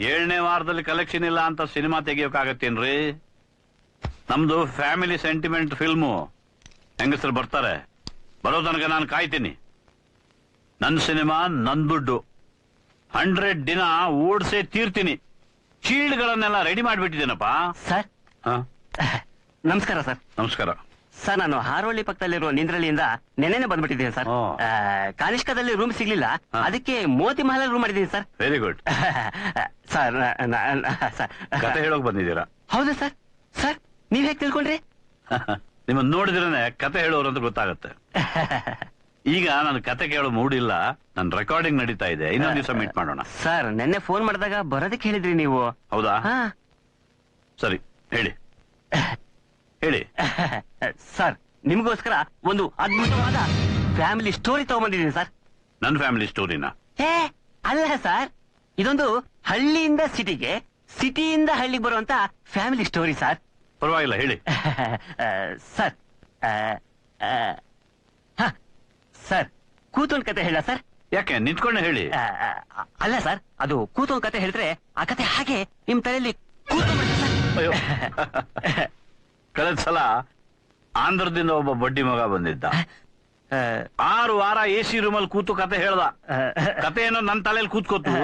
7ನೇ ವಾರದಲ್ಲಿ ಕಲೆಕ್ಷನ್ ಇಲ್ಲ ಅಂತ ಸಿನಿಮಾ ತೆಗಿಯೋಕಾಗತ್ತೇನ್ರಿ? ನಮ್ದು ಫ್ಯಾಮಿಲಿ ಸೆಂಟಿಮೆಂಟ್ ಫಿಲ್ಮು. ಹೆಂಗಸರು ಬರ್ತಾರೆ, ಬರೋ ತನಕ ನಾನು ಕಾಯ್ತೀನಿ. ನನ್ನ ಸಿನಿಮಾ ನನ್ ದುಡ್ಡು. 100 ದಿನ ಓಡ್ಸೇ ತೀರ್ತೀನಿ. ಶೀಲ್ಡ್ಗಳನ್ನೆಲ್ಲ ರೆಡಿ ಮಾಡಿಬಿಟ್ಟಿದ್ದೇನಪ್ಪ. ಸರ್ ನಮಸ್ಕಾರ ಸರ್. ನಮಸ್ಕಾರ ಸರ್. ನಾನು ಹಾರೋಳ್ಳಿ ಪಕ್ಕದಲ್ಲಿರುವ ನಿಂದ್ರಳ್ಳಿಯಿಂದ ನೆನ್ನೆನೆ ಬಂದ್ಬಿಟ್ಟಿದ್ದೀನಿ ಸರ್. ಕಾನಿಷ್ಕದಲ್ಲಿ ರೂಮ್ ಸಿಗ್ಲಿಲ್ಲ, ಅದಕ್ಕೆ ಮೋತಿ ಮಹಲ್ ರೂಮ್ ಮಾಡಿದ್ದೀನಿ ಸರ್. Very good. ಸರ್ ಕತೆ ಹೇಳೋಕ್ ಬಂದಿದ್ದೀರಾ? ಹೌದಾ ಸರ್? ಸರ್ ನೀವ್ ಹೇಗೆ ತಿಳ್ಕೊಂಡ್ರಿ? ನಿಮ್ಮನ್ನ ನೋಡಿದ್ರೇನೆ ಕತೆ ಹೇಳೋರು ಅಂತ ಗೊತ್ತಾಗತ್ತೆ. ಈಗ ನಾನು ಕತೆ ಕೇಳೋ ಮೂಡಿಲ್ಲ, ನನ್ನ ರೆಕಾರ್ಡಿಂಗ್ ನಡೀತಾ ಇದೆ. ಇನ್ನೊಂದು ದಿವಸ ಮೀಟ್ ಮಾಡೋಣ. ಸರ್ ನೆನ್ನೆ ಫೋನ್ ಮಾಡಿದಾಗ ಬರೋದಕ್ಕೆ ಹೇಳಿದ್ರಿ ನೀವು. ಹೌದಾ? ಸರಿ, ಹೇಳಿ ಹೇಳಿ. ಸರ್ ನಿಮ್ಗೋಸ್ಕರ ಒಂದು ಅದ್ಭುತವಾದ ಫ್ಯಾಮಿಲಿ ಸ್ಟೋರಿ ತಗೊಂಡ್ಬಂದಿದ್ದೀನಿ ಸರ್. ನನ್ನ ಫ್ಯಾಮಿಲಿ ಸ್ಟೋರಿನ? ಅಲ್ಲ ಸರ್, ಇದೊಂದು ಹಳ್ಳಿಯಿಂದ ಸಿಟಿಗೆ, ಸಿಟಿಯಿಂದ ಹಳ್ಳಿಗೆ ಬರುವಂತ ಫ್ಯಾಮಿಲಿ ಸ್ಟೋರಿ ಸರ್. ಪರವಾಗಿಲ್ಲ, ಹೇಳಿ. ಸರ್ ಸರ್ ಕೂತೊಂದ್ ಕತೆ ಹೇಳ ಸರ್? ಯಾಕೆ ನಿಂತ್ಕೊಂಡೆ ಹೇಳಿ. ಅಲ್ಲ ಸರ್, ಅದು ಕೂತೊಂದ್ ಕತೆ ಹೇಳಿದ್ರೆ ಆ ಕತೆ ಹಾಗೆ ನಿಮ್ ತಲೆಯಲ್ಲಿ ಕೂತ್ಕೊಂಡ್ಬಿಡುತ್ತೆ ಸರ್. ಕಳೆದ ಸಲ ಆಂಧ್ರದಿಂದ ಒಬ್ಬ ಬಡ್ಡಿ ಮಗ ಬಂದಿದ್ದ. 6 ವಾರ AC ರೂಮಲ್ಲಿ ಕೂತು ಕತೆ ಹೇಳ್ದ. ಕತೆ ಏನೋ ನನ್ನ ತಲೆಯಲ್ಲಿ ಕೂತ್ಕೋತು,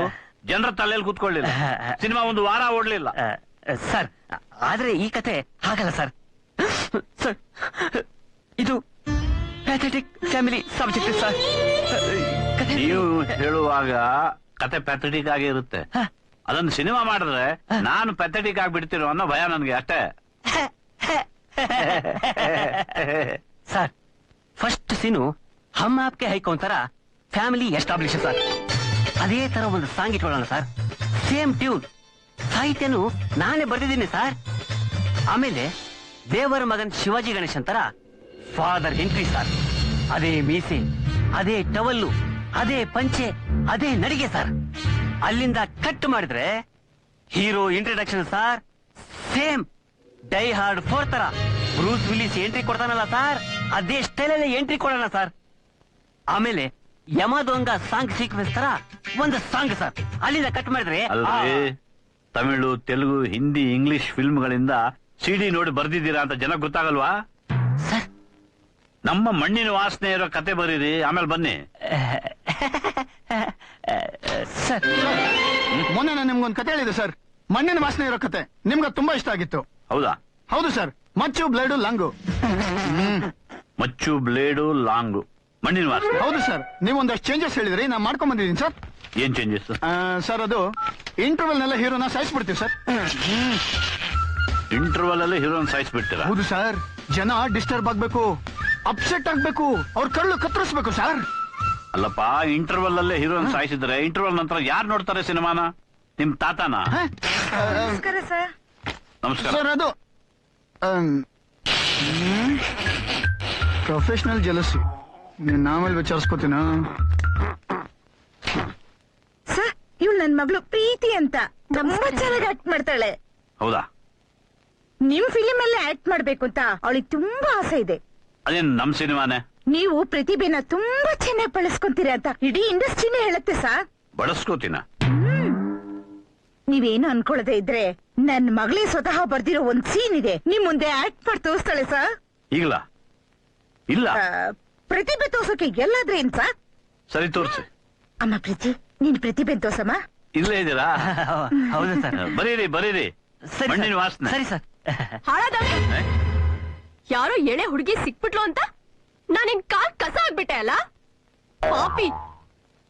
ಜನರ ತಲೆಯಲ್ಲಿ ಕೂತ್ಕೊಳ್ಳಿಲ್ಲ. ಸಿನಿಮಾ 1 ವಾರ ಓಡ್ಲಿಲ್ಲ. ಸರ್ ಆದ್ರೆ ಈ ಕತೆ ಹಾಗಲ್ಲ ಸರ್. ಸರ್ ಇದು ಪ್ಯಾಥೆಟಿಕ್ ಫ್ಯಾಮಿಲಿ ಸಬ್ಜೆಕ್ಟ್ ಸರ್. ನೀವು ಹೇಳುವಾಗ ಕತೆ ಪ್ಯಾಥೆಟಿಕ್ ಆಗಿ ಇರುತ್ತೆ. ಅದನ್ನು ಸಿನಿಮಾ ಮಾಡಿದ್ರೆ ನಾನು ಪ್ಯಾಥೆಟಿಕ್ ಆಗ್ಬಿಡ್ತೀನೋ ಅನ್ನೋ ಭಯ ನನ್ಗೆ ಅಷ್ಟೇ. ಸರ್ ಫಸ್ಟ್ ಸೀನು ಹಮ್ ಆಪ್ಕೆ ಹೈಕೋ ತರ ಫ್ಯಾಮಿಲಿ ಎಸ್ಟಾಬ್ಲಿಷ್ ಸರ್. ಅದೇ ತರ ಒಂದು ಸಾಂಗ್ ಇಟ್ಕೊಳ್ಳೋಣ ಸರ್. ಸೇಮ್ ಟ್ಯೂನ್, ಸಾಹಿತ್ಯನು ನಾನೇ ಬರ್ದಿದ್ದೀನಿ ಸರ್. ಆಮೇಲೆ ದೇವರ ಮಗನ್ ಶಿವಾಜಿ ಗಣೇಶನ್ ತರ ಫಾದರ್ ಎಂಟ್ರಿ ಸರ್. ಅದೇ ಮೀಸೆ, ಅದೇ ಟವಲ್ಲು, ಅದೇ ಪಂಚೆ, ಅದೇ ನಡಿಗೆ ಸರ್. ಅಲ್ಲಿಂದ ಕಟ್ ಮಾಡಿದ್ರೆ hero introduction sir. Same dye hard 4 ತರ ಬ್ರೂಸ್ ವಿಲ್ಲಿಸ್ ಎಂಟ್ರಿ ಕೊಡ್ತಾನಲ್ಲ ಸರ್, ಅದೇ ಸ್ಟೈಲಲ್ಲಿ ಎಂಟ್ರಿ ಕೊಡೋಣ ಸರ್. ಆಮೇಲೆ ಯಮದೊಂಗ ಸಾಂಗ್ ಸೀಕ್ವೆನ್ಸ್ ತರ ಒಂದು ಸಾಂಗ್ ಸರ್. ಅಲ್ಲಿಂದ ಕಟ್ ಮಾಡಿದ್ರೆ ತಮಿಳು, ತೆಲುಗು, ಹಿಂದಿ, ಇಂಗ್ಲಿಷ್ ಫಿಲ್ಮ್ಗಳಿಂದ CD ನೋಡಿ ಬರ್ದಿದ್ದೀರಾ ಅಂತ ಜನ ಗೊತ್ತಾಗಲ್ವಾ ಸರ್? ನಮ್ಮ ಮಣ್ಣಿನ ವಾಸನೆ ಇರೋ ಕತೆ ಬರೀರಿ, ಆಮೇಲೆ ಬನ್ನಿ. ಸರ್ ಮೊನ್ನೆ ನಾನು ನಿಮ್ಗೊಂದು ಕತೆ ಹೇಳಿದೆ ಸರ್, ಮಣ್ಣಿನ ವಾಸನೆ ಇರೋ ಕತೆ. ನಿಮ್ಗೆ ತುಂಬಾ ಇಷ್ಟ ಆಗಿತ್ತು. ಹೌದಾ? ಹೌದು ಸರ್. ಮಚ್ಚು, ಬ್ಲೇಡು, ಲಾಂಗು. ಮಚ್ಚು, ಬ್ಲೇಡು, ಲಾಂಗು, ಮಣ್ಣಿನ ವಾಸನೆ. ಹೌದು ಸರ್. ನೀವೊಂದಷ್ಟು ಚೇಂಜಸ್ ಹೇಳಿದ್ರಿ, ನಾನು ಮಾಡ್ಕೊಂಡ್ ಬಂದಿದ್ದೀನಿ ಸರ್. ಏನ್ ಚೇಂಜಸ್ ಸರ್? ಅದು ಇಂಟರ್ವಲ್ ನೆಲ್ಲ ಹೀರೋನ ಸಾಯಿಸ್ಬಿಡ್ತೀವಿ ಸರ್. ಇಂಟರ್ವಲ್ ಅಲ್ಲಿ ಹೀರೋನ್ ಸಾಯಿಸ್ಬಿಡ್ತೀರಾ? ಹೌದು ಸರ್. ಜನ ಡಿಸ್ಟರ್ಬ್ ಆಗ್ಬೇಕು, ಅಪ್ಸೆಟ್ ಆಗ್ಬೇಕು, ಅವ್ರ ಕಳ್ಳು ಕತ್ತರಿಸ್ಬೇಕು ಸರ್. ಅಲ್ಲಪ್ಪ, ಇಂಟರ್ವಲ್ ಅಲ್ಲೇ ಹೀರೋನ್ ಸಾಯಿಸಿದ್ರೆ ಇಂಟರ್ವಲ್ ನಂತರ ಯಾರು ನೋಡ್ತಾರೆ ಸಿನಿಮಾನ? ನಿಮ್ ತಾತನ? ನಮಸ್ಕಾರ ಸರ್. ನಮಸ್ಕಾರ ಸರ್. ಅದು ಪ್ರೊಫೆಷನಲ್ ಜಲಸಿ. ನೀನ್ ಆಮೇಲೆ ವಿಚಾರಿಸ್ಕೋತೀನ. ಸರ್ ಇವ್ಳು ನನ್ ಮಗಳು ಪ್ರೀತಿ ಅಂತ ತುಂಬಾ ಚೆನ್ನಾಗಿ ಆಕ್ಟ್ ಮಾಡ್ತಾಳೆ. ಹೌದಾ? ನಿಮ್ ಫಿಲಿಂ ಅಲ್ಲೇ ಆಕ್ಟ್ ಮಾಡ್ಬೇಕು ಅಂತ ಅವಳಿಗೆ ತುಂಬಾ ಆಸೆ ಇದೆ. ಅದೇನ್ ನಮ್ ಸಿನಿಮಾನೇ? ನೀವು ಪ್ರತಿಭೆನ ತುಂಬಾ ಚೆನ್ನಾಗಿ ಬಳಸ್ಕೊಂತೀರಾ ಅಂತ ಇಡೀ ಇಂಡಸ್ಟ್ರಿನೇ ಹೇಳುತ್ತೆ ಸರ್. ಬಳಸ್ಕೋತೀನ? ನೀವೇನು ಅನ್ಕೊಳ್ಳದೆ ಇದ್ರೆ ನನ್ ಮಗಳೇ ಸ್ವತಃ ಬರ್ದಿರೋ ಒಂದ್ ಸೀನ್ ಇದೆ, ನಿಮ್ ಮುಂದೆ ಆಕ್ಟ್ ಮಾಡಿ ತೋರಿಸ್ತಾಳೆ ಸರ್. ಈಗಲ? ಇಲ್ಲ, ಪ್ರತಿಭೆ ತೋರ್ಸೋಕೆ ಎಲ್ಲಾದ್ರೆ ಏನ್ ಸರ್? ಸರಿ, ತೋರ್ಸಿ. ಅಮ್ಮ ಪ್ರೀತಿ, ನೀನ್ ಪ್ರತಿಭೆ ತೋರ್ಸಮ್ಮ. ಇಲ್ಲೇ ಇದ್ದೀರಾ? ಹೌದು ಸರ್. ಬರೀರಿ ಬರೀರಿ. ಮಣ್ಣಿನ ವಾಸನೆ. ಸರಿ ಸರ್. ಯಾರೋ ಎಳೆ ಹುಡುಗಿ ಸಿಕ್ಬಿಟ್ಲು ಅಂತ ನಾನಿನ್ ಕಾಲ್ ಕಸ ಆಗ್ಬಿಟ್ಟೆ ಅಲ್ಲ ಪಾಪಿ.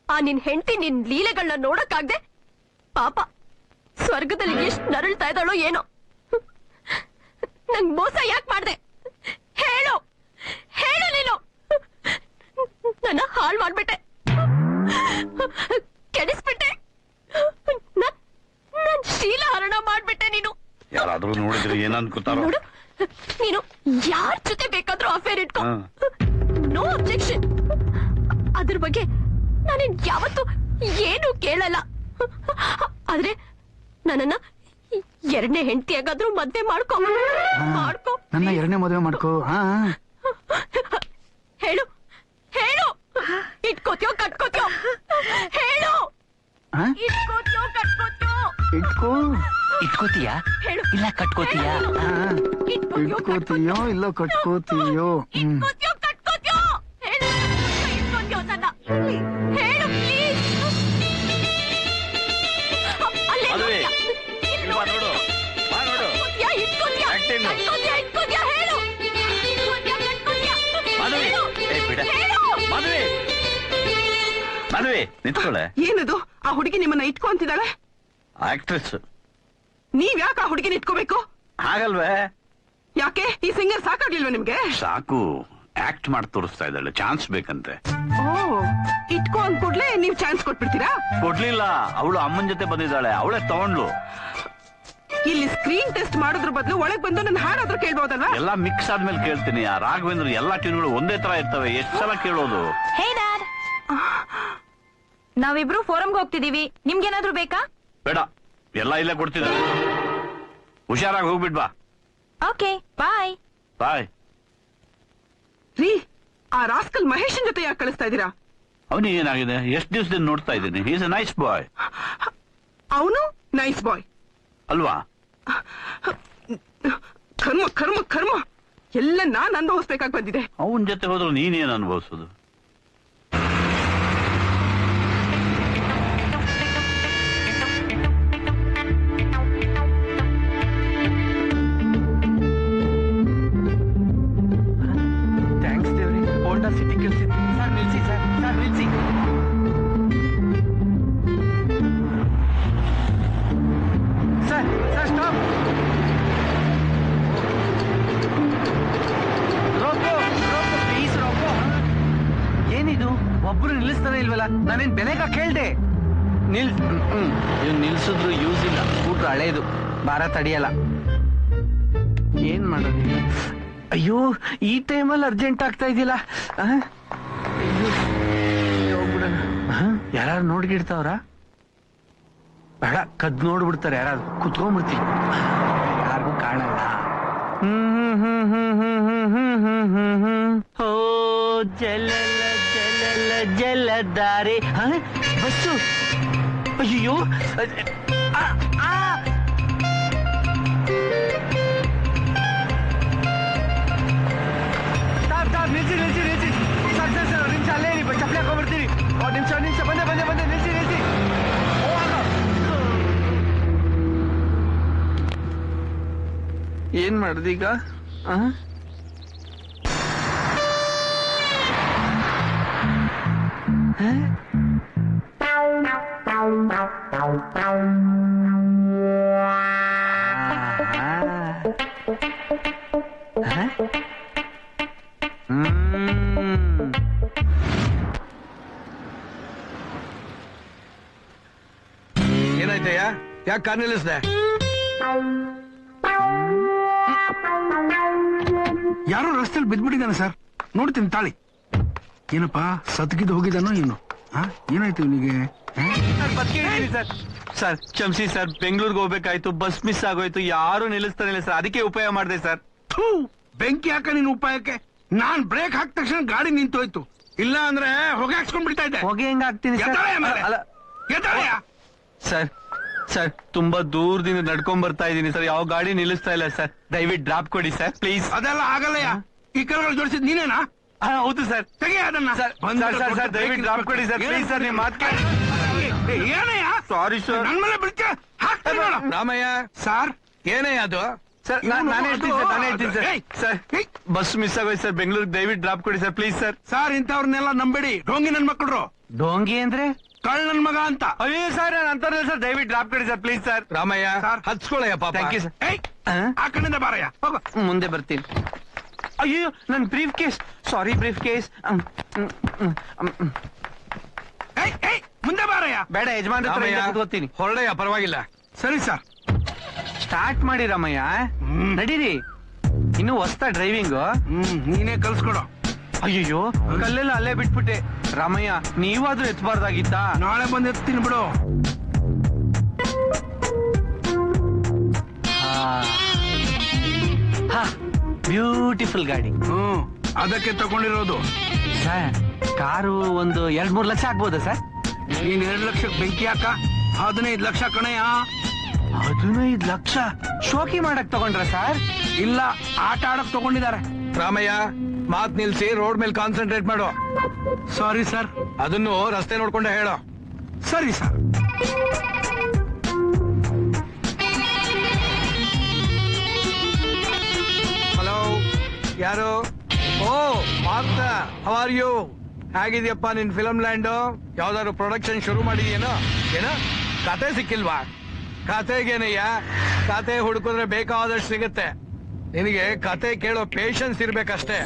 ಆ ನಿನ್ ಹೆಂಡತಿ ನಿನ್ ಲೀಲೆಗಳನ್ನ ನೋಡಕ್ಕಾಗ್ದೆ ಪಾಪ ಸ್ವರ್ಗದಲ್ಲಿ ಎಷ್ಟು ನರಳ್ತಾ ಇದ್ದಾಳೋ ಏನೋ. ನಂಗ್ ಮೋಸ ಯಾಕೆ ಮಾಡ್ದೆ ಹೇಳು, ಹೇಳು ನೀನು. ನನ್ನ ಹಾಳು ಮಾಡ್ಬಿಟ್ಟೆ, ಕೆಡಿಸ್ಬಿಟ್ಟೆ, ನನ್ ಶೀಲಹರಣ ಮಾಡ್ಬಿಟ್ಟೆ ನೀನು. ಯಾರಾದ್ರೂ ನೋಡಿದ್ರೆ ಏನನ್ಕೋತಾರೋ? ನೋಡು, ನೀನು ಯಾರ ಜೊತೆ ಬೇಕಾದ್ರೂ ಅಫೇರ್ ಇಟ್ಕೋ, ನೋ ಅಬ್ಜೆಕ್ಷನ್. ಅದ್ರ ಬಗ್ಗೆ ನಾನೇನ್ ಯಾವತ್ತೂ ಏನು ಕೇಳಲ್ಲ. ಆದ್ರೆ ನನ್ನನ್ನ 2ನೇ ಹೆಂಡತಿಯಾಗಾದ್ರೂ ಮದ್ವೆ ಮಾಡ್ಕೊ. ನನ್ನ 2ನೇ ಮದುವೆ ಮಾಡ್ಕೋ. ಹೇಳು, ಹೇಳು. ಇಟ್ಕೋತ್ಯೋ ಕಟ್ಕೋತ್ಯೋ? ಹೇಳು, ಇಟ್ಕೋತ್ಯೋ ಕಟ್ಕೋತ್ಯೋ? ಇಟ್ಕೋ. ಇಟ್ಕೋತೀಯಾ ಹೇಳು. ಇಲ್ಲ ಕಟ್ಕೋತೀಯಾ? ಇಟ್ಕೋತೀಯೋ ಇಲ್ಲ ಕಟ್ಕೋತೀಯೋ? ಇಟ್ಕೋತ್ಯೋ ಕಟ್ಕೋತ್ಯೋ ಹೇಳು. ಇಟ್ಕೋತ್ಯೋ ನನ್ನ ಹೇಳು ಪ್ಲೀಸ್. ಅಲ್ಲೇ ಮದುವೆ ನೋಡ್ತೀಯಾ? ಇಲ್ಲಿ ಬಾ ನೋಡು, ಬಾ ನೋಡು. ಇಟ್ಕೋತ್ಯಾ ಇಟ್ಕೋತ್ಯಾ Acting. ಇಟ್ಕೋತ್ಯಾ ಇಟ್ಕೋತ್ಯಾ ಹೇಳು. ಇಟ್ಕೋತ್ಯಾ ಕಟ್ಕೋತ್ಯಾ ಮದುವೆ ಹೇಳು. ಏ ಬಿಡ ಹೇಳು. ಮದುವೆ ಮದುವೆ ನಿಂತ್ಕೊಳ್ಳೆ. ಏನದು ಆ ಹುಡುಗಿ ನಿಮ್ಮನ್ನ ಇಟ್ಕೊಂತಿದ್ದಾಳೆ? ಆಕ್ಟ್ರೆಸ್ ನೀವ್ ಯಾಕೆ ಆ ಹುಡುಗಿನ ಇಟ್ಕೋಬೇಕು? ಹಾಗಲ್ವೇ? ಯಾಕೆ ಈ ಸಿಂಗರ್ ಸಾಕಾಗ್ಲಿಲ್ವಾ ನಿಮ್ಗೆ? ಸಾಕು, ಆಕ್ಟ್ ಮಾಡಿ ತೋರಿಸ್ತಾ ಇದ್ದಾಳೆ, ಚಾನ್ಸ್ ಬೇಕಂತೆ. ಓ, ಇಟ್ಕೋ ಅಂದ್ ಕೂಡ್ಲೆ ನೀವ್ ಚಾನ್ಸ್ ಕೊಟ್ಬಿಡ್ತೀರಾ? ಕೊಡ್ಲಿಲ್ಲ, ಅವಳು ಅಮ್ಮನ ಜೊತೆ ಬಂದಿದ್ದಾಳೆ, ಅವಳೇ ತಗೊಂಡ್ಲು. ಇಲ್ಲಿ ಸ್ಕ್ರೀನ್ ಟೆಸ್ಟ್ ಮಾಡೋದ್ರ ಬದಲು ಒಳಗ್ ಬಂದು ನನ್ನ ಹಾಡಾದ್ರೂ ಕೇಳ್ಬೋದಲ್ವಾ? ಎಲ್ಲ ಮಿಕ್ಸ್ ಆದ್ಮೇಲೆ ಕೇಳ್ತೀನಿ. ಆ ರಾಘವೇಂದ್ರ ಎಲ್ಲಾ ಟ್ಯೂನ್ಗಳು ಒಂದೇ ತರ ಇರ್ತವೆ, ಎಷ್ಟ್ ಸಲ ಕೇಳೋದು? ಹೇ ಡ್ಯಾಡ್, ನಾವಿಬ್ರು ಫೋರಮ್ಗೆ ಹೋಗ್ತಿದೀವಿ, ನಿಮ್ಗೇನಾದ್ರೂ ಬೇಕಾ? ಬೇಡ, ಎಲ್ಲ ಇಲ್ಲೇ ಕೊಡ್ತಿದ್ದಾರೆ. ಹುಷಾರಾಗಿ ಹೋಗ್ಬಿಟ್ ಬಾ. Okay bye. ಬಾಯ್. ರೀ, ಆ ರಾಸ್ಕಲ್ ಮಹೇಶನ್ ಜೊತೆ ಯಾಕೆ ಕಳಿಸ್ತಾ ಇದೀರಾ? ಅವನಿಗೆ ಏನಾಗಿದೆ? ಎಷ್ಟ್ ದಿವಸದಿಂದ ನೋಡ್ತಾ ಇದ್ದೀನಿ. Is a nice boy. ಅವನು ನೈಸ್ ಬಾಯ್ ಅಲ್ವಾ? ಕರ್ಮ ಕರ್ಮ ಕರ್ಮ, ಎಲ್ಲ ನಾನ್ ಅನುಭವಿಸ್ಬೇಕಾಗಿ ಬಂದಿದೆ. ಅವನ ಜೊತೆ ಹೋದ್ರೆ ನೀನೇನ್ ಅನುಭವಿಸೋದು? ಥ್ಯಾಂಕ್ಸ್ ದೇವ್ರಿ, ಹೋಂಡಾ ಸಿಟಿ ಕಳ್ಸಿದ್ರಿ. ಸರ್ ನಿಲ್ಸಿ, ಸರ್ ಸರ್ ನಿಲ್ಸಿ. Sir sir stop. ರೋಕೋ ರೋಕೋ ಪ್ಲೀಸ್ ರೋಕೋ. ಏನಿದು, ಒಬ್ರು ನಿಲ್ಲಿಸ್ತಾನೆ ಇಲ್ವಲ್ಲ? ನಾನೇನ್ ಬೆಲೆಗ ಕೇಳ್ದೆ. ಇವ್ ನಿಲ್ಸಿದ್ರು ಯೂಸ್ ಇಲ್ಲ, ಸ್ಕೂಟ್ರ್ ಹಳೇದು, ಭಾರ ತಡಿಯಲ್ಲ. ಏನ್ ಮಾಡೋದು? ಅಯ್ಯೋ, ಈ ಟೈಮಲ್ಲಿ ಅರ್ಜೆಂಟ್ ಆಗ್ತಾ ಇದೆಯಲ್ಲ. ಯಾರು ನೋಡ್ಗಿಡ್ತಾವ್ರ? ಬೇಡ, ಕದ್ ನೋಡ್ಬಿಡ್ತಾರೆ ಯಾರು, ಕುತ್ಕೊಂಡ್ಬಿಡ್ತೀವಿ, ಯಾರಿಗೂ ಕಾಣಲ್ಲ. ಓ ಜಲಲ ಜಲಲ ಜಲಧಾರೆ. ಬಸ್ಸು, ಅಯ್ಯೋ ನಿಲ್ಸಿ ನಿಲ್ಸಿ ನಿಲ್ಸಿ. ಸರ್ ಸರ್ ಸರ್, ನಿಮಿಷ ಅಲ್ಲೇ ಇರಿ, ಚಪ್ಪಲಿ ಹಾಕೊಂಡ್ಬಿಡ್ತೀರಿ. ನಿಮಿಷ ನಿಮಿಷ, ಬಂದೆ ಬಂದೆ ಬಂದೆ, ನಿಲ್ಸಿ ನಿಲ್ಸಿ. ಏನ್ ಮಾಡ್ದೀಗ? ಏನಾಯ್ತಯ್ಯ? ಯಾಕೆ ಕಾರ್ ನಿಲ್ಲಿಸ್ದೆ? ಯಾರೋ ರಸ್ತೆಯಲ್ಲಿ ಬಿದ್ದ್ಬಿಟ್ಟಿದ್ದಾನೆ ಸರ್, ನೋಡ್ತೀನಿ ತಾಳಿ. ಏನಪ್ಪಾ, ಸತ್ಗಿದ್ದು ಹೋಗಿದ್ದಾನೋ ಏನು? ಏನಾಯ್ತು ಇವನಿಗೆ? ಸರ್ ಸರ್ ಕ್ಷಮಿಸಿ ಸರ್, ಬೆಂಗಳೂರಿಗೆ ಹೋಗ್ಬೇಕಾಯ್ತು, ಬಸ್ ಮಿಸ್ ಆಗೋಯ್ತು, ಯಾರು ನಿಲ್ಲಿಸ್ತಾನಿಲ್ಲ ಸರ್, ಅದಕ್ಕೆ ಉಪಾಯ ಮಾಡಿದೆ ಸರ್. ಬೆಂಕಿ ಹಾಕ ನಿನ್ ಉಪಾಯಕ್ಕೆ. ನಾನ್ ಬ್ರೇಕ್ ಹಾಕಿದ ತಕ್ಷಣ ಗಾಡಿ ನಿಂತೋಯ್ತು, ಇಲ್ಲ ಅಂದ್ರೆ ಹೊಗೆ ಹಾಕ್ಸ್ಕೊಂಡ್ ಬಿಡ್ತಾ ಇದ್ದೆ. ಹೊಗೆ ಹೆಂಗ ಆಗ್ತೀನಿ ಸರ್? ಸರ್ ತುಂಬಾ ದೂರದಿಂದ ನಡ್ಕೊಂಡ್ ಬರ್ತಾ ಇದ್ದೀನಿ ಸರ್, ಯಾವ ಗಾಡಿ ನಿಲ್ಲಿಸ್ತಾ ಇಲ್ಲ ಸರ್, ದಯವಿಟ್ಟು ಡ್ರಾಪ್ ಕೊಡಿ ಸರ್ ಪ್ಲೀಸ್. ಅದೆಲ್ಲ ಆಗಲ್ಲಯ್ಯ, ಈ ಕಲ್ಗಳು ಜೋಡಿಸಿದ್ ನೀನೇನಾ? ಹೌದು ಸರ್. ತೆಗಿ ಅದನ್ನ. ಸರ್ ಸರ್ ದಯವಿಟ್ಟು ಡ್ರಾಪ್ ಕೊಡಿ ಸರ್ ಪ್ಲೀಸ್ ಸರ್, ನಿಮ್ ಮಾತು ಕೇಳಿ. ಏನಯ್ಯ? Sorry sir. ನನ್ ಮೇಲೆ ಬಿಡ್ತೀಯ? ಹಾಕ್ತೀನಿ ನೋಡು. ರಾಮಯ್ಯ ಸರ್ ಏನಯ್ಯ ಅದು? ಸರ್ ನಾನು ಹೇಳ್ತೀನಿ ಸರ್, ನಾನು ಹೇಳ್ತೀನಿ ಸರ್. ಸರ್ ಬಸ್ ಮಿಸ್ ಆಗೋಯ್ತು ಸರ್, ಬೆಂಗಳೂರಿಗೆ ದಯವಿಟ್ಟು ಡ್ರಾಪ್ ಕೊಡಿ ಸರ್ ಪ್ಲೀಸ್ ಸರ್. ಸರ್, ಇಂಥವ್ರನ್ನೆಲ್ಲ ನಂಬೇಡಿ, ಡೋಂಗಿ ನನ್ ಮಕ್ಕಳು. ಡೋಂಗಿ ಅಂದ್ರೆ? ಕಳ್ ನನ್ ಮಗ ಅಂತ. ಅಯ್ಯೋ ಸರ್, ನಾನು ಅಂತಾರಲ್ಲ ಸರ್, ದಯವಿಟ್ಟು ಡ್ರಾಪ್ ಕೊಡಿ ಸರ್ ಪ್ಲೀಸ್ ಸರ್. ರಾಮಯ್ಯ ಹಚ್ಕೊಳ್ಳಯ್ಯ ಪಾಪ. Thank you sir. ಆ ಕಡೆಯಿಂದ ಬಾರಯ್ಯ, ಹೋಗು. ಮುಂದೆ ಬರ್ತೀನಿ. ಅಯ್ಯೋ ನನ್ briefcase, sorry briefcase. ಮುಂದೆ ಬಾರಯ್ಯ. ಬೇಡ, ಯಜಮಾನ್ ಕೂತ್ಕೋತೀನಿ. ಹೊರಡಯ್ಯ, ಪರವಾಗಿಲ್ಲ. ಸರಿ ಸರ್, ಸ್ಟಾರ್ಟ್ ಮಾಡಿ ರಾಮಯ್ಯ, ನಡೀರಿ. ಇನ್ನು ಹೊಸ್ತಾ ಡ್ರೈವಿಂಗ್? ನೀನೇ ಕಲ್ಸ್ಕೊಡು. ಅಯ್ಯೋ ಕಲ್ಲೆಲ್ಲ ಅಲ್ಲೇ ಬಿಟ್ಬಿಟ್ಟೆ. ರಾಮಯ್ಯ ನೀವಾದ್ರೂ ಎತ್ತಬಾರ್ದಾಗಿತ್ತಾ? ನಾಳೆ ಬಂದು ಎತ್ತೀನಿ ಬಿಡು. ಬ್ಯೂಟಿಫುಲ್ ಗಾಡಿ. ಅದಕ್ಕೆ ತಗೊಂಡಿರೋದು. ಸರ್ ಕಾರು ಒಂದು 2-3 ಲಕ್ಷ ಆಗ್ಬೋದಾ ಸರ್? ನೀನ್ 2 ಲಕ್ಷಕ್ಕೆ ಬೆಂಕಿ ಹಾಕ, 15 ಲಕ್ಷ ಕಣಯ್ಯ. 15 ಲಕ್ಷ ಶೋಕಿ ಮಾಡಕ್ ತಗೊಂಡ್ರ ಸರ್? ಇಲ್ಲ, ಆಟ ಆಡಕ್ ತಗೊಂಡಿದ್ದಾರೆ. ರಾಮಯ್ಯ, ಮಾತ್ ನಿಲ್ಸಿ ರೋಡ್ ಮೇಲೆ ಕಾನ್ಸಂಟ್ರೇಟ್ ಮಾಡು. Sorry sir. ಅದನ್ನು ರಸ್ತೆ ನೋಡ್ಕೊಂಡೆ ಹೇಳೋ. ಸರಿ ಸರ್. ಹಲೋ, ಯಾರು? ಓ ಪಾರ್ಥ, ಹೌ ಆರ್ ಯು? ಹೇಗಿದ್ಯಪ್ಪ ನಿನ್ ಫಿಲಂ ಲ್ಯಾಂಡು? ಯಾವ್ದಾದ್ರು ಪ್ರೊಡಕ್ಷನ್ ಶುರು ಮಾಡಿದ್ಯೇನೋ? ಏನೋ ಕತೆ ಸಿಕ್ಕಿಲ್ವಾ? ಕತೆಗೇನಯ್ಯ, ಕತೆ ಹುಡುಕಿದ್ರೆ ಬೇಕಾದಷ್ಟು ಸಿಗುತ್ತೆ. ನಿನಗೆ ಕತೆ ಕೇಳೋ ಪೇಷನ್ಸ್ ಇರ್ಬೇಕಷ್ಟೇ.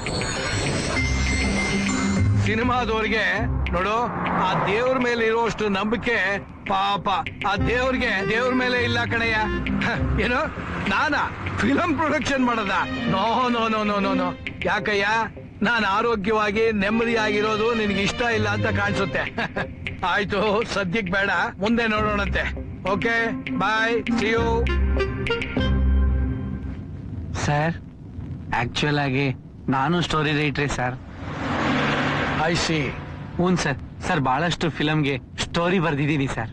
ಸಿನಿಮಾದವ್ರಿಗೆ ನೋಡು, ಆ ದೇವ್ರ ಮೇಲೆ ಇರುವಷ್ಟು ನಂಬಿಕೆ ಪಾಪ ಆ ದೇವ್ರ ಮೇಲೆ ಇಲ್ಲ ಕಣಯ್ಯ. ಏನು ನಾನಾ ಫಿಲಂ ಪ್ರೊಡಕ್ಷನ್ ಮಾಡದ? No no no no no no. ಯಾಕಯ್ಯ, ನಾನು ಆರೋಗ್ಯವಾಗಿ ನೆಮ್ಮದಿಯಾಗಿರೋದು ನಿನ್ಗೆ ಇಷ್ಟ ಇಲ್ಲ ಅಂತ ಕಾಣಿಸುತ್ತೆ. ಆಯ್ತು, ಸದ್ಯಕ್ ಬೇಡ, ಮುಂದೆ ನೋಡೋಣಂತೆ. Okay, bye, see you. Sir, actual ಆಗಿ ನಾನು ಸ್ಟೋರಿ ರೈಟ್ರಿ ಸರ್. I see. ಹ್ಞೂ ಸರ್. ಸರ್, ಬಹಳಷ್ಟು ಫಿಲಂಗೆ ಸ್ಟೋರಿ ಬರ್ದಿದ್ದೀನಿ ಸರ್.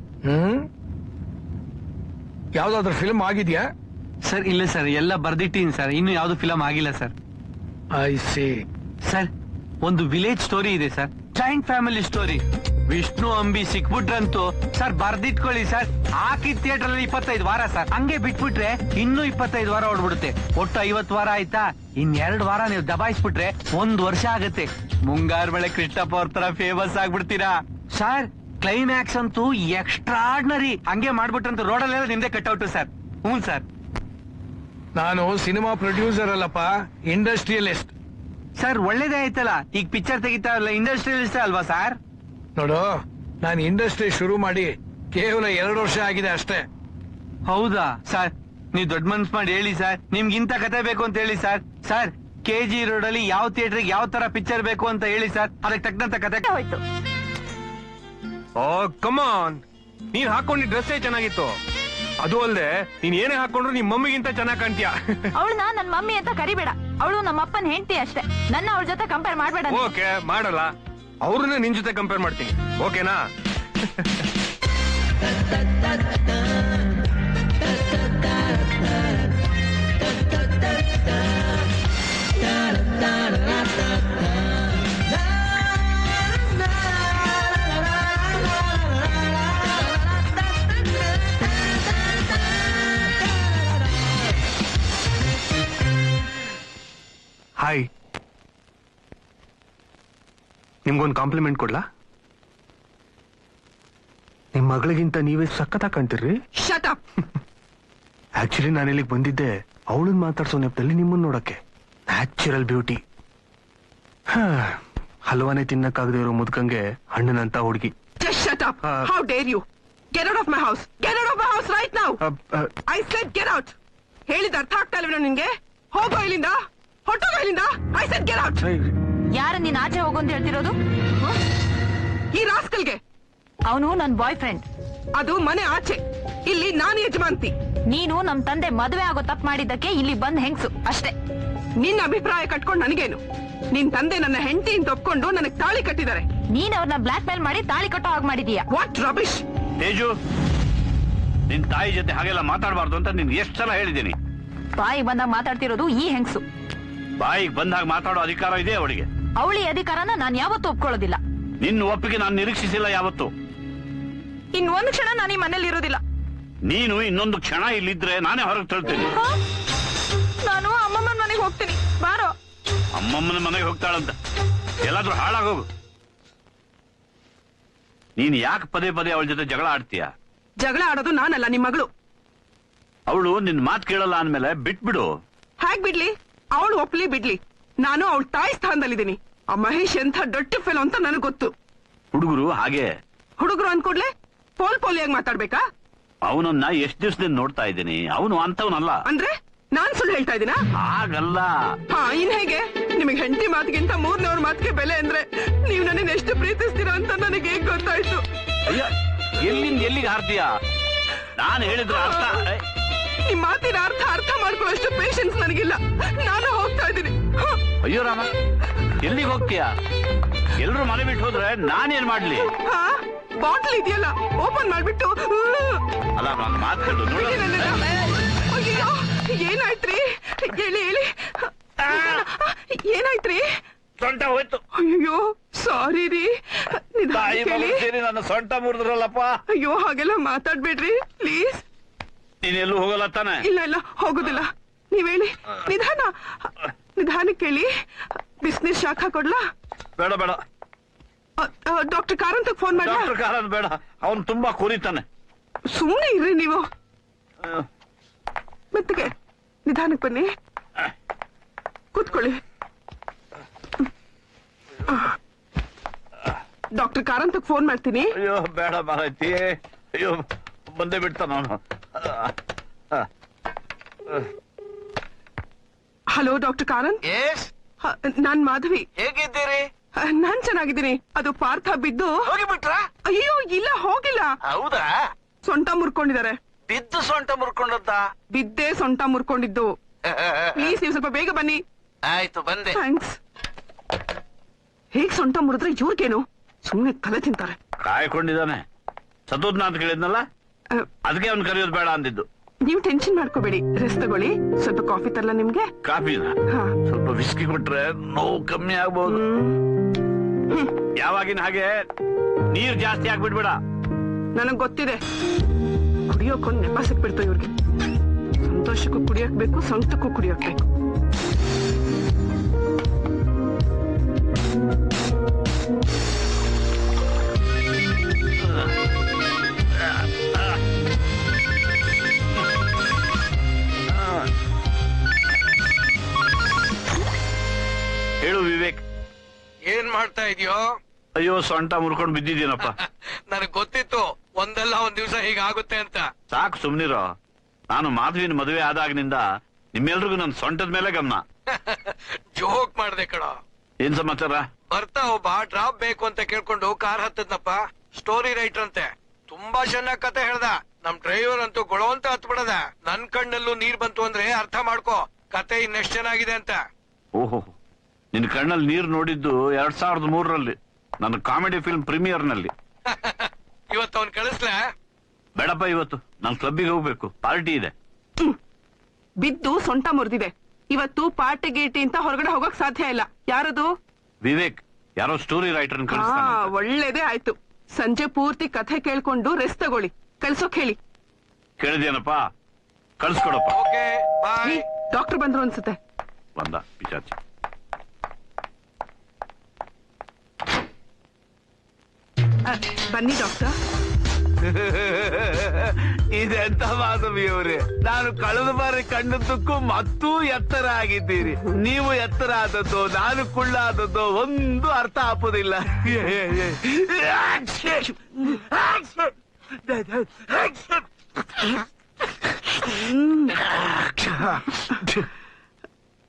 ಯಾವ್ದಾದ್ರು ಫಿಲ್ಮ್ ಆಗಿದ್ಯಾ? ಸರ್ ಇಲ್ಲ ಸರ್, ಎಲ್ಲ ಬರ್ದಿಟ್ಟಿನಿ ಸರ್. ಇನ್ನು ಯಾವ್ದು ಫಿಲಂ ಆಗಿಲ್ಲ ಸರ್. I see. ಸರ್, ಒಂದು ವಿಲೇಜ್ ಸ್ಟೋರಿ ಇದೆ sir, joint family story. Vishnu Ambi ಸಿಕ್ಬಿಟ್ರಂತೂ ಸರ್ ಬರ್ದಿಟ್ಕೊಳ್ಳಿ ಸರ್, ಹಾಕಿದ ಥಿಯೇಟರ್ ಅಲ್ಲಿ 25 ವಾರ ಸರ್. ಹಂಗೆ ಬಿಟ್ಬಿಟ್ರೆ ಇನ್ನೂ 25 ವಾರ ಓಡ್ಬಿಡುತ್ತೆ. ಒಟ್ಟು 50 ವಾರ ಆಯ್ತಾ? ಇನ್2 ವಾರ ನೀವು ದಬಾಯಿಸ್ಬಿಟ್ರೆ 1 ವರ್ಷ ಆಗತ್ತೆ. ಮುಂಗಾರು ಮಳೆ ಕೃಷ್ಣಪ್ಪ ಅವ್ರ ತರ ಫೇಮಸ್ ಆಗ್ಬಿಡ್ತೀರಾ ಸರ್. ಕ್ಲೈಮ್ಯಾಕ್ಸ್ ಅಂತೂ ಎಕ್ಸ್ಟ್ರಾರ್ಡಿನರಿ. ಹಂಗೆ ಮಾಡ್ಬಿಟ್ರಂತೂ ರೋಡಲ್ಲೆಲ್ಲ ನಿಮ್ದೆ ಕಟ್ಔಟ್ ಸರ್. ಹ್ಞೂ ಸರ್. ನಾನು ಸಿನಿಮಾ ಪ್ರೊಡ್ಯೂಸರ್ ಅಲ್ಲಪ್ಪ, ಇಂಡಸ್ಟ್ರಿಯಲಿಸ್ಟ್. ಸರ್, ಒಳ್ಳೇದೇ ಆಯ್ತಲ್ಲ. ಈಗ ಪಿಕ್ಚರ್ ತೆಗಿತಾರಲ್ಲ, ಇಂಡಸ್ಟ್ರಿಯಲಿಸ್ಟ್ ಅಲ್ವಾ ಸರ್? ನೋಡು, ನಾನು ಇಂಡಸ್ಟ್ರಿ ಶುರು ಮಾಡಿ ಕೇವಲ 2 ವರ್ಷ ಆಗಿದೆ ಅಷ್ಟೇ. ಹೌದಾ ಸರ್? ನೀವ್ ದೊಡ್ಡ ಮನ್ಸ್ ಮಾಡಿ ಹೇಳಿ ಸರ್, ನಿಮ್ಗಿಂತ ಕತೆ ಬೇಕು ಅಂತ ಹೇಳಿ ಸರ್. ಸರ್, KG ರೋಡ್ ಅಲ್ಲಿ ಯಾವ ಥಿಯೇಟರ್ ಯಾವ ತರ ಪಿಕ್ಚರ್ ಬೇಕು ಅಂತ ಹೇಳಿ ಸರ್, ಅದಕ್ಕೆ ತಕ್ಕಂತ ಕತೆ ಹೋಯ್ತು. ಓ ಕಮಾನ್, ನೀನ್ ಹಾಕೊಂಡಿದ್ ಡ್ರೆಸ್ಸೇ ಚೆನ್ನಾಗಿತ್ತು. ಅದು ಅಲ್ಲದೆ ನೀನ್ ಏನೇ ಹಾಕೊಂಡ್ರು ನಿಮ್ ಮಮ್ಮಿಗಿಂತ ಚೆನ್ನಾಗ್ ಕಾಣ್ತೀಯ. ಅವಳನ್ನ ನನ್ ಮಮ್ಮಿ ಅಂತ ಕರಿಬೇಡ, ಅವಳು ನಮ್ಮ ಅಪ್ಪನ್ ಹೆಂಡತಿ ಅಷ್ಟೇ. ನನ್ನ ಅವಳ ಜೊತೆ ಕಂಪೇರ್ ಮಾಡ್ಬೇಡ. ಓಕೆ, ಮಾಡಲ್ಲ. ಅವ್ರನ್ನ ನಿನ್ ಜೊತೆ ಕಂಪೇರ್ ಮಾಡ್ತೀನಿ, ಓಕೆನಾ? ಹಾಯ್, ನಿಮ್ಗೊಂದು ಕಾಂಪ್ಲಿಮೆಂಟ್ ಕೊಡ್ಲಾ? ನಿಮ್ ಮಗಳಿಗಿಂತ ನೀವೇ ಸಖತ್ತಾಗಿ ಕಾಣ್ತೀರ್ರಿ. Shut up. ಆಕ್ಚುಲಿ ನಾನು ಇಲ್ಲಿಗೆ ಬಂದಿದ್ದೆ ಅವಳನ್ನ ಮಾತಾಡ್ಸೋ ನೆಪದಲ್ಲಿ ನಿಮ್ಮನ್ನ ನೋಡಕ್ಕೆ. Natural beauty. ಹಲ್ವಾನೇ ತಿನ್ನಕ್ಕಾಗದೇ ಇರೋ ಮುದ್ಕಂಗೆ ಹಣ್ಣನಂತ ಹುಡುಗಿ. Just shut up. How dare you? Get out of my house. Get out of my house right now. I said get out. ಹೇಳಿದ ಅರ್ಥ ಆಗ್ತಾ ಇಲ್ವೇನೋ ನಿನ್ಗೆ? ಹೋಗೋ ಇಲ್ಲಿಂದ, ಹೊಟ್ಟೋಗೋ ಇಲ್ಲಿಂದ. I said get out. ಯಾರ ನೀನ್ ಆಚೆ ಹೋಗು ಅಂತ ಹೇಳ್ತಿರೋದು? ಈ ರಾಸ್ಕಲ್ಗೆ. ಅವನು ನನ್ ಬಾಯ್ ಫ್ರೆಂಡ್. ಅದು ಮನೆ ಆಚೆ, ಇಲ್ಲಿ ನಾನು ಯಜಮಾಂತಿ. ನೀನು ನಮ್ ತಂದೆ ಮದುವೆ ಆಗೋ ತಪ್ಪು ಮಾಡಿದ್ದಕ್ಕೆ ಇಲ್ಲಿ ಬಂದ್ ಹೆಂಗ್ಸು ಅಷ್ಟೇ. ನಿನ್ನ ಅಭಿಪ್ರಾಯ ಕಟ್ಕೊಂಡು ನನಗೇನು? ನಿನ್ ತಂದೆ ನನ್ನ ಹೆಂಡತಿ ಅಂತ ಒಪ್ಕೊಂಡು ನನಗ್ ತಾಳಿ ಕಟ್ಟಿದ್ದಾರೆ. ನೀನ್ ಅವ್ರನ್ನ ಬ್ಲಾಕ್ ಮೇಲ್ ಮಾಡಿ ತಾಳಿ ಕಟ್ಟೋ ಹಾಗೆ ಮಾಡಿದೀಯ. What rubbish. ತೇಜು, ನಿನ್ ತಾಯಿ ಜೊತೆ ಹಾಗೆಲ್ಲ ಮಾತಾಡಬಾರ್ದು ಅಂತ ನಿನ್ಗೆ ಎಷ್ಟು ಸಲ ಹೇಳಿದ್ದೀನಿ. ಬಾಯಿಗೆ ಬಂದಾಗ ಮಾತಾಡ್ತಿರೋದು ಈ ಹೆಂಗ್ಸು. ಬಾಯಿಗೆ ಬಂದಾಗ ಮಾತಾಡೋ ಅಧಿಕಾರ ಇದೆ ಅವಳಿಗೆ. ಅವಳಿ ಅಧಿಕಾರನ ನಾನ್ ಯಾವತ್ತೂ ಒಪ್ಕೊಳ್ಳೋದಿಲ್ಲ. ನಿನ್ನ ಒಪ್ಪಿಗೆ ನಾನು ನಿರೀಕ್ಷಿಸಿಲ್ಲ ಯಾವತ್ತು. ಇನ್ ಒಂದು ಕ್ಷಣ ನಾನು ಈ ಮನೇಲಿ ಇರೋದಿಲ್ಲ. ನೀನು ಇನ್ನೊಂದು ಕ್ಷಣ ಇಲ್ಲಿದ್ರೆ ನಾನೇ ಹೊರಗೆ ತಳ್ತೇನೆ. ನಾನು ಅಮ್ಮಮ್ಮನ ಮನೆಗೆ ಹೋಗ್ತೀನಿ. ಬಾರೋ. ಅಮ್ಮಮ್ಮನ ಮನೆಗೆ ಹೋಗ್ತಾಳಂತ ಎಲ್ಲಾದ್ರೂ ಹಾಳಾಗೋಗು. ನೀನ್ ಯಾಕೆ ಪದೇ ಪದೇ ಅವಳ ಜೊತೆ ಜಗಳ ಆಡ್ತೀಯ? ಜಗಳ ಆಡೋದು ನಾನಲ್ಲ, ನಿಮ್ ಮಗಳು. ಅವಳು ನಿನ್ ಮಾತು ಕೇಳಲ್ಲ ಅಂದ್ಮೇಲೆ ಬಿಟ್ಬಿಡು. ಹೇಗ್ ಬಿಡ್ಲಿ? ಅವಳು ಒಪ್ಲಿ ಬಿಡ್ಲಿ, ನಾನು ಅವಳ ತಾಯಿ ಸ್ಥಾನದಲ್ಲಿದ್ದೀನಿ. ಆ ಮಹೇಶ್ ಎಂಥ ಡೊಟ್ಟಿ ಫೆಲೋ ಅಂತ ನನಗ್ ಗೊತ್ತು. ಹುಡುಗರು ಹಾಗೆ. ಹುಡುಗರು ಅನ್ಕೊಡ್ಲೆ ಪೋಲಿಯಾಗಿ ಮಾತಾಡ್ಬೇಕಾ? ಅವನನ್ನ ಎಷ್ಟ್ ದಿವಸದಿಂದ ನೋಡ್ತಾ ಇದ್ದೀನಿ, ಅವನು ಅಂತವನಲ್ಲ. ಅಂದ್ರೆ ನಾನ್ ಸುಳ್ಳು ಹೇಳ್ತಾ ಇದ್ದೀನಾ? ಹಾಗಲ್ಲ. ಹಾ, ಇನ್ ಹೇಗೆ? ನಿಮಗ್ ಹೆಂಡತಿ ಮಾತಿಗಿಂತ 3ನವ್ರ ಮಾತಿಗೆ ಬೆಲೆ ಅಂದ್ರೆ ನೀವ್ ನನ್ನ ಎಷ್ಟು ಪ್ರೀತಿಸ್ತೀರಾ ಅಂತ ನನಗೆ ಹೇಗ್ ಗೊತ್ತಾಯ್ತು? ಅಯ್ಯ, ಎಲ್ಲಿಂದ ಎಲ್ಲಿಗೆ ಹಾರ್ತೀಯ? ನಾನು ಹೇಳಿದ್ರ ಅರ್ಥ. ನಿಮ್ ಮಾತಿನ ಅರ್ಥ ಮಾಡ್ಕೊಳ್ಳೋಷ್ಟು ಪೇಷನ್ಸ್ ನನಗಿಲ್ಲ. ನಾನು ಹೋಗ್ತಾ ಇದ್ದೀನಿ. ಅಯ್ಯೋ ರಾಮ, ಎಲ್ಲಿಗೆ ಹೋಗ್ತೀಯ? ಎಲ್ರು ಮನೆ ಬಿಟ್ಟು ಹೋದ್ರೆ ನಾನೇನ್ ಮಾಡ್ಲಿ? ಹಾ, ಬಾಟ್ಲ್ ಇದೆಯಲ್ಲ ಓಪನ್ ಮಾಡ್ಬಿಟ್ಟು ಅಲ್ಲ ನನ್ನ ಮಾತು ಕೇಳು ನೋಡು. ಬಿಡಿ ನನ್ನನ್ನ. ಅಯ್ಯೋ ಏನಾಯ್ತ್ರಿ? ಹೇಳಿ ಹೇಳಿ, ಏನಾಯ್ತ್ರಿ? ಸೊಂಟ ಹೋಯ್ತು. ಅಯ್ಯೋ ಸಾರಿ ರೀ. ತಾಯಿ ಮಗಳು ಸೇರಿ ನನ್ನ ಸೊಂಟ ಮುರಿದ್ರಲ್ಲಪ್ಪ. ಅಯ್ಯೋ ಹಾಗೆಲ್ಲ ಮಾತಾಡ್ಬೇಡ್ರಿ ಪ್ಲೀಸ್. ನೀನೆಲ್ಲೂ ಹೋಗಲ್ಲ ತಾನೆ? ಇಲ್ಲ ಇಲ್ಲ ಹೋಗುದಿಲ್ಲ. ನೀವ್ ಹೇಳಿ, ನಿಧಾನಕ್ಕೆ ಹೇಳಿ. ಬಿಸ್ನೀರ್ ಶಾಖ ಕೊಡ್ಲಾ? ಬೇಡ ಬೇಡ. ಡಾಕ್ಟರ್ ಕಾರಂತ ಫೋನ್ ಮಾಡಿ. ಡಾಕ್ಟರ್ ಕಾರನ್ ಬೇಡ, ಅವನು ತುಂಬಾ ಕುರಿತಾನೆ. ಸುಮ್ನೆ ಇರ್ರಿ ನೀವು. ಮೆತ್ತಗೆ ನಿಧಾನಕ್ಕೆ ಬನ್ನಿ, ಕೂತ್ಕೊಳ್ಳಿ. ಡಾಕ್ಟರ್ ಕಾರಂತ ಫೋನ್ ಮಾಡ್ತೀನಿ. ಅಯ್ಯೋ ಬೇಡ ಮಾರೈತಿ. ಅಯ್ಯೋ ಬಂದೇ ಬಿಡ್ತಾನ ಅವನು. Hello doctor Karanth. ನಾನ್ ಮಾಧವಿ. ಹೇಗಿದ್ದೀರಿ? ನಾನ್ ಚೆನ್ನಾಗಿದ್ದೀನಿ. ಅದು ಪಾರ್ಥ ಬಿದ್ದು ಹೋಗಿಬಿಟ್ರಾ? ಅಯ್ಯೋ ಇಲ್ಲ ಹೋಗಿಲ್ಲ. ಹೌದಾ? ಸೊಂಟ ಮುರ್ಕೊಂಡಿದ್ದಾರೆ. ಬಿದ್ದು ಸೊಂಟ ಮುರ್ಕೊಂಡದ್ದ? ಬಿದ್ದೇ ಸೊಂಟ ಮುರ್ಕೊಂಡಿದ್ದು. ಪ್ಲೀಸ್ ನೀವು ಸ್ವಲ್ಪ ಬೇಗ ಬನ್ನಿ. ಆಯ್ತು ಬಂದೆ. ಥ್ಯಾಂಕ್ಸ್. ಹೇಗ್ ಸೊಂಟ ಮುರಿದ್ರೆ ಇವ್ರಿಗೇನು? ಸುಮ್ನೆ ತಲೆ ತಿಂತಾರೆ. ಕಾಯ್ಕೊಂಡಿದ್ದಾನೆ. ಸತೋದ್ನ ಅಂತ ಕೇಳಿದ್ನಲ್ಲ, ಅದಕ್ಕೆ ಅವ್ನು ಕರೆಯೋದು ಬೇಡ ಅಂದಿದ್ದು. ನೀವು ಟೆನ್ಷನ್ ಮಾಡ್ಕೋಬೇಡಿ, ರೆಸ್ಟ್ ತಗೊಳ್ಳಿ. ಸ್ವಲ್ಪ ಕಾಫಿ ತರಲ್ಲ ನಿಮ್ಗೆ? ಕಾಫಿನ ಸ್ವಲ್ಪ ವಿಸ್ಕಿ ಕೊಟ್ರೆ ನೋವು ಕಮ್ಮಿ ಆಗ್ಬಹುದು. ಯಾವಾಗಿನ ಹಾಗೆ ನೀರ್ ಜಾಸ್ತಿ ಆಗ್ಬಿಡ್ಬೇಡ. ನನಗ್ ಗೊತ್ತಿದೆ, ಕುಡಿಯೋಕೊಂದ್ ನೆಪ ಸಿಕ್ಬಿಡ್ತು ಇವ್ರಿಗೆ. ಸಂತೋಷಕ್ಕೂ ಕುಡಿಯಕ್ ಬೇಕು, ಸೊಂಟಕ್ಕೂ ಕುಡಿಯಕ್ ಬೇಕು. ಹೇಳು ವಿವೇಕ್. ಏನ್ ಮಾಡ್ತಾ ಇದೀಯೋ? ಅಯ್ಯೋ ಸೊಂಟ ಮುರ್ಕೊಂಡು ಬಿದ್ದಿದ್ದೀನಪ್ಪ. ನನಗ್ ಗೊತ್ತಿತ್ತು ಒಂದಲ್ಲ ಒಂದ್ ದಿವ್ಸ ಹೀಗಾಗುತ್ತೆ ಅಂತ. ಸಾಕು ಸುಮ್ನಿರೋ. ನಾನು ಮಾಧವಿನ ಮದುವೆ ಆದಾಗಿನಿಂದ ನಿಮ್ಮೆಲ್ರಿಗೂ ನನ್ನ ಸೊಂಟದ ಮೇಲೆ ಗಮನ. ಜೋಕ್ ಮಾಡ್ದೆ ಕಣ. ಏನ್ ಸಮಾಚಾರ? ಬರ್ತಾ ಒಬ್ಬ ಡ್ರಾಪ್ ಬೇಕು ಅಂತ ಕೇಳ್ಕೊಂಡು ಕಾರ್ ಹತ್ತದ್ನಪ್ಪ. ಸ್ಟೋರಿ ರೈಟರ್ ಅಂತೆ. ತುಂಬಾ ಚೆನ್ನಾಗ್ ಕತೆ ಹೇಳ್ದ. ನಮ್ ಡ್ರೈವರ್ ಅಂತೂ ಗೊಳೋ ಅಂತ ಹತ್ಬಿಡದ. ನನ್ ಕಣ್ಣಲ್ಲೂ ನೀರ್ ಬಂತು ಅಂದ್ರೆ ಅರ್ಥ ಮಾಡ್ಕೋ ಕತೆ ಇನ್ನೆಷ್ಟ್ ಚೆನ್ನಾಗಿದೆ ಅಂತ. ಓಹೋ, ನಿನ್ ಕಣ್ಣಲ್ಲಿ ನೀರ್ ನೋಡಿದ್ದು 2003ರಲ್ಲಿ ನನ್ನ ಕಾಮಿಡಿ ಫಿಲ್ಮ್ ಪ್ರೀಮಿಯರ್ ನಲ್ಲಿ. ಇವತ್ತು ಅವ್ನ್ ಕಳಿಸ್ಲ? ಬೇಡಪ್ಪ, ಇವತ್ತು ನಾನು ಕ್ಲಬ್ಬಿಗೆ ಹೋಗ್ಬೇಕು, ಪಾರ್ಟಿ ಇದೆ. ಬಿದ್ದು ಸೊಂಟ ಮುರಿದಿದೆ. ಇವತ್ತು ಪಾರ್ಟಿ ಗೀಟಿ ಅಂತ ಹೊರಗಡೆ ಹೋಗಕ್ ಸಾಧ್ಯ ಇಲ್ಲ. ಯಾರದು? ವಿವೇಕ್, ಯಾರೋ ಸ್ಟೋರಿ ರೈಟರ್ ಒಳ್ಳೇದೇ ಆಯ್ತು. ಸಂಜೆ ಪೂರ್ತಿ ಕಥೆ ಕೇಳ್ಕೊಂಡು ರೆಸ್ಟ್ ತಗೊಳ್ಳಿ. ಕಳ್ಸೋಕ್ ಹೇಳಿ. ಕೇಳಿದ್ಯೇನಪ್ಪ? ಕಳ್ಸ್ಕೊಡಪ್ಪ. Okay bye. ಡಾಕ್ಟರ್ ಬಂದ್ರು ಅನ್ಸುತ್ತೆ. ಬಂದ ಪಿಚಾಚಿ. ಬನ್ನಿ ಡಾಕ್ಟರ್. ಇದೆಂತ ಮಾಧವಿಯವರೇ, ನಾನು ಕಳೆದ ಬಾರಿ ಕಂಡದ್ದಕ್ಕೂ ಮತ್ತೂ ಎತ್ತರ ಆಗಿದ್ದೀರಿ. ನೀವು ಎತ್ತರ ಆದದ್ದು, ನಾನು ಕುಳ್ಳಾದದ್ದು ಒಂದು ಅರ್ಥ ಆಪುದಿಲ್ಲ.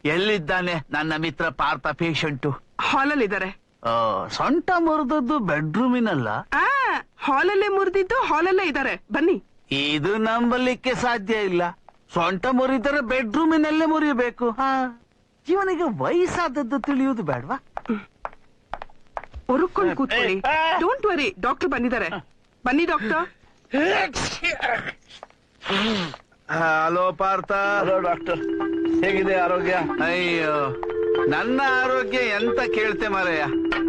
ಎಲ್ಲಿದ್ದಾನೆ ನನ್ನ ಮಿತ್ರ ಪಾರ್ಥ ಪೇಷಂಟು? ಹಾಲಲ್ಲಿ ಇದಾರೆ. ಸೊಂಟ ಮುರಿದದ್ದು ಬೆಡ್ರೂಮಿನಲ್ಲ, ಹಾಲಲ್ಲೇ ಮುರಿದಿದ್ದು ಹಾಲಲ್ಲೇ ಇದಾರೆ. ಬನ್ನಿ. ಇದು ನಂಬಲಿಕ್ಕೆ ಸಾಧ್ಯ ಇಲ್ಲ. ಸೊಂಟ ಮುರಿದರೆ ಬೆಡ್ರೂಮಿನಲ್ಲೇ ಮುರಿಯಬೇಕು. ಇವನಿಗೆ ವಯಸ್ಸಾದದ್ದು ತಿಳಿಯುವುದು ಬೇಡವಾ? ಒರುಕೊಂಡು ಕೂತ್ಕೊಳ್ಳಿ. ಡೋಂಟ್ ವರಿ, ಡಾಕ್ಟರ್ ಬಂದಿದ್ದಾರೆ. ಬನ್ನಿ doctor. Hello Partha. Hello doctor, ಹೇಗಿದೆ ಆರೋಗ್ಯ? ಅಯ್ಯೋ, ನನ್ನ ಆರೋಗ್ಯ ಎಂತ ಕೇಳ್ತೆ ಮಾರಯ್ಯ.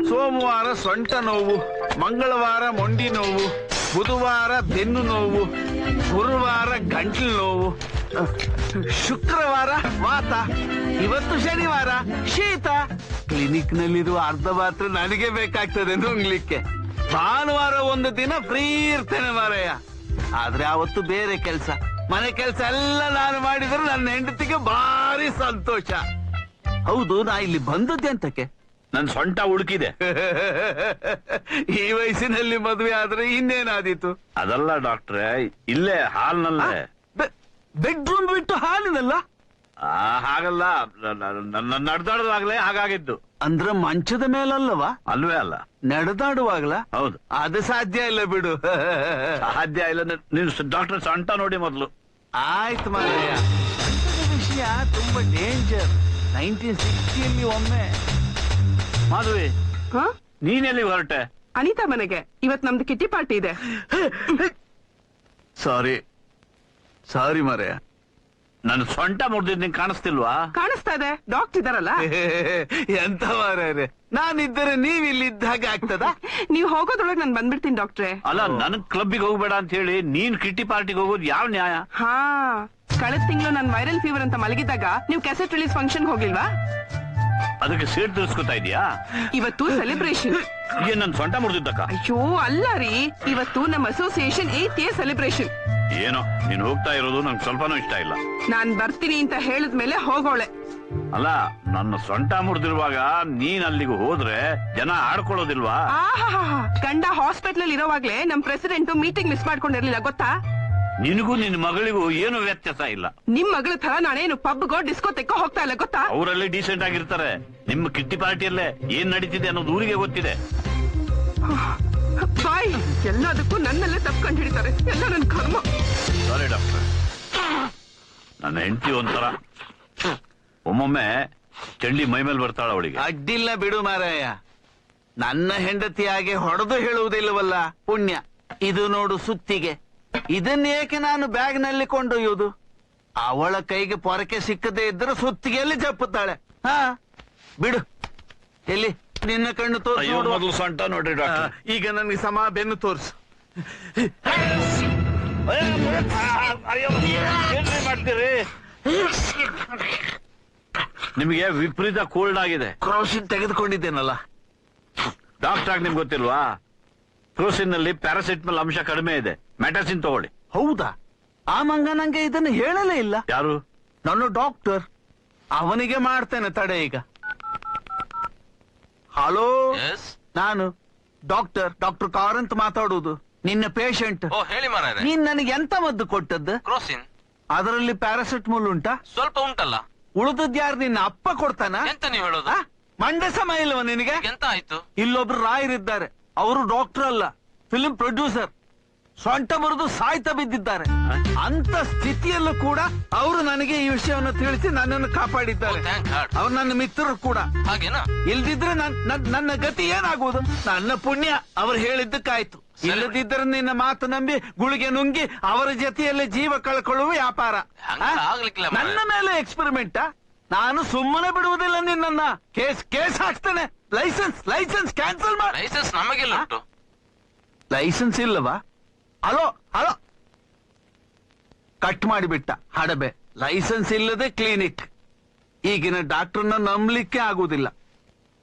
ಸೋಮವಾರ ಸೊಂಟ ನೋವು, ಮಂಗಳವಾರ ಮೊಂಡಿ ನೋವು, ಬುಧವಾರ ಬೆನ್ನು ನೋವು, ಗುರುವಾರ ಗಂಟ್ಲು ನೋವು, ಶುಕ್ರವಾರ ವಾತ, ಇವತ್ತು ಶನಿವಾರ ಶೀತ. ಕ್ಲಿನಿಕ್ ನಲ್ಲಿರುವ ಅರ್ಧ ಮಾತ್ರ ನನಗೆ ಬೇಕಾಗ್ತದೆ ನುಂಗ್ಲಿಕ್ಕೆ. ಭಾನುವಾರ ಒಂದು ದಿನ ಫ್ರೀ ಇರ್ತೇನೆ ಮಾರಯ್ಯ. ಆದ್ರೆ ಅವತ್ತು ಬೇರೆ ಕೆಲ್ಸ, ಮನೆ ಕೆಲ್ಸ ಎಲ್ಲ ನಾನು ಮಾಡಿದ್ರೆ ನನ್ನ ಹೆಂಡತಿಗೆ ಭಾರಿ ಸಂತೋಷ. ಹೌದು, ನಾ ಇಲ್ಲಿ ಬಂದದ್ದೆ ಅಂತಕ್ಕೆ? ನನ್ ಸೊಂಟ ಉಳುಕಿದೆ. ಈ ವಯಸ್ಸಿನಲ್ಲಿ ಮದುವೆ ಆದ್ರೆ ಇನ್ನೇನಾದೀತು? ಅದಲ್ಲ ಡಾಕ್ಟ್ರೆ, ಇಲ್ಲೇ ಹಾಲ್ನಲ್ಲೇ. ಬೆಡ್ರೂಮ್ ಬಿಟ್ಟು ಹಾಲಿನಲ್ಲ? ಹಾಗಲ್ಲ, ನಡೆದಾಡುವಾಗ್ಲೇ ಹಾಗಾಗಿದ್ದು. ಅಂದ್ರೆ ಮಂಚದ ಮೇಲಲ್ಲವಾ? ಅಲ್ವೇ ಅಲ್ಲ, ನಡೆದಾಡುವಾಗ್ಲ? ಹೌದು. ಅದು ಸಾಧ್ಯ ಇಲ್ಲ ಬಿಡು. ಸಾಧ್ಯ ಇಲ್ಲ. ನೀನು ಡಾಕ್ಟರ್ ಸೊಂಟ ನೋಡಿ ಮೊದಲು. ಆಯ್ತು ಮಾರಯ್ಯ, ವಿಷಯ ತುಂಬಾ ಡೇಂಜರ್. 1960ಯಲ್ಲಿ ಒಮ್ಮೆ. ಮಾಧವಿ, ನೀನೆಲ್ಲಿ ಹೊರಟೆ? ಅನಿತಾ ಮನೆಗೆ. ಇವತ್ ನಮ್ದು ಕಿಟ್ಟಿ ಪಾರ್ಟಿ ಇದೆ. ಸಾರಿ ಮಾರಯ್ಯ, ನನ್ನ ಸೊಂಟ ಮುರಿದಿದ್ ನಿಂಗೆ ಕಾಣಿಸ್ತಿಲ್ವಾ? ಕಾಣಿಸ್ತಾ ಇದೆ, ಡಾಕ್ಟರ್ ಇದಾರಲ್ಲ. ಎಂತ ಮಾರ್ರೆ, ನಾನಿದ್ದರೆ ನೀವ್ ಇಲ್ಲಿದ್ದಾಗ ಆಗ್ತದ? ನೀವ್ ಹೋಗೋದ್ರೊಳಗೆ ನಾನು ಬಂದ್ಬಿಡ್ತೀನಿ ಡಾಕ್ಟ್ರೆ. ಅಲ್ಲ, ನನ್ ಕ್ಲಬ್ಬಿಗೆ ಹೋಗ್ಬೇಡ ಅಂತ ಹೇಳಿ ನೀನ್ ಕಿಟ್ಟಿ ಪಾರ್ಟಿಗೆ ಹೋಗೋದು ಯಾವ ನ್ಯಾಯ? ಹಾ, ಕಳೆದ ತಿಂಗಳು ನನ್ ವೈರಲ್ ಫೀವರ್ ಅಂತ ಮಲಗಿದ್ದಾಗ ನೀವು ಕ್ಯಾಸೆಟ್ ರಿಲೀಸ್ ಫಂಕ್ಷನ್ ಹೋಗಿಲ್ವಾ? ಅದಕ್ಕೆ ಸೀಟ್ ತಿರ್ಸ್ಕೊತಾ ಇದೀಯಾ? ಇವತ್ತು ಸೆಲೆಬ್ರೇಷನ್. ಏನ್ ನನ್ ಸೊಂಟ ಮುರಿದಿದ್ದಕ್ಕ? ಅಯ್ಯೋ ಅಲ್ಲ ರೀ, ಇವತ್ತು ನಮ್ಮ ಅಸೋಸಿಯೇಷನ್ 8th year ಸೆಲೆಬ್ರೇಷನ್. ಏನೋ ನೀನ್ ಹೋಗ್ತಾ ಇರೋದು ನಂಗೆ ಸ್ವಲ್ಪನೂ ಇಷ್ಟ ಇಲ್ಲ. ನಾನ್ ಬರ್ತೀನಿ ಅಂತ ಹೇಳಿದ್ಮೇಲೆ ಹೋಗೋಳೆ. ಅಲ್ಲ, ನನ್ನ ಸೊಂಟ ಮುರಿದಿರುವಾಗ ನೀನ್ ಅಲ್ಲಿಗೆ ಹೋದ್ರೆ ಜನ ಆಡ್ಕೊಳ್ಳೋದಿಲ್ವಾ? ಆಹಾ, ಗಂಡ ಹಾಸ್ಪಿಟಲ್ ಇರೋವಾಗ್ಲೇ ನಮ್ ಪ್ರೆಸಿಡೆಂಟ್ ಮೀಟಿಂಗ್ ಮಿಸ್ ಮಾಡ್ಕೊಂಡಿರ್ಲಿಲ್ಲ ಗೊತ್ತಾ? ನಿನಗೂ ನಿನ್ ಮಗಳಿಗೂ ಏನು ವ್ಯತ್ಯಾಸ ಇಲ್ಲ. ನಿಮ್ ಮಗಳ ತರ ನಾನೇನು ಪಬ್ಗೋ ಡಿಸ್ಕೋತೆಕ್ಕೋ ಹೋಗ್ತಾ ಇಲ್ಲ ಗೊತ್ತಾ? ಅವರಲ್ಲಿ ಡೀಸೆಂಟ್ ಆಗಿರ್ತಾರೆ. ನಿಮ್ಮ ಕಿಟ್ಟಿ ಪಾರ್ಟಿಯಲ್ಲೇ ಏನ್ ನಡೀತಿದೆ ಅನ್ನೋದು ಊರಿಗೆ ಗೊತ್ತಿದೆ. ಬಾಯ್, ಎಲ್ಲದಕ್ಕೂ ನನ್ನಲ್ಲೇ ತಪ್ಪು ಕಂಡು ಹಿಡಿತಾರೆ. ಎಲ್ಲ ನನ್ ಕರ್ಮ. ಸಾರಿ ಡಾಕ್ಟರ್, ನನ್ನ ಹೆಂಡತಿ ಒಂಥರ ಒಮ್ಮೊಮ್ಮೆ ಚಂಡಿ ಮೈ ಮೇಲೆ ಬರ್ತಾಳ. ಅವಳಿಗೆ ಅಡ್ಡಿಲ್ಲ ಬಿಡು ಮಾರಾಯ, ನನ್ನ ಹೆಂಡತಿಯಾಗೆ ಹೊಡೆದು ಹೇಳುವುದಿಲ್ಲವಲ್ಲ ಪುಣ್ಯ. ಇದು ನೋಡು ಸುತ್ತಿಗೆ, ಇದನ್ನೇಕೆ ನಾನು ಬ್ಯಾಗ್ ನಲ್ಲಿ ಕೊಂಡೊಯ್ಯುವುದು? ಅವಳ ಕೈಗೆ ಪೊರಕೆ ಸಿಕ್ಕದೇ ಇದ್ರೆ ಸುತ್ತಿಗೆಯಲ್ಲಿ ಜಪ್ಪುತ್ತಾಳೆ. ಹಾ ಬಿಡು, ಎಲ್ಲಿ ನಿನ್ನ ಕಣ್ಣು ತೋರಿಸಿ ನೋಡು. ಮೊದಲು ಸೊಂಟ ನೋಡ್ರಿ ಡಾಕ್ಟರ್. ಈಗ ನನಗೆ ಸಮ ಬೆನ್ನು ತೋರಿಸು. ಏನ್ರಿ ಮಾಡ್ತೀರಿ? ನಿಮಗೆ ವಿಪರೀತ ಕೋಲ್ಡ್ ಆಗಿದೆ. ಕ್ರೋಸಿನ್ ತೆಗೆದುಕೊಂಡಿದ್ದೇನಲ್ಲ ಡಾಕ್ಟರ್ ಆಗಿ ನಿಮ್ಗೆ ಗೊತ್ತಿಲ್ವಾ? ಕ್ರೋಸಿನ್ ನಲ್ಲಿ ಪ್ಯಾರಾಸಿಟಮಲ್ ಅಂಶ ಕಡಿಮೆ ಇದೆ, ಮೆಟಾಸಿನ್ ತಗೊಳ್ಳಿ. ಹೌದಾ? ಆ ಮಂಗ ನಂಗೆ ಇದನ್ನು ಹೇಳಲೇ ಇಲ್ಲ. ಯಾರು? ನನ್ನ ಡಾಕ್ಟರ್. ಅವನಿಗೆ ಮಾಡ್ತೇನೆ ತಡೆ ಈಗ. ಹಲೋ, ನಾನು ಡಾಕ್ಟರ್ ಕಾರಂತ್ ಮಾತಾಡುವುದು, ನಿನ್ನ ಪೇಷಂಟ್. ಹೇಳಿ ಮಾರಾಯ. ನೀನ್ ನನಗೆ ಎಂತ ಮದ್ದು ಕೊಟ್ಟದ್ದು? ಕ್ರೋಸಿನ್. ಅದರಲ್ಲಿ ಪ್ಯಾರಾಸಿಟಮಲ್ ಉಂಟಾ? ಸ್ವಲ್ಪ ಉಂಟಲ್ಲ. ಉಳಿದದ್ ಯಾರು? ನಿನ್ನ ಅಪ್ಪ ಕೊಡ್ತಾನ? ಎಂತ ನೀವು ಹೇಳೋದು? ಮಂಡೆ ಸಮಯ ಇಲ್ವ ನಿನಗೆ? ಎಂತ ಆಯ್ತು? ಇಲ್ಲೊಬ್ರು ರಾಯರಿದ್ದಾರೆ, ಅವರು ಡಾಕ್ಟರ್ ಅಲ್ಲ, ಫಿಲ್ಮ್ ಪ್ರೊಡ್ಯೂಸರ್. ಸೊಂಟ ಮುರಿದು ಸಾಯ್ತಾ ಬಿದ್ದಿದ್ದಾರೆ. ಅಂತ ಸ್ಥಿತಿಯಲ್ಲೂ ಕೂಡ ಅವರು ನನಗೆ ಈ ವಿಷಯವನ್ನು ತಿಳಿಸಿ ನನ್ನನ್ನು ಕಾಪಾಡಿದ್ದಾರೆ. ಅವ್ರು ನನ್ನ ಮಿತ್ರರು ಕೂಡ. ಹಾಗೇನಾ? ಇಲ್ದಿದ್ರೆ ನನ್ನ ಗತಿ ಏನಾಗುವುದು? ನನ್ನ ಪುಣ್ಯ ಅವ್ರು ಹೇಳಿದ್ದಕ್ಕಾಯ್ತು. ಇಲ್ಲದಿದ್ರೆ ನಿನ್ನ ಮಾತು ನಂಬಿ ಗುಳಿಗೆ ನುಂಗಿ ಅವರ ಜೊತೆಯಲ್ಲೇ ಜೀವ ಕಳ್ಕೊಳ್ಳುವ ವ್ಯಾಪಾರ. ನನ್ನ ಮೇಲೆ ಎಕ್ಸ್ಪೆರಿಮೆಂಟ್. ನಾನು ಸುಮ್ಮನೆ ಬಿಡುವುದಿಲ್ಲ ನಿನ್ನನ್ನ. ಕೇಸ್ ಹಾಕ್ತೇನೆ. ಲೈಸೆನ್ಸ್ ಕ್ಯಾನ್ಸಲ್ ಮಾಡಿ. ಲೈಸೆನ್ಸ್ ನಮಗೆಲ್ಲ ಉಂಟು. ಲೈಸೆನ್ಸ್ ಇಲ್ಲವಾ? ಹಲೋ ಕಟ್ ಮಾಡಿಬಿಟ್ಟ ಹಡಬೆ. ಲೈಸೆನ್ಸ್ ಇಲ್ಲದೆ ಕ್ಲಿನಿಕ್. ಈಗಿನ ಡಾಕ್ಟರ್ನ ನಂಬಲಿಕ್ಕೆ ಆಗುದಿಲ್ಲ.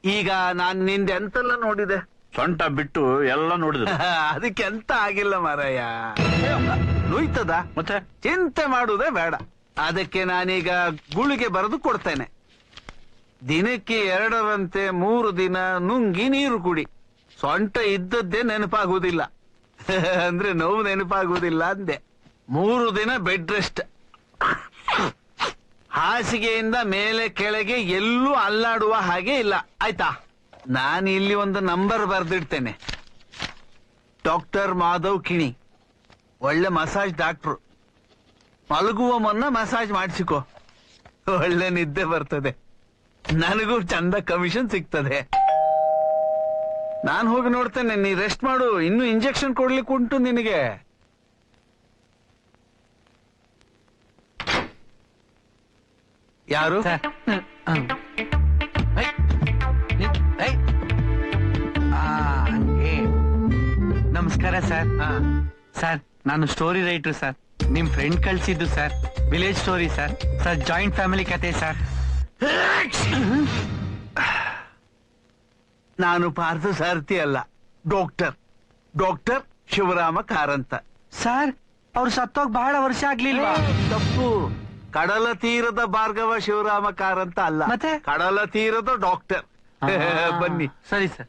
ಈಗ ನಾನ್ ನಿಂದ ಎಂತೆಲ್ಲ ನೋಡಿದೆ. ಸೊಂಟ ಬಿಟ್ಟು ಎಲ್ಲ ನೋಡಿದ್ರೆ ಅದಕ್ಕೆ ಎಂತ ಆಗಿಲ್ಲ ಮಾರಾಯ. ನುಯ್ತದ? ಮತ್ತೆ ಚಿಂತೆ ಮಾಡುವುದೇ ಬೇಡ. ಅದಕ್ಕೆ ನಾನೀಗ ಗುಳಿಗೆ ಬರೆದು ಕೊಡ್ತೇನೆ. ದಿನಕ್ಕೆ 2ರಂತೆ 3 ದಿನ ನುಂಗಿ ನೀರು ಕುಡಿ. ಸೊಂಟ ಇದ್ದದ್ದೇ ನೆನಪಾಗುವುದಿಲ್ಲ ಅಂದ್ರೆ ನೋವು ನೆನಪಾಗುವುದಿಲ್ಲ ಅಂದೆ. 3 ದಿನ ಬೆಡ್ ರೆಸ್ಟ್. ಹಾಸಿಗೆಯಿಂದ ಮೇಲೆ ಕೆಳಗೆ ಎಲ್ಲೂ ಅಲ್ಲಾಡುವ ಹಾಗೆ ಇಲ್ಲ, ಆಯ್ತಾ? ನಾನು ಇಲ್ಲಿ ಒಂದು ನಂಬರ್ ಬರೆದಿಡ್ತೇನೆ. ಡಾಕ್ಟರ್ ಮಾಧವ್ ಕಿಣಿ, ಒಳ್ಳೆ ಮಸಾಜ್ ಡಾಕ್ಟ್ರು. ಮಲಗುವ ಮುನ್ನ ಮಸಾಜ್ ಮಾಡಿಸಿಕೋ, ಒಳ್ಳೆ ನಿದ್ದೆ ಬರ್ತದೆ. ನನಗೂ ಚಂದ ಕಮಿಷನ್ ಸಿಗ್ತದೆ. ನಾನು ಹೋಗಿ ನೋಡ್ತೇನೆ, ನೀ ರೆಸ್ಟ್ ಮಾಡು. ಇನ್ನು ಇಂಜೆಕ್ಷನ್ ಕೊಡ್ಲಿಕ್ಕೆ ಉಂಟು ನಿನಗೆ. ಯಾರು? ನಮಸ್ಕಾರ ಸರ್. ಸರ್, ನಾನು ಸ್ಟೋರಿ ರೈಟರ್ ಸರ್. ನಿಮ್ ಫ್ರೆಂಡ್ ಕಳ್ಸಿದ್ದು sir. Village story sir. Joint family ಕತೆ ಸರ್. ನಾನು ಪಾರ್ಥ ಸಾರಥಿ ಅಲ್ಲ, ಡಾಕ್ಟರ್ ಶಿವರಾಮ ಕಾರಂತ. ಸರ್, ಅವ್ರು ಸತ್ತೋಗ್ ಬಹಳ ವರ್ಷ ಆಗ್ಲಿಲ್ವಾ? ತಪ್ಪು. ಕಡಲ ತೀರದ ಭಾರ್ಗವ ಶಿವರಾಮ ಕಾರಂತ ಅಲ್ಲ, ಮತ್ತೆ? ಕಡಲ ತೀರದ ಡಾಕ್ಟರ್. ಬನ್ನಿ. ಸರಿ ಸರ್.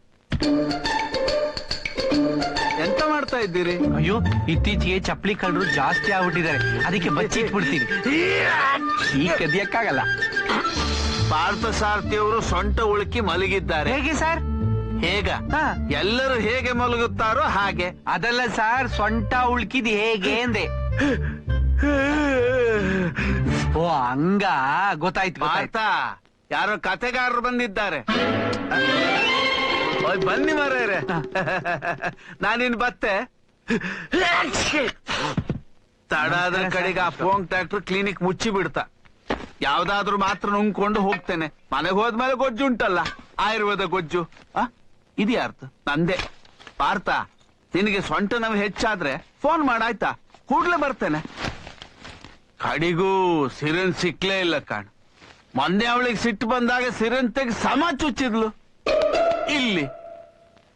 ಎಂತ ಮಾಡ್ತಾ ಇದ್ದೀರಿ? ಅಯ್ಯೋ, ಇತ್ತೀಚೆಗೆ ಚಪ್ಪಲಿ ಕಳ್ಳರು ಜಾಸ್ತಿ ಆಗ್ಬಿಟ್ಟಿದ್ದಾರೆ, ಅದಕ್ಕೆ ಬಚ್ಚಿಟ್ಬಿಡ್ತೀನಿ. ಈ ಕದಿಯಕ್ಕಾಗಲ್ಲ. ಪಾರ್ಥ ಸಾರಥಿಯವರು ಸೊಂಟ ಉಳುಕಿ ಮಲಗಿದ್ದಾರೆ. ಹೇಗೆ ಸರ್? ಹೇಗ? ಎಲ್ಲರೂ ಹೇಗೆ ಮಲಗುತ್ತಾರೋ ಹಾಗೆ. ಅದಲ್ಲ ಸರ್, ಸೊಂಟ ಉಳ್ಕಿದ್ ಹೇಗೆ ಅಂದೆ. ಓ ಹಂಗ, ಗೊತ್ತಾಯ್ತು. ಪಾರ್ಥ, ಯಾರೋ ಕತೆಗಾರರು ಬಂದಿದ್ದಾರೆ. ಬನ್ನಿ ಮಾರ್ರೆ ನಾನಿನ್ ಬತ್ತೆ ತಡಾದ ಕಡೆಗೆ ಆ ಫೋನ್ ಟ್ರಾಕ್ಟರ್ ಕ್ಲಿನಿಕ್ ಮುಚ್ಚಿ ಬಿಡ್ತಾ ಯಾವ್ದಾದ್ರು ಮಾತ್ರ ನುಂಗ್ಕೊಂಡು ಹೋಗ್ತೇನೆ ಮನೆಗೆ ಹೋದ್ಮೇಲೆ ಗೊಜ್ಜು ಉಂಟಲ್ಲ ಆಯುರ್ವೇದ ಗೊಜ್ಜು ಇದ್ಯಾರ್ಥ ನಂದೇ ಪಾರ್ಥ ನಿನಗೆ ಸೊಂಟ ನೋವು ಹೆಚ್ಚಾದ್ರೆ ಫೋನ್ ಮಾಡಾಯ್ತಾ ಕೂಡ್ಲೆ ಬರ್ತೇನೆ ಕಡಿಗೂ ಸಿರನ್ ಸಿಕ್ಲೇ ಇಲ್ಲ ಕಾಣ್ ಮೊನ್ನೆ ಅವಳಿಗೆ ಸಿಟ್ಟು ಬಂದಾಗ ಸಿರನ್ ತೆಗ್ ಸಮ ಚುಚ್ಚಿದ್ಲು ಇಲ್ಲಿ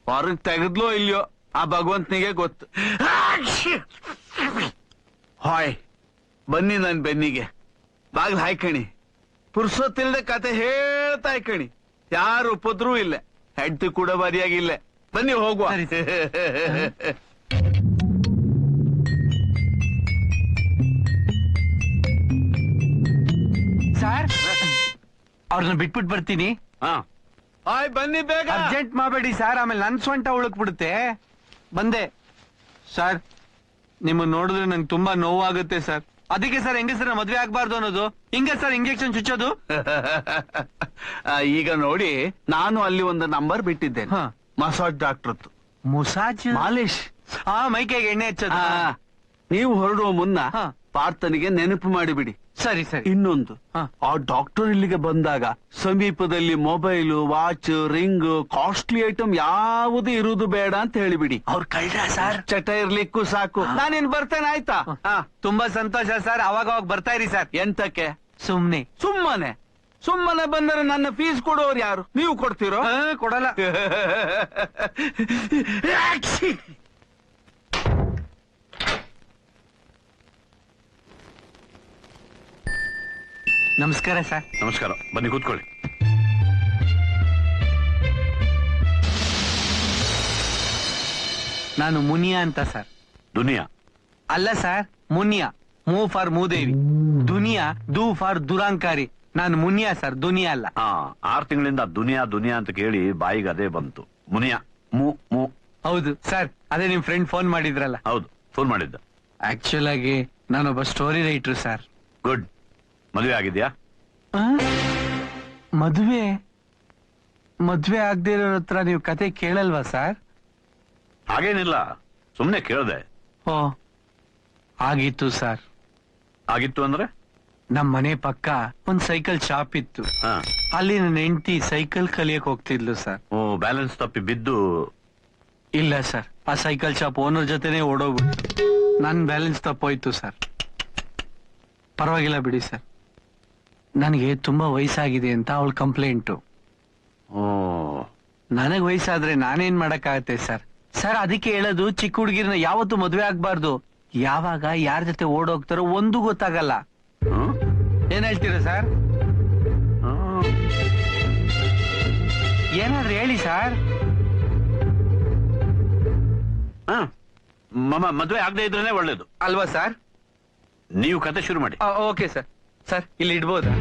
ಹೊರಗ್ ತೆಗೆದ್ಲೋ ಇಲ್ಯೋ ಆ ಭಗವಂತನಿಗೆ ಗೊತ್ತು ಹಾಯ್ ಬನ್ನಿ ನನ್ ಬೆನ್ನಿಗೆ ಬಾಗ್ಲ ಹಾಯ್ಕಣಿ ಪುರ್ಸೊತ್ತಿಲ್ದೆ ಕತೆ ಹೇಳ್ತಾ ಹಾಯ್ಕಣಿ ಯಾರು ಉಪದ್ರೂ ಇಲ್ಲ ಹೆಂಡತಿ ಕೂಡ ಬರಿಯಾಗಿಲ್ಲ ಬನ್ನಿ ಹೋಗುವ ಸರ್ ಅವ್ರನ್ನ ಬಿಟ್ಬಿಟ್ಟು ಬರ್ತೀನಿ. ಹಾಯ್ ಬನ್ನಿ ಬೇಗ. ಅರ್ಜೆಂಟ್ ಮಾಡಬೇಡಿ ಸರ್, ಆಮೇಲೆ ನನ್ ಸ್ವಂಟ ಉಳುಕ್ ಬಿಡುತ್ತೆ. ಬಂದೆ ಸರ್. ನಿಮ್ಮನ್ನ ನೋಡಿದ್ರೆ ನಂಗೆ ತುಂಬಾ ನೋವಾಗುತ್ತೆ ಸರ್. ಅದಕ್ಕೆ ಸರ್ ಹೆಂಗಸರ ಮದ್ವೆ ಆಗ್ಬಾರ್ದು ಅನ್ನೋದು. ಹಿಂಗೆ ಸರ್ ಇಂಜೆಕ್ಷನ್ ಚುಚ್ಚೋದು. ಈಗ ನೋಡಿ, ನಾನು ಅಲ್ಲಿ ಒಂದು ನಂಬರ್ ಬಿಟ್ಟಿದ್ದೇನೆ, ಮಸಾಜ್ ಡಾಕ್ಟರ್. ಮುಸಾಜ್ ಮಾಲಿಶ್, ಮೈಕೈಗೆ ಎಣ್ಣೆ ಹಚ್ಚೋದು. ನೀವು ಹೊರಡುವ ಮುನ್ನ ಪಾರ್ಥನಿಗೆ ನೆನಪು ಮಾಡಿಬಿಡಿ. ಸರಿ ಸರಿ. ಇನ್ನೊಂದು, ಆ ಡಾಕ್ಟರ್ ಇಲ್ಲಿಗೆ ಬಂದಾಗ ಸಮೀಪದಲ್ಲಿ mobile, watch, ring, costly item ಯಾವುದು ಇರುವುದು ಬೇಡ ಅಂತ ಹೇಳಿಬಿಡಿ. ಅವ್ರ ಕಳ್ಳ ಸರ್, ಚಟ ಇರ್ಲಿಕ್ಕೂ ಸಾಕು. ನಾನಿನ್ ಬರ್ತೇನೆ ಆಯ್ತಾ? ತುಂಬಾ ಸಂತೋಷ ಸರ್. ಅವಾಗ ಬರ್ತಾ ಇರಿ ಸರ್. ಎಂತಕ್ಕೆ? ಸುಮ್ನೆ. ಸುಮ್ಮನೆ ಬಂದರೆ ನನ್ನ ಫೀಸ್ ಕೊಡೋರು ಯಾರು? ನೀವು ಕೊಡ್ತೀರೋ? ಕೊಡಲ್ಲ. ನಮಸ್ಕಾರ ಸರ್. ನಮಸ್ಕಾರ, ಬನ್ನಿ ಕೂತ್ಕೊಳ್ಳಿ. ನಾನು ಮುನಿಯಾ ಅಂತ ಸರ್. ದುನಿಯಾ ಅಲ್ಲ ಸರ್, ಮುನಿಯಾ. ಮೂ ಫಾರ್ ಮೂದೇವಿ, ದುನಿಯಾ ದು ಫಾರ್ ದುರಾಂಕಾರಿ. ನಾನು ಮುನಿಯಾ ಸರ್, ದುನಿಯಾ ಅಲ್ಲ. 6 ತಿಂಗಳಿಂದ ದುನಿಯಾ ದುನಿಯಾ ಅಂತ ಕೇಳಿ ಬಾಯಿಗೆ ಅದೇ ಬಂತು. ಮುನಿಯಾ ಮೂ ಮೂ. ಹೌದು ಸರ್, ಅದೇ ನಿಮ್ ಫ್ರೆಂಡ್ ಫೋನ್ ಮಾಡಿದ್ರಲ್ಲ. ಹೌದು, ಫೋನ್ ಮಾಡಿದ್ದ. ಆಕ್ಚುಲ್ ಆಗಿ ನಾನೊಬ್ಬ ಸ್ಟೋರಿ ರೈಟರ್ ಸರ್. ಗುಡ್. ಮದುವೆ ಆಗಿದ್ಯಾ? ಮದ್ವೆ ಆಗದೆ ಇರೋ ಹತ್ರ ನೀವು ಕತೆ ಕೇಳಲ್ವಾ ಸರ್? ಹಾಗೇನಿಲ್ಲ, ಸುಮ್ನೆ ಕೇಳ್ದೆ. ಓ, ಆಗಿತ್ತು ಸರ್. ಆಗಿತ್ತು ಅಂದ್ರೆ? ನಮ್ ಮನೆ ಪಕ್ಕ ಒಂದ್ ಸೈಕಲ್ ಶಾಪ್ ಇತ್ತು. ಅಲ್ಲಿ ನನ್ನ ಹೆಂಡತಿ ಸೈಕಲ್ ಕಲಿಯಕ್ ಹೋಗ್ತಿದ್ಲು ಸರ್. ಓ, ಬ್ಯಾಲೆನ್ಸ್ ತಪ್ಪಿ ಬಿದ್ದು? ಇಲ್ಲ ಸರ್, ಆ ಸೈಕಲ್ ಶಾಪ್ ಓನರ್ ಜೊತೆನೆ ಓಡೋಗ್ಬಿಟ್ಟು ನನ್ ಬ್ಯಾಲೆನ್ಸ್ ತಪ್ಪೋಯ್ತು ಸರ್. ಪರವಾಗಿಲ್ಲ ಬಿಡಿ ಸರ್, ನನಗೆ ತುಂಬಾ ವಯಸ್ಸಾಗಿದೆ ಅಂತ ಅವಳ ಕಂಪ್ಲೇಂಟು. ನನಗ್ ವಯಸ್ಸಾದ್ರೆ ನಾನೇನ್ ಮಾಡಕ್ಕಾಗತ್ತೆ ಸರ್. ಸರ್, ಅದಕ್ಕೆ ಹೇಳೋದು, ಚಿಕ್ಕ ಹುಡುಗಿರ್ನ ಯಾವತ್ತೂ ಮದ್ವೆ ಆಗ್ಬಾರ್ದು. ಯಾವಾಗ ಯಾರ ಜೊತೆ ಓಡೋಗ್ತಾರೋ ಒಂದು ಗೊತ್ತಾಗಲ್ಲ. ಏನ್ ಹೇಳ್ತೀರಾ ಸರ್? ಏನಾದ್ರೂ ಹೇಳಿ ಸರ್. ಮದ್ವೆ ಆಗದೆ ಇದ್ರೇನೆ ಒಳ್ಳೇದು ಅಲ್ವಾ ಸರ್? ನೀವು ಕತೆ ಶುರು ಮಾಡಿ. Okay sir. ಸರ್, ಇಲ್ಲಿ ಇಡ್ಬೋದಾ?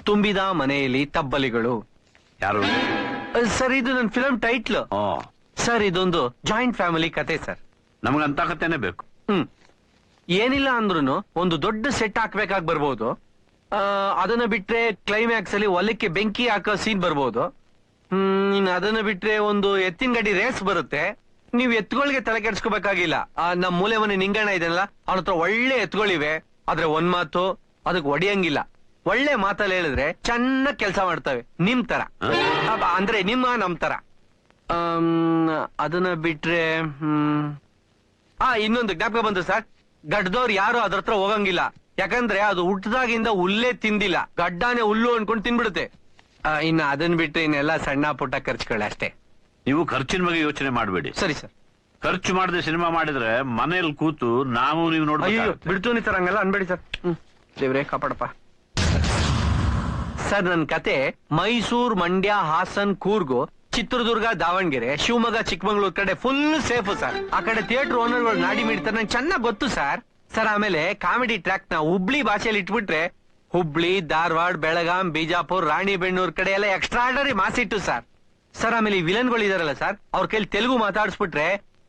ತುಂಬಿದ ಮನೆಯಲ್ಲಿ ತಬ್ಬಲಿಗಳು. ಯಾರು ಸರ್? ಇದು ನನ್ನ ಫಿಲಂ ಟೈಟ್ಲ್ ಸರ್. ಇದೊಂದು ಜಾಯಿಂಟ್ ಫ್ಯಾಮಿಲಿ ಕತೆ ಸರ್. ನಮಗಂತ ಕತೆನೆ ಬೇಕು. ಏನಿಲ್ಲ ಅಂದ್ರೂ ಒಂದು ದೊಡ್ಡ ಸೆಟ್ ಹಾಕ್ಬೇಕಾಗಿ ಬರ್ಬೋದು. ಅದನ್ನ ಬಿಟ್ರೆ ಕ್ಲೈಮ್ಯಾಕ್ಸ್ ಅಲ್ಲಿ ಹೊಲಕ್ಕೆ ಬೆಂಕಿ ಹಾಕೋ ಸೀನ್ ಬರ್ಬೋದು. ಅದನ್ನ ಬಿಟ್ರೆ ಒಂದು ಎತ್ತಿನ ಗಾಡಿ ರೇಸ್ ಬರುತ್ತೆ. ನೀವ್ ಎತ್ತುಗಳಿಗೆ ತಲೆ ಕೆಡ್ಸ್ಕೋಬೇಕಾಗಿಲ್ಲ. ನಮ್ ಮೂಲೆ ಮನೆ ನಿಂಗಣ್ಣ ಇದೆಲ್ಲ, ಅವನ ಹತ್ರ ಒಳ್ಳೆ ಎತ್ತುಗಳಿವೆ. ಆದ್ರೆ ಒಂದ್ ಮಾತು, ಅದಕ್ಕೆ ಒಡೆಯಂಗಿಲ್ಲ. ಒಳ್ಳೆ ಮಾತಲ್ಲಿ ಹೇಳಿದ್ರೆ ಚೆನ್ನಾಗ್ ಕೆಲಸ ಮಾಡ್ತವೆ, ನಿಮ್ ತರ. ಅಂದ್ರೆ ನಮ್ ತರ. ಅದನ್ನ ಬಿಟ್ರೆ ಇನ್ನೊಂದು ಜ್ಞಾಪಕ ಬಂತು ಸರ್. ಗಡ್ದವ್ರು ಯಾರು ಅದ್ರ ಹತ್ರ ಹೋಗಂಗಿಲ್ಲ. ಯಾಕಂದ್ರೆ ಅದು ಹುಟ್ಟದಾಗಿಂದ ಹುಲ್ಲೇ ತಿಂದಿಲ್ಲ, ಗಡ್ಡಾನೆ ಹುಲ್ಲು ಅನ್ಕೊಂಡು ತಿನ್ಬಿಡುತ್ತೆ. ಇನ್ನ ಅದನ್ ಬಿಟ್ರೆ ಇನ್ನೆಲ್ಲ ಸಣ್ಣ ಪುಟ್ಟ ಖರ್ಚುಗಳು ಅಷ್ಟೇ. ನೀವು ಖರ್ಚಿನ ಬಗ್ಗೆ ಯೋಚನೆ ಮಾಡಬೇಡಿ. ಸರಿ ಸರ್. ಖರ್ಚು ಮಾಡದೆ ಸಿನಿಮಾ ಮಾಡಿದ್ರೆ ಮನೇಲಿ ಕೂತು ನಾವು ನೀವು ಅಯ್ಯೋ ನೋಡ್ಬೇಕು. ಬಿಡ್ತು ಸರ್, ಹಂಗಲ್ಲ ಅನ್ಬೇಡಿ ಸರ್. ದೇವ್ರೇ ಕಾಪಾಡಪ್ಪ. ಸರ್ ನನ್ ಕತೆ ಮೈಸೂರ್, ಮಂಡ್ಯ, ಹಾಸನ್, ಕೂರ್ಗು, ಚಿತ್ರದುರ್ಗ, ದಾವಣಗೆರೆ, ಶಿವಮೊಗ್ಗ, ಚಿಕ್ಕಮಂಗ್ಳೂರ್ ಕಡೆ ಫುಲ್ ಸೇಫ್ ಸರ್. ಆ ಕಡೆ ಥಿಯೇಟರ್ ಓನರ್ಗಳು ನಾಡಿ ಮಿಡ್ತಾರೆ, ನಂಗೆ ಚೆನ್ನಾಗ್ ಗೊತ್ತು ಸರ್. ಸರ್ ಆಮೇಲೆ ಕಾಮಿಡಿ ಟ್ರ್ಯಾಕ್ ನ ಹುಬ್ಳಿ ಭಾಷೆಯಲ್ಲಿ ಇಟ್ಬಿಟ್ರೆ ಹುಬ್ಳಿ, ಧಾರವಾಡ, ಬೆಳಗಾಂ, ಬಿಜಾಪುರ್, ರಾಣಿಬೆನ್ನೂರ್ ಕಡೆ ಎಲ್ಲ ಎಕ್ಸ್ಟ್ರಾಡರಿ ಮಾಸಿಟ್ಟು ಸರ್. ಸರ್ ಆಮೇಲೆ ಈ ವಿಲನ್ಗಳು ಇದಾರಲ್ಲ ಸರ್, ಅವ್ರ ಕೈಲಿ ತೆಲುಗು ಮಾತಾಡಿಸ್ಬಿಟ್ರೆ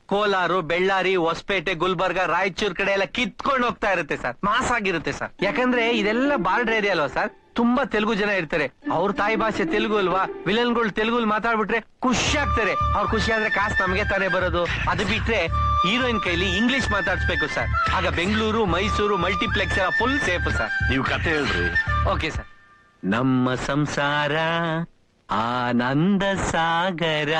ಕೋಲಾರು, ಬೆಳ್ಳಾರಿ, ಹೊಸಪೇಟೆ, ಗುಲ್ಬರ್ಗ, ರಾಯಚೂರ್ ಕಡೆ ಎಲ್ಲ ಕಿತ್ಕೊಂಡು ಹೋಗ್ತಾ ಇರುತ್ತೆ ಸರ್. ಮಾಸ್ ಆಗಿರುತ್ತೆ ಸರ್. ಯಾಕಂದ್ರೆ ಇದೆಲ್ಲ ಬಾರ್ಡರ್ ಏರಿಯಾ ಅಲ್ವಾ ಸರ್, ತುಂಬಾ ತೆಲುಗು ಜನ ಇರ್ತಾರೆ. ಅವ್ರ ತಾಯಿ ಭಾಷೆ ತೆಲುಗು ಅಲ್ವಾ, ವಿಲನ್ಗಳು ತೆಲುಗು ಮಾತಾಡ್ಬಿಟ್ರೆ ಖುಷಿ ಆಗ್ತಾರೆ. ಅವ್ರು ಖುಷಿ ಆದ್ರೆ ಕಾಸು ನಮಗೆ ತಾನೇ ಬರೋದು. ಅದು ಬಿಟ್ರೆ ಹೀರೋಯಿನ್ ಕೈಲಿ ಇಂಗ್ಲಿಷ್ ಮಾತಾಡ್ಸ್ಬೇಕು ಸರ್. ಆಗ ಬೆಂಗಳೂರು, ಮೈಸೂರು, ಮಲ್ಟಿಪ್ಲೆಕ್ಸ್ ಎಲ್ಲ ಫುಲ್ ಸೇಫ್ ಸರ್. ನೀವು ಕತೆ ಹೇಳ್ರಿ. Okay sir. ನಮ್ಮ ಸಂಸಾರ ಆನಂದ ಸಾಗರ,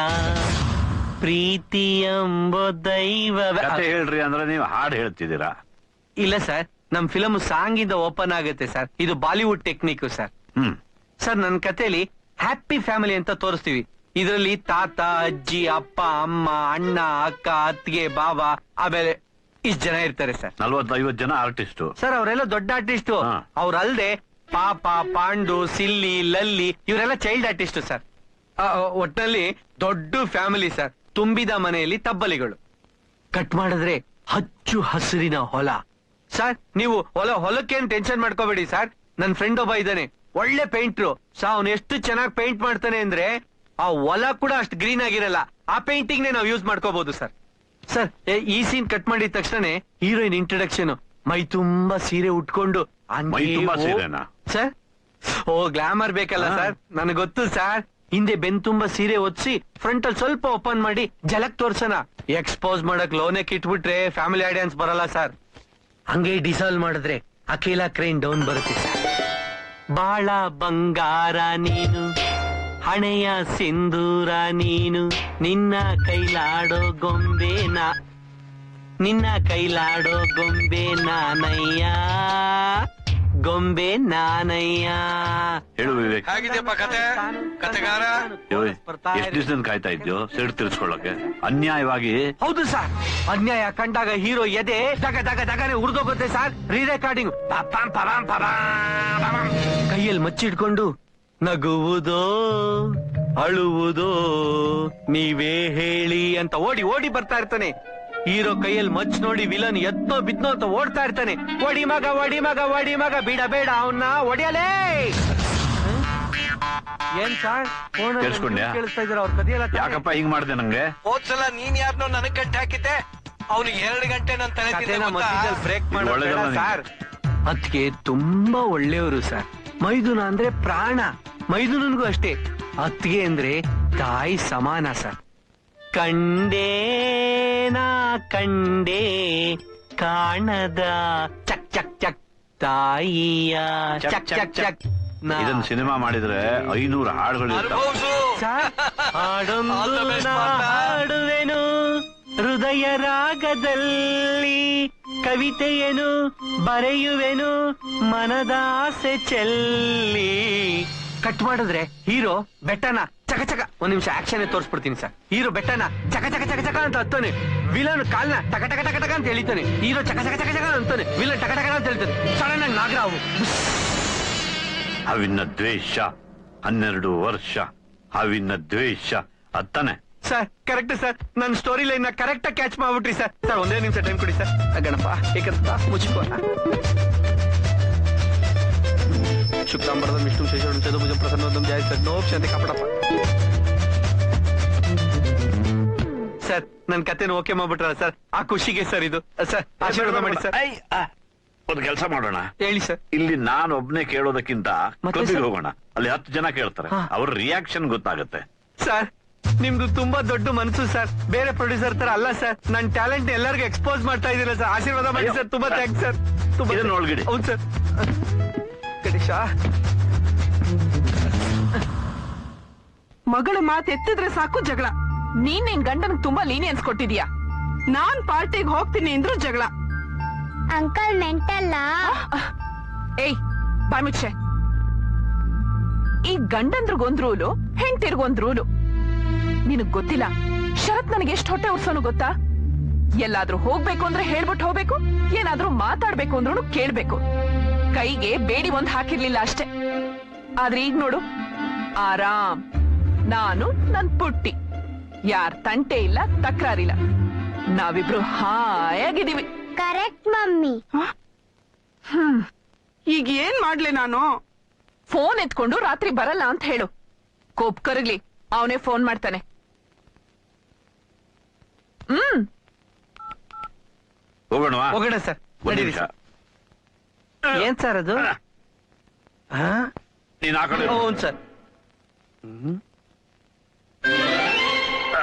ಪ್ರೀತಿ ಎಂಬ ದೈವ. ಕತೆ ಹೇಳ್ರಿ ಅಂದ್ರೆ ನೀವು ಹಾಡು ಹೇಳ್ತಿದ್ದೀರಾ? ಇಲ್ಲ ಸರ್, ನಮ್ ಫಿಲಮ್ ಸಾಂಗ್ ಇಂದ ಓಪನ್ ಆಗುತ್ತೆ ಸರ್. ಇದು ಬಾಲಿವುಡ್ ಟೆಕ್ನಿಕ್ ಸರ್. ಸರ್ ನನ್ನ ಕಥೆಯಲ್ಲಿ ಹ್ಯಾಪಿ ಫ್ಯಾಮಿಲಿ ಅಂತ ತೋರಿಸ್ತೀವಿ. ಇದರಲ್ಲಿ ತಾತ, ಅಜ್ಜಿ, ಅಪ್ಪ, ಅಮ್ಮ, ಅಣ್ಣ, ಅಕ್ಕ, ಅತ್ತಿಗೆ, ಬಾವ, ಆಮೇಲೆ ಇಷ್ಟು ಜನ ಇರ್ತಾರೆ ಸರ್. 40-50 ಜನ ಆರ್ಟಿಸ್ಟ್ ಸರ್. ಅವರೆಲ್ಲ ದೊಡ್ಡ ಆರ್ಟಿಸ್ಟ್. ಅವ್ರಲ್ದೆ ಪಾಪ, ಪಾಂಡು, ಸಿಲ್ಲಿ, ಲಲ್ಲಿ ಇವರೆಲ್ಲ ಚೈಲ್ಡ್ ಆರ್ಟಿಸ್ಟ್ ಸರ್. ಒಟ್ಟಿನಲ್ಲಿ ದೊಡ್ಡ ಫ್ಯಾಮಿಲಿ ಸರ್. ತುಂಬಿದ ಮನೆಯಲ್ಲಿ ತಬ್ಬಲಿಗಳು. ಕಟ್ ಮಾಡಿದ್ರೆ ಹಚ್ಚು ಹಸಿರಿನ ಹೊಲ ಸರ್. ನೀವು ಹೊಲಕ್ಕೇನು ಟೆನ್ಷನ್ ಮಾಡ್ಕೋಬೇಡಿ ಸರ್. ನನ್ ಫ್ರೆಂಡ್ ಒಬ್ಬ ಇದ್ದಾನೆ, ಒಳ್ಳೆ ಪೇಂಟ್ರು ಸರ್. ಅವ್ನು ಎಷ್ಟು ಚೆನ್ನಾಗಿ ಪೇಂಟ್ ಮಾಡ್ತಾನೆ ಅಂದ್ರೆ ಆ ಹೊಲ ಕೂಡ ಅಷ್ಟು ಗ್ರೀನ್ ಆಗಿರಲ್ಲ. ಆ ಪೇಂಟಿಂಗ್ ನಾವು ಯೂಸ್ ಮಾಡ್ಕೋಬಹುದು ಸರ್. ಸರ್ ಈ ಸೀನ್ ಕಟ್ ಮಾಡಿದ ತಕ್ಷಣ ಹೀರೋಯಿನ್ ಇಂಟ್ರೊಡಕ್ಷನ್, ಮೈ ತುಂಬಾ ಸೀರೆ ಉಟ್ಕೊಂಡು ಸರ್. ಓ ಗ್ಲಾಮರ್ ಬೇಕಲ್ಲ ಸರ್, ನನಗೆ ಗೊತ್ತು ಸರ್. ಹಿಂದೆ ಬೆನ್ ತುಂಬಾ ಸೀರೆ ಒತ್ಸಿ ಫ್ರಂಟ್ ಅಲ್ಲಿ ಸ್ವಲ್ಪ ಓಪನ್ ಮಾಡಿ ಜಲಕ್ ತೋರ್ಸೋಣ. ಎಕ್ಸ್ಪೋಸ್ ಮಾಡಕ್ ಲೋನೆಕ್ ಇಟ್ಬಿಟ್ರೆ ಫ್ಯಾಮಿಲಿ ಆಡಿಯನ್ಸ್ ಬರಲ್ಲ ಸರ್. ಹಂಗೆ ಡಿಸಾಲ್ವ್ ಮಾಡಿದ್ರೆ ಅಖಿಲ ಕ್ರೈನ್ ಡೌನ್ ಬರುತ್ತೆ ಸರ್. ಬಾಳ ಬಂಗಾರ ನೀನು, ಹಣೆಯ ಸಿಂಧೂರ ನೀನು, ನಿನ್ನ ಕೈಲಾಡೋ ಗೊಂಬೆ ನಾನಯ್ಯ, ಗೊಂಬೆ ನಾನಯ್ಯ. ಹೇಳು ವಿವೇಕ್, ಹೇಗಿದೆಯಪ್ಪ ಕತೆ? ಕತೆಗಾರ ಎಷ್ಟು ದಿವಸದಿಂದ ಕಾಯ್ತಾ ಇದ್ಯೋ ಸಿಡ್ ತಿರ್ಸ್ಕೊಳ್ಳೋಕೆ? ಅನ್ಯಾಯವಾಗಿ. ಹೌದು ಸರ್, ಅನ್ಯಾಯ ಕಂಡಾಗ ಹೀರೋ ಎದೆ ದಗನೆ ಉರ್ದೋಗುತ್ತೆ ಸರ್. ರೀರೆಕಾರ್ಡಿಂಗ್ ಕೈಯಲ್ಲಿ ಮಚ್ಚಿಡ್ಕೊಂಡು ನಗುವುದೋ ಅಳುವುದೋ ನೀವೇ ಹೇಳಿ ಅಂತ ಓಡಿ ಬರ್ತಾ ಇರ್ತಾನೆ. ಹೀರೋ ಕೈಯಲ್ಲಿ ಮಚ್ ನೋಡಿ ವಿಲನ್ ಎದ್ನೋ ಬಿದ್ನೋ ಅಂತ ಓಡ್ತಾ ಇರ್ತಾನೆ. ಒಡಿ ಮಗ ಬಿಡಬೇಡ ಅವನ್ನ ಒಡಿಯಲೇ. ಏನ್ ಸರ್ ಕೇಳಿಸ್ತಾ ಇದಾರೆ ಅವ್ರ ಕದಿಯಲ್ಲ? ಯಾಕಪ್ಪ ಹಿಂಗ್ ಮಾಡ್ದೆ ನಂಗೆ? ಹೋದ್ಸಲ ನೀನ್ ಯಾರನ್ನೋ ನನಗ್ ಗಂಟೆ ಹಾಕಿದ್ದೆ, ಅವ್ನು 2 ಗಂಟೆ ನನ್ನ ತಲೆ ಬ್ರೇಕ್ ಮಾಡೋದಿಲ್ಲ ಸರ್. ಅದಕ್ಕೆ ತುಂಬಾ ಒಳ್ಳೆಯವರು ಸರ್. ಮೈದುನ ಅಂದ್ರೆ ಪ್ರಾಣ. ಮೈದುನನ್ಗೂ ಅಷ್ಟೇ. ಅತ್ತಿಗೆ ಅಂದ್ರೆ ತಾಯಿ ಸಮಾನ ಸರ್. ಕಂಡೇ ಕಾಣದ ಚಕ್ ಚಕ್ ಚಕ್ ತಾಯಿಯ ಚಕ್ ಚಕ್ ಚಕ್. ಇದನ್ನ ಸಿನಿಮಾ ಮಾಡಿದ್ರೆ 500 ಹಾಡುಗಳು ಹಾಡುವೆನು ಹೃದಯ ರಾಗದಲ್ಲಿ, ಕವಿತೆಯನು ಬರೆಯುವೆನು ಮನದಾಸೆ ಚೆಲ್ಲಿ. ಕಟ್ ಮಾಡಿದ್ರೆ ಹೀರೋ ಬೆಟ್ಟನ ಚಕ ಚಕ, ಒಂದ್ ನಿಮಿಷ ಆಕ್ಷನ್ ತೋರಿಸ್ಬಿಡ್ತೀನಿ ಸರ್. ಹೀರೋ ಬೆಟ್ಟನ ಚಕ ಚಕ ಚಕ ಚಕ ಅಂತ ಹತ್ತಾನೆ, ವಿಲನ್ ಕಾಲ್ನ ಟಕ ಟಕ ಟಕ ಟಕ ಅಂತ ಹೇಳಿತಾನೆ. ಹೀರೋ ಚಕ ಚಕ ಚಕ ಚಕ ಅಂತಾನೆ, ವಿಲನ್ ಟಕ ಟಕ ಅಂತ ಹೇಳ್ತಾನೆ. ಸಡನ್ ಆಗಿ ನಾಗರಾವು ಅವಿನ ದ್ವೇಷ 12 ವರ್ಷ, ಅವಿನ ದ್ವೇಷ ಅತ್ತಾನೆ ಸರ್. ಕರೆಕ್ಟ್ ಸರ್, ನನ್ನ ಸ್ಟೋರಿ ಲೈನ್ ಕರೆಕ್ಟ್ ಆಗಿ ಕ್ಯಾಚ್ ಮಾಡ್ಬಿಟ್ರಿ ಸರ್. ಸರ್ ಒಂದೇ ನಿಮಿಷ ಟೈಮ್ ಕೊಡಿ ಸರ್. ಗಣಪ ಏಕಂತ ಮುಚ್ಕೋ. ಶುಕ್ಲಾಂಬರದ ವಿಷ್ಣು ಶೇಷವರ್ಣಂ ಚತುರ್ಭುಜಂ ಪ್ರಸನ್ನವದನಂ ಧ್ಯಾಯೇತ್ ಸರ್ವೋಪಶಾಂತಿ ಕಾಪಾಡಪ್ಪ. ಸರ್ ನನ್ನ ಕತೆನ ಓಕೆ ಮಾಡ್ಬಿಟ್ರಲ್ಲ ಸರ್, ಆ ಖುಷಿಗೆ ಸರ್ ಇದು. ಸರ್ ಆಶೀರ್ವಾದ ಮಾಡಿ ಸರ್. ಒಂದು ಕೆಲಸ ಮಾಡೋಣ, ಹೇಳಿ ಸರ್. ಇಲ್ಲಿ ನಾನು ಒಬ್ನೇ ಕೇಳೋದಕ್ಕಿಂತ ಕ್ಲಬ್ಬಿಗೆ ಹೋಗೋಣ, ಅಲ್ಲಿ 10 ಜನ ಕೇಳ್ತಾರೆ, ಅವ್ರ ರಿಯಾಕ್ಷನ್ ಗೊತ್ತಾಗುತ್ತೆ. ಸರ್ ನಿಮ್ದು ತುಂಬಾ ದೊಡ್ಡ ಮನಸ್ಸು ಸರ್. ಬೇರೆ ಪ್ರೊಡ್ಯೂಸರ್ ತರ ಅಲ್ಲ ಸರ್. ನನ್ನ ಟ್ಯಾಲೆಂಟ್ ಎಲ್ಲರಿಗೂ ಎಕ್ಸ್ಪೋಸ್ ಮಾಡ್ತಾ ಇದೀರ ಸರ್. ಆಶೀರ್ವಾದ ಮಾಡಿ ಸರ್. ತುಂಬಾ ಥ್ಯಾಂಕ್ಸ್ ಸರ್. ಒಳಗಡೆ ಹೌದು ಸರ್. ಗಣೇಶ ಮಗಳ ಮಾತು ಎತ್ತಿದ್ರೆ ಸಾಕು ಜಗಳ. ನೀನ್ ನಿನ್ ಗಂಡನ್ ತುಂಬಾ ಲೀನಿಯನ್ಸ್ ಕೊಟ್ಟಿದ್ಯಾ. ನಾನ್ ಪಾರ್ಟಿಗೆ ಹೋಗ್ತೀನಿ ಅಂದ್ರು ಜಗಳ. ಅಂಕಲ್ ಮೆಂಟಲ್ಲ. ಏಯ್ ಬಾಯ್ ಮುಚ್ಚೆ. ಈ ಗಂಡಂದ್ರಿಗೊಂದ್ ರೂಲು, ಹೆಂಡ್ತಿರ್ಗೊಂದ್ ರೂಲು. ನಿನಗ್ ಗೊತ್ತಿಲ್ಲ ಶರತ್ ನನಗೆ ಎಷ್ಟು ಹೊಟ್ಟೆ ಉರ್ಸೋನು ಗೊತ್ತಾ? ಎಲ್ಲಾದ್ರೂ ಹೋಗ್ಬೇಕು ಅಂದ್ರೆ ಹೇಳ್ಬಿಟ್ಟು ಹೋಗ್ಬೇಕು, ಏನಾದ್ರೂ ಮಾತಾಡ್ಬೇಕು ಅಂದ್ರೂ ಕೇಳ್ಬೇಕು. ಕೈಗೆ ಬೇಡಿ ಒಂದ್ ಹಾಕಿರ್ಲಿಲ್ಲ ಅಷ್ಟೇ. ಆದ್ರೆ ಈಗ ನೋಡು, ಆರಾಮ್. ನಾನು ನನ್ ಪುಟ್ಟಿ, ಯಾರ್ ತಂಟೆ ಇಲ್ಲ, ತಕ್ರಾರಿಲ್ಲ. ನಾವಿಬ್ರು ಹಾಯಾಗಿದ್ದೀವಿ. Correct mummy. ಈಗ ಏನ್ ಮಾಡ್ಲಿ ನಾನು? ಫೋನ್ ಎತ್ಕೊಂಡು ರಾತ್ರಿ ಬರಲ್ಲ ಅಂತ ಹೇಳು. ಕೋಪ್ ಕರಗ್ಲಿ, ಅವನೇ ಫೋನ್ ಮಾಡ್ತಾನೆ. ಹೋಗೋಣವಾ? ಹೋಗೋಣ ಸರ್. ನಡೀರಿ ಸರ್. ಏನ್ ಸರ್ ಅದು? ನೀನ್ ಆ ಕಡೆ ಹೌದು ಸರ್.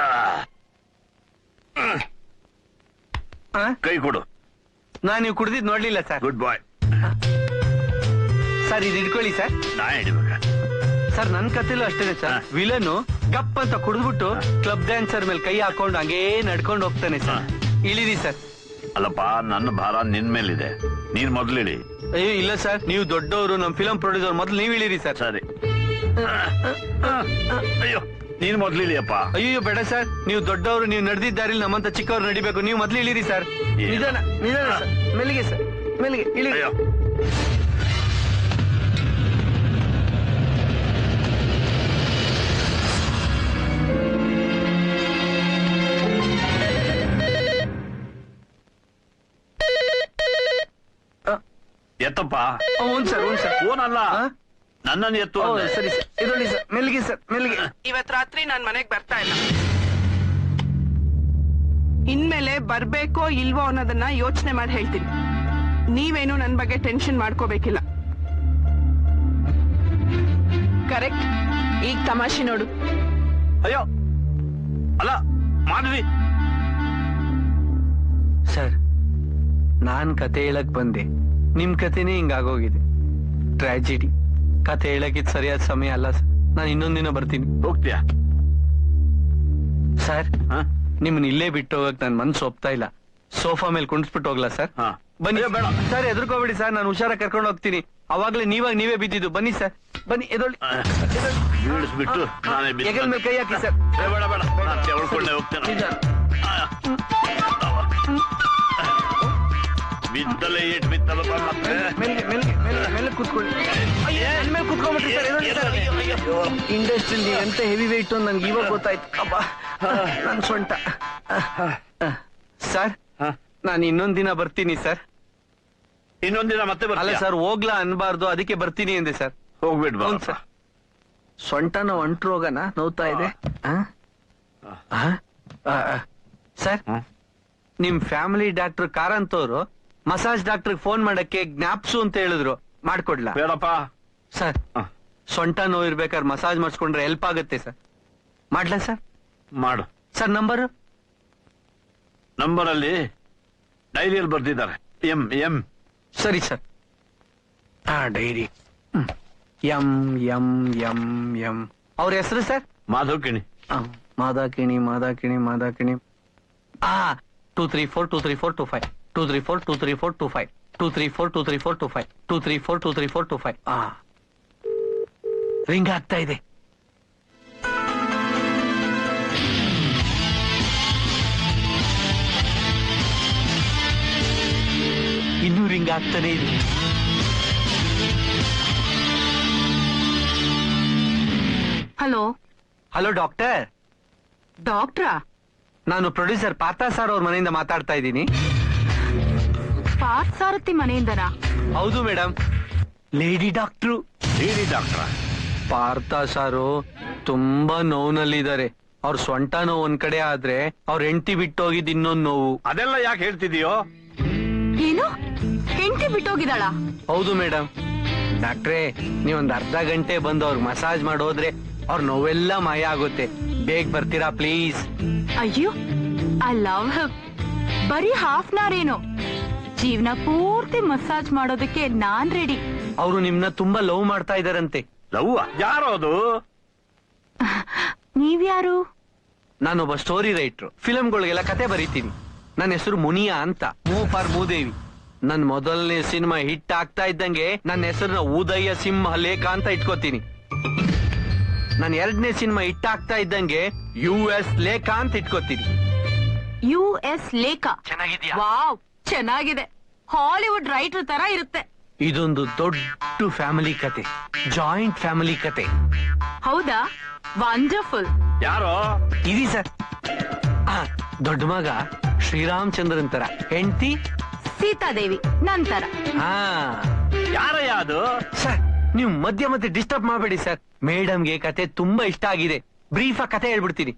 ಕೈ ಕೊಡು. ನಾನು ನೀವು ಕುಡ್ದಿದ್ ನೋಡ್ಲಿಲ್ಲ ಸರ್. ಗುಡ್ ಬಾಯ್. ಸರ್ ಇದು ಇಟ್ಕೊಳ್ಳಿ ಸರ್. ನಾ ಹಿಡಿಬೇಕಾ? ಸರ್ ನನ್ ಕಥೆಲೂ ಅಷ್ಟೇನೆ ಸರ್. ವಿಲನ್ ಗಪ್ ಅಂತ ಕುಡಿದ್ಬಿಟ್ಟು ಕ್ಲಬ್ ಡ್ಯಾನ್ಸರ್ ಮೇಲೆ ಕೈ ಹಾಕೊಂಡು ಹಂಗೇ ನಡ್ಕೊಂಡು ಹೋಗ್ತಾನೆ ಸರ್. ಇಳಿರಿ ಸರ್. ಅಲ್ಲಪ್ಪ, ನನ್ನ ಭಾರ ನಿನ್ ಮೇಲಿದೆ, ನೀನ್ ಮೊದ್ಲಿಳಿ. ಅಯ್ಯೋ ಇಲ್ಲ ಸರ್, ನೀವು ದೊಡ್ಡವರು, ನಮ್ ಫಿಲಂ ಪ್ರೊಡ್ಯೂಸರ್, ಮೊದ್ಲು ನೀವ್ ಇಳಿರಿ ಸರ್. ಸರಿ. ಅಯ್ಯೋ, ನೀನ್ ಮೊದ್ಲಿಳಿಯಪ್ಪ. ಅಯ್ಯೋ ಬೇಡ ಸರ್, ನೀವು ದೊಡ್ಡವರು, ನೀವು ನಡೆದಿದ್ದಾರಿಲ್ ನಮ್ಮಂತ ಚಿಕ್ಕವ್ರು ನಡಿಬೇಕು. ನೀವು ಮೊದ್ಲು ಇಳಿರಿ ಸರ್. ನಿಧಾನ ನಿಧಾನ ಸರ್. ಮೆಲ್ಲಿಗೆ ಸರ್, ಮೆಲ್ಲಿಗೆ ಇಳಿರಿ. ಎತ್ತಪ್ಪ. ಹ್ಞೂ ಸರ್, ಹ್ಞೂ ಸರ್. ಫೋನ್ ಅಲ್ಲ, ನನ್ನನ್ನು ಎತ್ತು. ಸರಿ ಸರ್, ಇದೊಳ್ಳಿ ಸರ್. ಮೆಲ್ಲಿಗೆ ಸರ್, ಮೆಲ್ಲಿಗೆ. ಇವತ್ ರಾತ್ರಿ ನಾನ್ ಮನೆಗ್ ಬರ್ತಾ ಇಲ್ಲ. ಇನ್ಮೇಲೆ ಬರ್ಬೇಕೋ ಇಲ್ವೋ ಅನ್ನೋದನ್ನ ಯೋಚನೆ ಮಾಡಿ ಹೇಳ್ತೀನಿ. ನೀವೇನು ನನ್ ಬಗ್ಗೆ ಟೆನ್ಷನ್ ಮಾಡ್ಕೋಬೇಕಿಲ್ಲ. ಕರೆಕ್ಟ್. ಈಗ ತಮಾಷೆ ನೋಡು. ಅಯ್ಯೋ ಅಲ್ಲ ಮಾಧವಿ. ಸರ್ ನಾನ್ ಕತೆ ಹೇಳಕ್ ಬಂದೆ, ನಿಮ್ ಕತೆನೇ ಹಿಂಗಾಗೋಗಿದೆ. ಟ್ರಾಜಿಡಿ. ಕತೆ ಹೇಳಕ್ಕಿದ್ ಸರಿಯಾದ ಸಮಯ ಅಲ್ಲ ಸರ್. ನಾನು ಇನ್ನೊಂದಿನ ಬರ್ತೀನಿ. ಹೋಗ್ತೀಯಾ ಸರ್? ನಿಮ್ಮನ್ನ ಇಲ್ಲೇ ಬಿಟ್ಟು ಹೋಗಕ್ ನನ್ ಮನ್ಸು ಒಪ್ತಾ ಇಲ್ಲ. ಸೋಫಾ ಮೇಲೆ ಕುಣಿಸ್ಬಿಟ್ಟು ಹೋಗ್ಲಾ ಸರ್? ಬನ್ನಿ. ಬೇಡ ಸರ್, ಎದ್ರಕೋಬೇಡಿ ಸರ್, ನಾನು ಹುಷಾರಾಗಿ ಕರ್ಕೊಂಡು ಹೋಗ್ತೀನಿ. ಅವಾಗ್ಲೇ ನೀವೇ ಬಿದ್ದಿದ್ದು. ಬನ್ನಿ ಸರ್, ಬನ್ನಿ. ಎದೊಳ್ಳಿ. ಬೀಳಿಸ್ಬಿಟ್ಟು ನಾನೇ ಹೆಗಲ್ ಮೇಲೆ ಕೈ ಹಾಕಿ ಸರ್. ಬೇಡ ಬೇಡ, ನಾನು ತೆವಳ್ಕೊಂಡೇ ಹೋಗ್ತೇನೆ. ಬಿದ್ದಲೇ ಏಟ್ ಬಿತ್ತಲ್ಲಪ್ಪ. ಮತ್ತೆ ಮೇಲೆ ಕೂತ್ಕೊಳ್ಳಿ. ಮೇಲೆ ಕೂತ್ಕೊಂಡ್ಬಿಟ್ರಿ ಸರ್. ಇಂಡಸ್ಟ್ರಿಯಲ್ಲಿ ಎಂತ ಹೆವಿ ವೆಯ್ಟ್ ಅಂತ ನನ್ಗೆ ಇವಾಗ ಗೊತ್ತಾಯ್ತು. ಅಬ್ಬಾ, ನನ್ ಸೊಂಟ. ಸರ್ ನಾನು ಇನ್ನೊಂದಿನ ಬರ್ತೀನಿ ಸರ್. ಇನ್ನೊಂದಿನ ಮತ್ತೆ ಅಲ್ಲ ಸರ್, ಹೋಗ್ಲಾ ಅನ್ಬಾರ್ದು, ಅದಕ್ಕೆ ಬರ್ತೀನಿ ಅಂದೆ ಸರ್. ಹೋಗ್ಬಿಡ್ಬಾ ಸರ್. ಸೊಂಟ ನೋವು ಅಂಟ್ರು ಹೋಗನ ನೋವ್ತಾ ಇದೆ ಸರ್. ನಿಮ್ ಫ್ಯಾಮಿಲಿ ಡಾಕ್ಟರ್ ಕಾರಂತ್ ಅವರು ಮಸಾಜ್ ಡಾಕ್ಟರ್ ಫೋನ್ ಮಾಡಕ್ಕೆ ಜ್ಞಾಪ್ಸು ಅಂತ ಹೇಳಿದ್ರು. ಮಾಡ್ಕೊಡ್ಲಾ? ಬೇಡಪ್ಪ ಸರ್. ಸೊಂಟ ನೋವು ಇರ್ಬೇಕಾದ್ರೆ ಮಸಾಜ್ ಮಾಡಿಸ್ಕೊಂಡ್ರೆ ಹೆಲ್ಪ್ ಆಗುತ್ತೆ ಸರ್. ಮಾಡ್ಲಾ ಸರ್? ಮಾಡು ಸರ್. ನಂಬರ್ ಅಲ್ಲಿ ಡೈರಿಯಲ್ಲಿ ಬರ್ದಿದ್ದಾರೆ. ಎಂ. ಸರಿ ಸರ್. ಡೈರಿ. ಎಂ. ಅವ್ರ ಹೆಸರು ಸರ್? ಮಾಧವಕಿಣಿ. ಮಾದಾಕಿಣಿ. 234234252 234234252 234234252 2342342 ರಿಂಗ್ ಆಗ್ತಾ ಇದೆ. ಇನ್ನೂ ರಿಂಗ್ ಆಗ್ತಾನೆ ಇದೆ. Hello doctor. ಡಾಕ್ಟ್ರಾ? ನಾನು ಪ್ರೊಡ್ಯೂಸರ್ ಪಾರ್ಥ ಸರ್ ಅವ್ರ ಮನೆಯಿಂದ ಮಾತಾಡ್ತಾ ಇದ್ದೀನಿ. ಸಾರಥಿ ಮನೆಯಿಂದನಾ? ಹೌದು ಮೇಡಮ್. Lady doctor. ಲೇಡಿ ಡಾಕ್ಟ್ರ? ಪಾರ್ಥ ಸಾರು ತುಂಬಾ ನೋವಿನಲ್ಲಿದ್ದಾರೆ. ಅವ್ರ ಸೊಂಟ ನೋವು ಒಂದ್ ಕಡೆ ಆದ್ರೆ ಅವ್ರ ಹೆಂಡತಿ ಬಿಟ್ಟೋಗಿದ್ ಇನ್ನೊಂದ್ ನೋವು. ಅದೆಲ್ಲ ಯಾಕೆ ಹೇಳ್ತಿದೀಯೋ? ಏನು, ಹೆಂಡತಿ ಬಿಟ್ಟೋಗಿದಾಳ? ಹೌದು ಮೇಡಮ್. ಡಾಕ್ಟ್ರೇ, ನೀವೊಂದ್ ಅರ್ಧ ಗಂಟೆ ಬಂದು ಅವ್ರಿಗೆ ಮಸಾಜ್ ಮಾಡೋದ್ರೆ ಅವ್ರ ನೋವೆಲ್ಲ ಮಾಯ ಆಗುತ್ತೆ. ಬೇಗ ಬರ್ತೀರಾ ಪ್ಲೀಸ್? ಅಯ್ಯೋ, ಐ ಲವ್ ಹಿಮ್. ಬರೀ ಹಾಫ್ ಅನ್ ಅವರ್ ಏನೋ, ಜೀವನ ಪೂರ್ತಿ ಮಸಾಜ್ ಮಾಡೋದಕ್ಕೆ ನಾನ್ ರೆಡಿ. ಅವರು ನಿಮ್ನ ತುಂಬಾ ಲವ್ ಮಾಡ್ತಾ ಇದಾರಂತೆ. ಲವ್? ಯಾರು ಅದು? ನೀವ್ಯಾರು? ನಾನೊಬ್ಬ ಸ್ಟೋರಿ ರೈಟ್ರು. ಫಿಲಂಗಳಿಗೆಲ್ಲ ಕತೆ ಬರೀತೀನಿ. ನನ್ನ ಹೆಸರು ಮುನಿಯಾ ಅಂತ. ಮೂ ಫಾರ್ ಮೂದೇವಿ. ನನ್ ಮೊದಲನೇ ಸಿನಿಮಾ ಹಿಟ್ ಆಗ್ತಾ ಇದ್ದಂಗೆ ನನ್ನ ಹೆಸರನ್ನ ಉದಯ ಸಿಂಹ ಲೇಖ ಅಂತ ಇಟ್ಕೋತೀನಿ. ನನ್ 2ನೇ ಸಿನಿಮಾ ಹಿಟ್ ಆಗ್ತಾ ಇದ್ದಂಗೆ US ಲೇಖ ಅಂತ ಇಟ್ಕೋತೀನಿ. US ಲೇಖ ಚೆನ್ನಾಗಿದ್ಯಾ? ವಾವ್, ಚೆನ್ನಾಗಿದೆ. ಹಾಲಿವುಡ್ ರೈಟರ್ ತರ ಇರುತ್ತೆ. ಇದೊಂದು ದೊಡ್ಡ ಫ್ಯಾಮಿಲಿ ಕತೆ, ಜಾಯಿಂಟ್ ಫ್ಯಾಮಿಲಿ ಕತೆ. ಹೌದಾ? ವಂಡರ್ಫುಲ್. ಯಾರೋ ಇದಿ ಸರ್. ದೊಡ್ಡ ಮಗ ಶ್ರೀರಾಮಚಂದ್ರನ್ ತರ, ಹೆಂಡತಿ ಸೀತಾದೇವಿ ನಂತರ. ಯಾರಯ್ಯ ಅದು? ಸರ್ ನೀವು ಮಧ್ಯೆ ಮತ್ತೆ ಡಿಸ್ಟರ್ಬ್ ಮಾಡಬೇಡಿ ಸರ್. ಮೇಡಮ್ಗೆ ಕತೆ ತುಂಬಾ ಇಷ್ಟ ಆಗಿದೆ. ಬ್ರೀಫ್ ಆ ಕತೆ ಹೇಳ್ಬಿಡ್ತೀನಿ.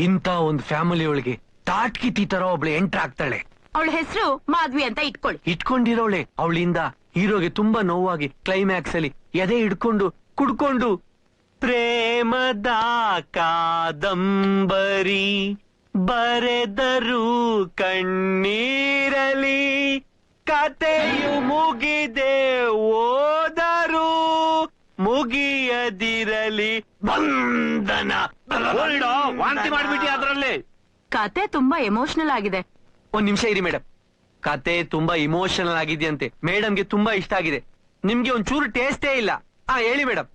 ಇಂತ ಒಂದು ಫ್ಯಾಮಿಲಿ ಒಳಗೆ ತಾಟ್ಕಿತಿ ತರ ಒಬ್ಳು ಎಂಟ್ರ್ ಆಗ್ತಾಳೆ. ಅವಳ ಹೆಸರು ಮಾಧ್ವಿ ಅಂತ ಇಟ್ಕೊಳ್ಳಿ. ಇಟ್ಕೊಂಡಿರೋಳೆ. ಅವಳಿಂದ ಹೀರೋಗೆ ತುಂಬಾ ನೋವಾಗಿ ಕ್ಲೈಮ್ಯಾಕ್ಸ್ ಅಲ್ಲಿ ಎದೆ ಹಿಡ್ಕೊಂಡು ಕುಡ್ಕೊಂಡು ಪ್ರೇಮದ ಕಾದಂಬರಿ ಬರೆದರು ಕಣ್ಣೀರಲಿ ಕತೆಯು ಮುಗಿದೆ ಓದರು ಮುಗಿಯದಿರಲಿ ಬಂಧನ. ವಾಂತಿ ಮಾಡ್ಬಿಟ್ಟಿ ಅದ್ರಲ್ಲಿ. ಕತೆ ತುಂಬಾ ಎಮೋಷನಲ್ ಆಗಿದೆ. ಒಂದ್ ನಿಮಿಷ ಇರಿ ಮೇಡಮ್. ಕತೆ ತುಂಬಾ ಇಮೋಷನಲ್ ಆಗಿದೆಯಂತೆ. ಮೇಡಮ್ಗೆ ತುಂಬಾ ಇಷ್ಟ ಆಗಿದೆ. ನಿಮ್ಗೆ ಒಂಚೂರು ಟೇಸ್ಟೇ ಇಲ್ಲ. ಹೇಳಿ ಮೇಡಮ್.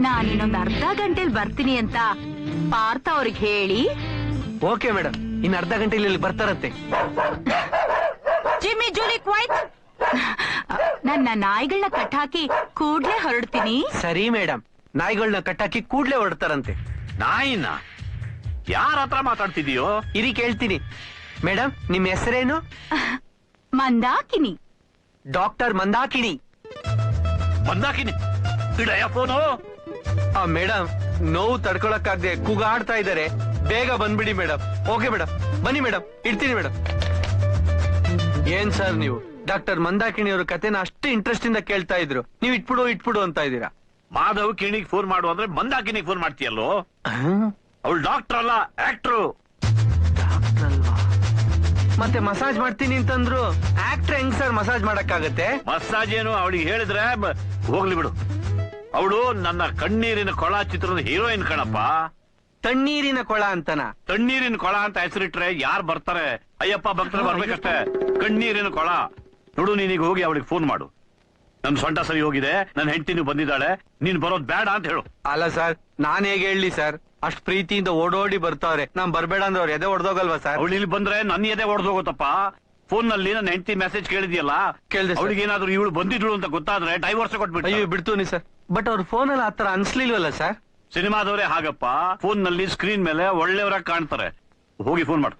ನಾನು ಇನ್ನೊಂದು ಅರ್ಧ ಗಂಟೆಲಿ ಬರ್ತೀನಿ ಅಂತ ಪಾರ್ಥ ಅವ್ರಿಗೆ ಹೇಳಿ. ಓಕೆ ಮೇಡಮ್, ಇನ್ನು ಅರ್ಧ ಗಂಟೆಲಿ ಇಲ್ಲಿ ಬರ್ತಾರಂತೆ. Jimmy Julie quite. ನನ್ನ ನಾಯಿಗಳನ್ನ ಕಟ್ಟಾಕಿ ಕೂಡ್ಲೆ ಹೊರಡ್ತೀನಿ. ಸರಿ ಮೇಡಮ್, ನಾಯಿಗಳನ್ನ ಕಟ್ಟಾಕಿ ಕೂಡ್ಲೆ ಹೊರಡ್ತಾರಂತೆ. ನಾಯಿನ ಯಾರ ಹತ್ರ ಮಾತಾಡ್ತಿದೀಯೋ? ಇರಿ ಕೇಳ್ತೀನಿ. ಮೇಡಮ್ ನಿಮ್ ಹೆಸರೇನು? ಮಂದಾಕಿನಿ. ಡಾಕ್ಟರ್ ಮಂದಾಕಿನಿ. ಮಂದಾಕಿನಿ ಇಡಯ್ಯ ಫೋನು. ಮೇಡಮ್ ನೋವು ತಡ್ಕೊಳಕ್ಕಾಗದೆ ಕೂಗಾಡ್ತಾ ಇದ್ದಾರೆ. ಬೇಗ ಬಂದ್ಬಿಡಿ ಮೇಡಮ್. ಓಕೆ ಮೇಡಮ್, ಬನ್ನಿ ಮೇಡಮ್, ಇಡ್ತೀನಿ ಮೇಡಮ್. ಏನ್ ಸರ್ ನೀವು ಡಾಕ್ಟರ್ ಮಂದಾಕಿಣಿ ಅವ್ರ ಕತೆನ ಅಷ್ಟು ಇಂಟ್ರೆಸ್ಟ್ ಇಂದ ಕೇಳ್ತಾ ಇದ್ರು, ನೀವು ಇಟ್ಬಿಡು ಅಂತ ಇದ್ದೀರಾ. ಮಾಧವ್ ಕಿಣಿಗ್ ಫೋನ್ ಮಾಡು ಅಂದ್ರೆ ಮಂದಾಕಿನಿಗ್ ಫೋನ್ ಮಾಡ್ತೀಯಲ್ಲೋ? ಅವಳು ಡಾಕ್ಟರ್ ಅಲ್ಲ, ಆಕ್ಟ್ರು. ಮತ್ತೆ ಮಸಾಜ್ ಮಾಡ್ತೀನಿ ಅಂತಂದ್ರು. ಆಕ್ಟರ್ ಹೆಂಗ್ ಸರ್ ಮಸಾಜ್ ಮಾಡಕ್ಕಾಗತ್ತೆ? ಮಸಾಜ್ ಏನು ಅವಳಿಗೆ ಹೇಳಿದ್ರೆ ಹೋಗ್ಲಿ ಬಿಡು. ಅವಳು ನನ್ನ ಕಣ್ಣೀರಿನ ಕೊಳ ಚಿತ್ರದ ಹೀರೋಯಿನ್ ಕಣಪ್ಪ. ತಣ್ಣೀರಿನ ಕೊಳ ಅಂತನಾ? ತಣ್ಣೀರಿನ ಕೊಳ ಅಂತ ಹೆಸರಿಟ್ರೆ ಯಾರು ಬರ್ತಾರೆ? ಅಯ್ಯಪ್ಪ ಭಕ್ತರು ಬರ್ಬೇಕಷ್ಟೇ. ಕಣ್ಣೀರಿನ ಕೊಳ ನೋಡು. ನೀನೀಗ ಹೋಗಿ ಅವಳಿಗೆ ಫೋನ್ ಮಾಡು. ನನ್ ಸೊಂಟ ಸರಿ ಹೋಗಿದೆ, ನನ್ನ ಹೆಂಡತಿನೂ ಬಂದಿದ್ದಾಳೆ, ನೀನ್ ಬರೋದ್ ಬೇಡ ಅಂತ ಹೇಳು. ಅಲ್ಲ ಸರ್, ನಾನ್ ಹೇಗೆ ಹೇಳಿ ಸರ್? ಅಷ್ಟ್ ಪ್ರೀತಿಯಿಂದ ಓಡೋಡಿ ಬರ್ತಾವ್ರೆ. ನಾನ್ ಬರ್ಬೇಡ ಅಂದ್ರೆ ಅವ್ರು ಎದೆ ಹೊಡೆದೋಗಲ್ವಾ ಸರ್? ಅವಳು ಇಲ್ಲಿ ಬಂದ್ರೆ ನನ್ನ ಎದೆ ಹೊಡೆದೋಗುತ್ತಪ್ಪ. ಫೋನ್ ನಲ್ಲಿ ನನ್ನ ಹೆಂಡತಿ ಮೆಸೇಜ್ ಕೇಳಿದ್ಯಲ್ಲ, ಕೇಳಿದೆ. ಅವಳಿಗೆ ಏನಾದ್ರು ಇವಳು ಬಂದಿದ್ಳು ಅಂತ ಗೊತ್ತಾದ್ರೆ ಡೈವರ್ಸ್ ಕೊಟ್ಬಿಟ್ಟು. ಅಯ್ಯೋ ಬಿಡ್ತೂನಿ ಸರ್. ಬಟ್ ಅವ್ರ ಫೋನ್ ಅಲ್ಲಿ ಆತರ ಅನ್ಸ್ಲಿಲ್ವಲ್ಲ ಸರ್? ಸಿನಿಮಾದವರೇ ಹಾಗಪ್ಪ, ಫೋನ್ ನಲ್ಲಿ ಸ್ಕ್ರೀನ್ ಮೇಲೆ ಒಳ್ಳೆಯವರಾಗಿ ಕಾಣ್ತಾರೆ. ಹೋಗಿ ಫೋನ್ ಮಾಡು.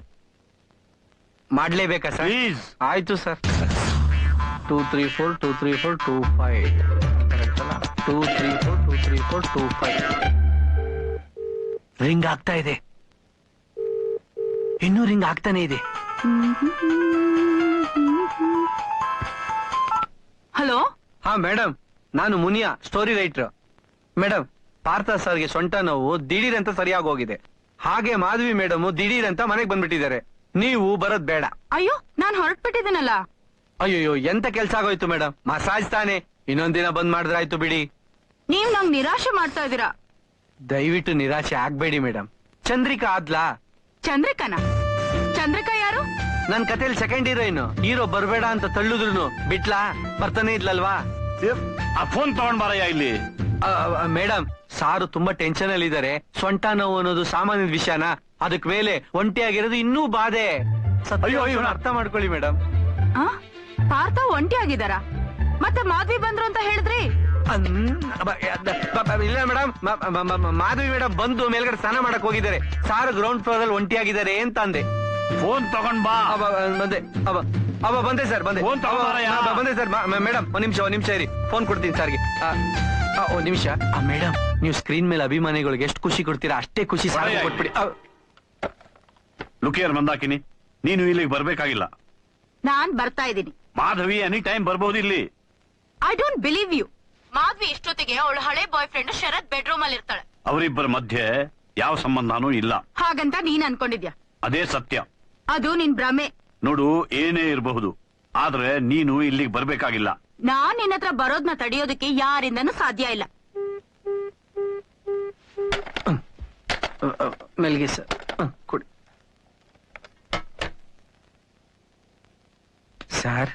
ಮಾಡ್ಲೇಬೇಕಾ ಸರ್? ಪ್ಲೀಸ್. ಆಯ್ತು ಸರ್. 234 234 25 234 234 25 ರಿಂಗ್ ಆಗ್ತಾ ಇದೆ. ಇನ್ನೂ ರಿಂಗ್ ಆಗ್ತಾನೆ ಇದೆ. ಹಲೋ. ಹಾ ಮೇಡಮ್, ನಾನು Muniya, story writer. Madam, Partha ಸರ್ಗೆ ಸೊಂಟ ನೋವು ದಿಢೀರ್ ಅಂತ ಸರಿಯಾಗಿ ಹೋಗಿದೆ. ಹಾಗೆ ಮಾಧವಿ ಮೇಡಮ್ ದಿಢೀರ್ ಅಂತ ಮನೆಗೆ ಬಂದ್ಬಿಟ್ಟಿದ್ದಾರೆ. ನೀವು ಬರೋದ್ ಬೇಡ. ಅಯ್ಯೋ, ನಾನ್ ಹೊರಟ್ಬಿಟ್ಟಿದ್ದೀನಲ್ಲ. ಅಯ್ಯೋ, ಎಂತ ಕೆಲ್ಸ ಆಗೋಯ್ತು ಮೇಡಮ್? ಮಸಾಜ್ ತಾನೆ, ಇನ್ನೊಂದಿನ ಬಂದ್ ಮಾಡಿದ್ರಾಯ್ತು ಬಿಡಿ. ನೀವ್ ನಂಗ್ ನಿರಾಶೆ ಮಾಡ್ತಾ ಇದೀರಾ. ದಯವಿಟ್ಟು ನಿರಾಶೆ ಆಗ್ಬೇಡಿ ಮೇಡಮ್. ಚಂದ್ರಿಕಾ ಆದ್ಲಾ? ಚಂದ್ರಿಕಾನ? ಚಂದ್ರಿಕಾ ಯಾರು? ನನ್ ಕಥೆಯಲ್ಲಿ ಸೆಕೆಂಡ್ ಹೀರೋಯಿನ್. ಹೀರೋ ಬರ್ಬೇಡ ಅಂತ ತಳ್ಳುದ್ರು ಬಿಟ್ಲಾ? ಬರ್ತಾನೆ ಇದ್ಲಲ್ವಾ? ಆ ಫೋನ್ ತಗೊಂಡ್ ಬಾರಯ್ಯ ಇಲ್ಲಿ. ಮೇಡಮ್, ಸಾರು ತುಂಬಾ ಟೆನ್ಷನ್ ಅಲ್ಲಿ ಇದಾರೆ. ಸೊಂಟ ನೋವು ಅನ್ನೋದು ಸಾಮಾನ್ಯದ ವಿಷಯನ, ಅದಕ್ ಮೇಲೆ ಒಂಟಿಯಾಗಿರೋದು ಇನ್ನೂ ಬಾಧೆ. ಅಯ್ಯೋ, ಅರ್ಥ ಮಾಡ್ಕೊಳ್ಳಿ ಮೇಡಮ್. ಪಾರ್ಥ ಒಂಟಿ ಆಗಿದಾರ? ಮತ್ತೆ ಮಾಧವಿ ಬಂದ್ರು ಅಂತ ಹೇಳಿದ್ರಿ? ಇಲ್ಲ ಮೇಡಮ್, ಮಾಧವಿ ಮೇಡಮ್ ಬಂದು ಮೇಲ್ಗಡೆ ಸ್ನಾನ ಮಾಡಕ್ ಹೋಗಿದ್ದಾರೆ. ಸಾರು ಗ್ರೌಂಡ್ ಫ್ಲೋರ್ ಅಲ್ಲಿ ಒಂಟಿಯಾಗಿದ್ದಾರೆ ಅಂತ ಅಂದೆ. ಫೋನ್ ತಗೊಂಡ್ ಬಾ. ಬಂದೆ ಸರ್, ಬಂದೆ ಸರ್. ಮೇಡಮ್ ಒಂದ್ ನಿಮಿಷ ಇರಿ, ಫೋನ್ ಕೊಡ್ತೀನಿ ಸರ್ಗೆ. ಒಂದ್ ನಿಮಿಷ. ಮೇಡಮ್, ನೀವು ಸ್ಕ್ರೀನ್ ಮೇಲೆ ಅಭಿಮಾನಿಗಳಿಗೆ ಎಷ್ಟು ಖುಷಿ ಕೊಡ್ತೀರಾ ಅಷ್ಟೇ ಖುಷಿ ಸಾರ್ ಕೊಟ್ಬಿಡಿ. ಲುಕಿಯರ್ ಮಂದಾಕಿನಿ, ನೀನು ಇಲ್ಲಿಗೆ ಬರ್ಬೇಕಾಗಿಲ್ಲ. ನಾನ್ ಬರ್ತಾ ಇದ್ದೀನಿ. ಮಾಧವಿ ಎನಿ ಟೈಮ್ ಬರ್ಬೋದು ಇಲ್ಲಿ. I don't believe you. Madhavi ಇಷ್ಟೊತ್ತಿಗೆ ಅವಳು ಹಳೆ ಬಾಯ್ ಫ್ರೆಂಡ್ ಶರತ್ ಬೆಡ್ರೂಮ್ ಅಲ್ಲಿ ಇರ್ತಾಳೆ. ಅವರಿಬ್ಬರ ಮಧ್ಯೆ ಯಾವ ಸಂಬಂಧನೂ ಇಲ್ಲ ಹಾಗಂತ ನೀನ್ ಅನ್ಕೊಂಡಿದ್ಯಾ? ಅದೇ ಸತ್ಯ. ಅದು ನಿನ್ ಭ್ರಮೆ. ನೋಡು, ಏನೇ ಇರಬಹುದು, ಆದ್ರೆ ನೀನು ಇಲ್ಲಿಗೆ ಬರ್ಬೇಕಾಗಿಲ್ಲ. ನಾನ್ ನಿನ್ನ ಹತ್ರ ಬರೋದ್ನ ತಡೆಯೋದಕ್ಕೆ ಯಾರಿಂದನೂ ಸಾಧ್ಯ ಇಲ್ಲ. ಮೆಲ್ಗೆ ಸರ್, ಕೊಡಿ. ಸರ್,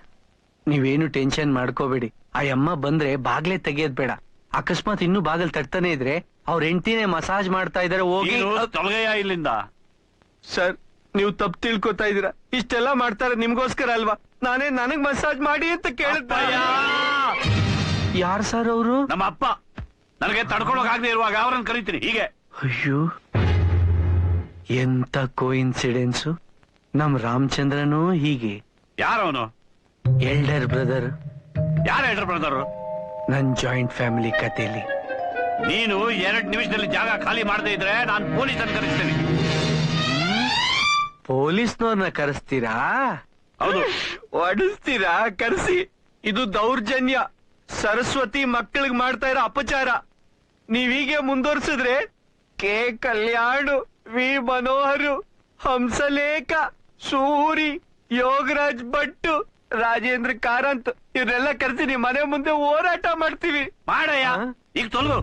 ನೀವೇನು ಟೆನ್ಷನ್ ಮಾಡ್ಕೋಬೇಡಿ. ಆ ಅಮ್ಮ ಬಂದ್ರೆ ಬಾಗ್ಲೇ ತೆಗಿಯೋದ್ ಬೇಡ. ಅಕಸ್ಮಾತ್ ಇನ್ನೂ ಬಾಗಲ್ ತಟ್ತಾನೆ ಇದ್ರೆ ಅವ್ರ ಹೆಂಡತಿನೇ ಮಸಾಜ್ ಮಾಡ್ತಾ ಇದಾರೆ, ಹೋಗಿ ತೊಲಗಯ್ಯ ಇಲ್ಲಿಂದ. ಸರ್ ನೀವು ತಪ್ಪು ತಿಳ್ಕೊತಾ ಇದೀರಾ. ಇಷ್ಟೆಲ್ಲ ಮಾಡ್ತಾರೆ ನಿಮ್ಗೋಸ್ಕರ ಅಲ್ವಾ? ನಾನೇ ನನಗ್ ಮಸಾಜ್ ಮಾಡಿ ಅಂತ ಕೇಳಿದ್ದ. ಯಾರ್ ಸರ್ ಅವರು? ನಮ್ಮ ಅಪ್ಪ. ನನಗೆ ತಡ್ಕೊಳಕ್ ಆಗದೆ ಇರುವಾಗ ಅವ್ರನ್ನ ಕರಿತೀನಿ ಹೀಗೆ. ಅಯ್ಯೋ, ಎಂತ ಕೋಇನ್ಸಿಡೆನ್ಸು. ನಮ್ ರಾಮಚಂದ್ರನು ಹೀಗೆ. ಯಾರವನು? Elder brother. ಯಾರ ಎಲ್ಡರ್ ಬ್ರದರ್? ನನ್ ಜಾಯಿಂಟ್ ಫ್ಯಾಮಿಲಿ ಕಥೆಯಲ್ಲಿ. ನೀನು 2 ನಿಮಿಷದಲ್ಲಿ ಜಾಗ ಖಾಲಿ ಮಾಡದೇ ಇದ್ರೆ ನಾನು ಪೊಲೀಸನ್ನು ಕರೆಸ್ತೇನೆ. ಪೊಲೀಸ್ನವ್ರನ್ನ ಕರೆಸ್ತೀರಾ? ಹೌದು. ಓಡಿಸ್ತೀರಾ? ಕರೆಸಿ. ಇದು ದೌರ್ಜನ್ಯ. ಸರಸ್ವತಿ ಮಕ್ಕಳಿಗೆ ಮಾಡ್ತಾ ಇರೋ ಅಪಚಾರ. ನೀವೀಗೆ ಮುಂದುವರ್ಸಿದ್ರೆ ಕೆ ಕಲ್ಯಾಣ್, ವಿ ಮನೋಹರ್, ಹಂಸಲೇಖ, ಸೂರಿ, ಯೋಗರಾಜ್ ಭಟ್, ರಾಜೇಂದ್ರ ಕಾರಂತ್ ಇವ್ರೆಲ್ಲ ಕರೆಸಿ ನಿಮ್ ಮನೆ ಮುಂದೆ ಹೋರಾಟ ಮಾಡ್ತೀವಿ. ಮಾಡಯ್ಯ, ಈಗ ತೊಲಗು.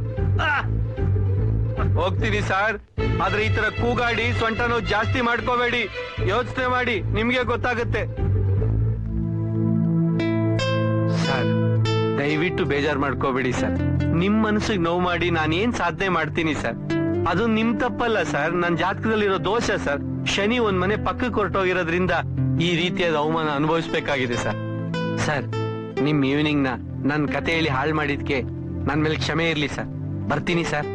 ಹೋಗ್ತೀನಿ ಸರ್. ಆದ್ರೆ ಈ ತರ ಕೂಗಾಡಿ ಸೊಂಟ ನೋವು ಜಾಸ್ತಿ ಮಾಡ್ಕೋಬೇಡಿ. ಯೋಚನೆ ಮಾಡಿ, ನಿಮ್ಗೆ ಗೊತ್ತಾಗುತ್ತೆ. ಸರ್ ದಯವಿಟ್ಟು ಬೇಜಾರ್ ಮಾಡ್ಕೋಬೇಡಿ ಸರ್. ನಿಮ್ ಮನಸ್ಸಿಗೆ ನೋವು ಮಾಡಿ ನಾನೇನ್ ಸಾಧನೆ ಮಾಡ್ತೀನಿ ಸರ್. ಅದು ನಿಮ್ ತಪ್ಪಲ್ಲ ಸರ್, ನನ್ ಜಾತಕದಲ್ಲಿರೋ ದೋಷ ಸರ್. ಶನಿ ಒಂದ್ ಮನೆ ಪಕ್ಕಕ್ಕೆ ಹೊರಟೋಗಿರೋದ್ರಿಂದ ಈ ರೀತಿಯಾದ ಅವಮಾನ ಅನುಭವಿಸ್ಬೇಕಾಗಿದೆ ಸರ್. ಸರ್ ನಿಮ್ ಈವ್ನಿಂಗ್ ನನ್ ಕತೆ ಹೇಳಿ ಹಾಳು ಮಾಡಿದ್ಕೆ ನನ್ ಮೇಲೆ ಕ್ಷಮೆ ಇರ್ಲಿ ಸರ್. ಬರ್ತೀನಿ ಸರ್.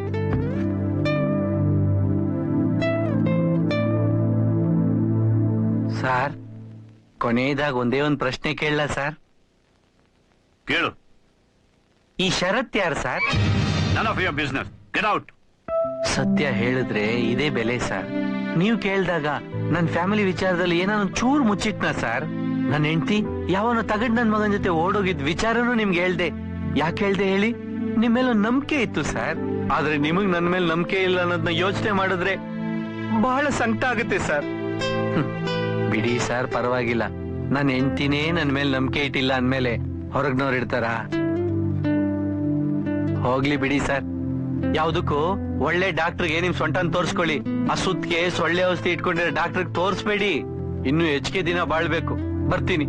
ಸರ್ ಕೊನೆಯದಾಗ ಒಂದೇ ಒಂದ್ ಪ್ರಶ್ನೆ ಕೇಳಲ್ಲ ಸರ್? ಕೇಳು. ಈ ಶರತ್ ಯಾರು sir? None of your business. Get out. ಸತ್ಯ ಹೇಳಿದ್ರೆ ಇದೇ ಬೆಲೆ ಸರ್. ನೀವು ಕೇಳಿದಾಗ ನನ್ ಫ್ಯಾಮಿಲಿ ವಿಚಾರದಲ್ಲಿ ಏನಾದ್ರು ಚೂರು ಮುಚ್ಚಿಟ್ನಾ ಸರ್? ನನ್ ಹೆಂಡತಿ ಯಾವನ ತಗಡ್ ನನ್ ಮಗನ್ ಜೊತೆ ಓಡೋಗಿದ್ ವಿಚಾರನೂ ನಿಮ್ಗೆ ಹೇಳ್ದೆ. ಯಾಕೆ ಹೇಳ್ದೆ ಹೇಳಿ? ನಿಮ್ ಮೇಲೆ ನಂಬಿಕೆ ಇತ್ತು ಸರ್. ಆದ್ರೆ ನಿಮಗ್ ನನ್ ಮೇಲೆ ನಂಬಿಕೆ ಇಲ್ಲ ಅನ್ನೋದನ್ನ ಯೋಚನೆ ಮಾಡಿದ್ರೆ ಬಹಳ ಸಂಕಟ ಆಗುತ್ತೆ ಸರ್. ಬಿಡಿ ಸರ್, ಪರವಾಗಿಲ್ಲ. ನನ್ ಹೆಂಡತಿನೇ ನನ್ ಮೇಲೆ ನಂಬಿಕೆ ಇಟ್ಟಿಲ್ಲ ಅಂದ್ಮೇಲೆ ಹೊರಗ್ನವ್ರು ಇಡ್ತಾರ? ಹೋಗ್ಲಿ ಬಿಡಿ ಸರ್. ಯಾವ್ದಕ್ಕೂ ಒಳ್ಳೆ ಡಾಕ್ಟರ್ಗೆ ನಿಮ್ ಸೊಂಟನ್ ತೋರ್ಸ್ಕೊಳ್ಳಿ. ಆ ಸುತ್ತಿಗೆ ಸೊಳ್ಳೆ ಔಷಧಿ ಇಟ್ಕೊಂಡಿರೋ ಡಾಕ್ಟರ್ಗೆ ತೋರ್ಸ್ಬೇಡಿ. ಇನ್ನು ಹೆಚ್ಚಿಗೆ ದಿನ ಬಾಳ್ಬೇಕು. ಬರ್ತೀನಿ.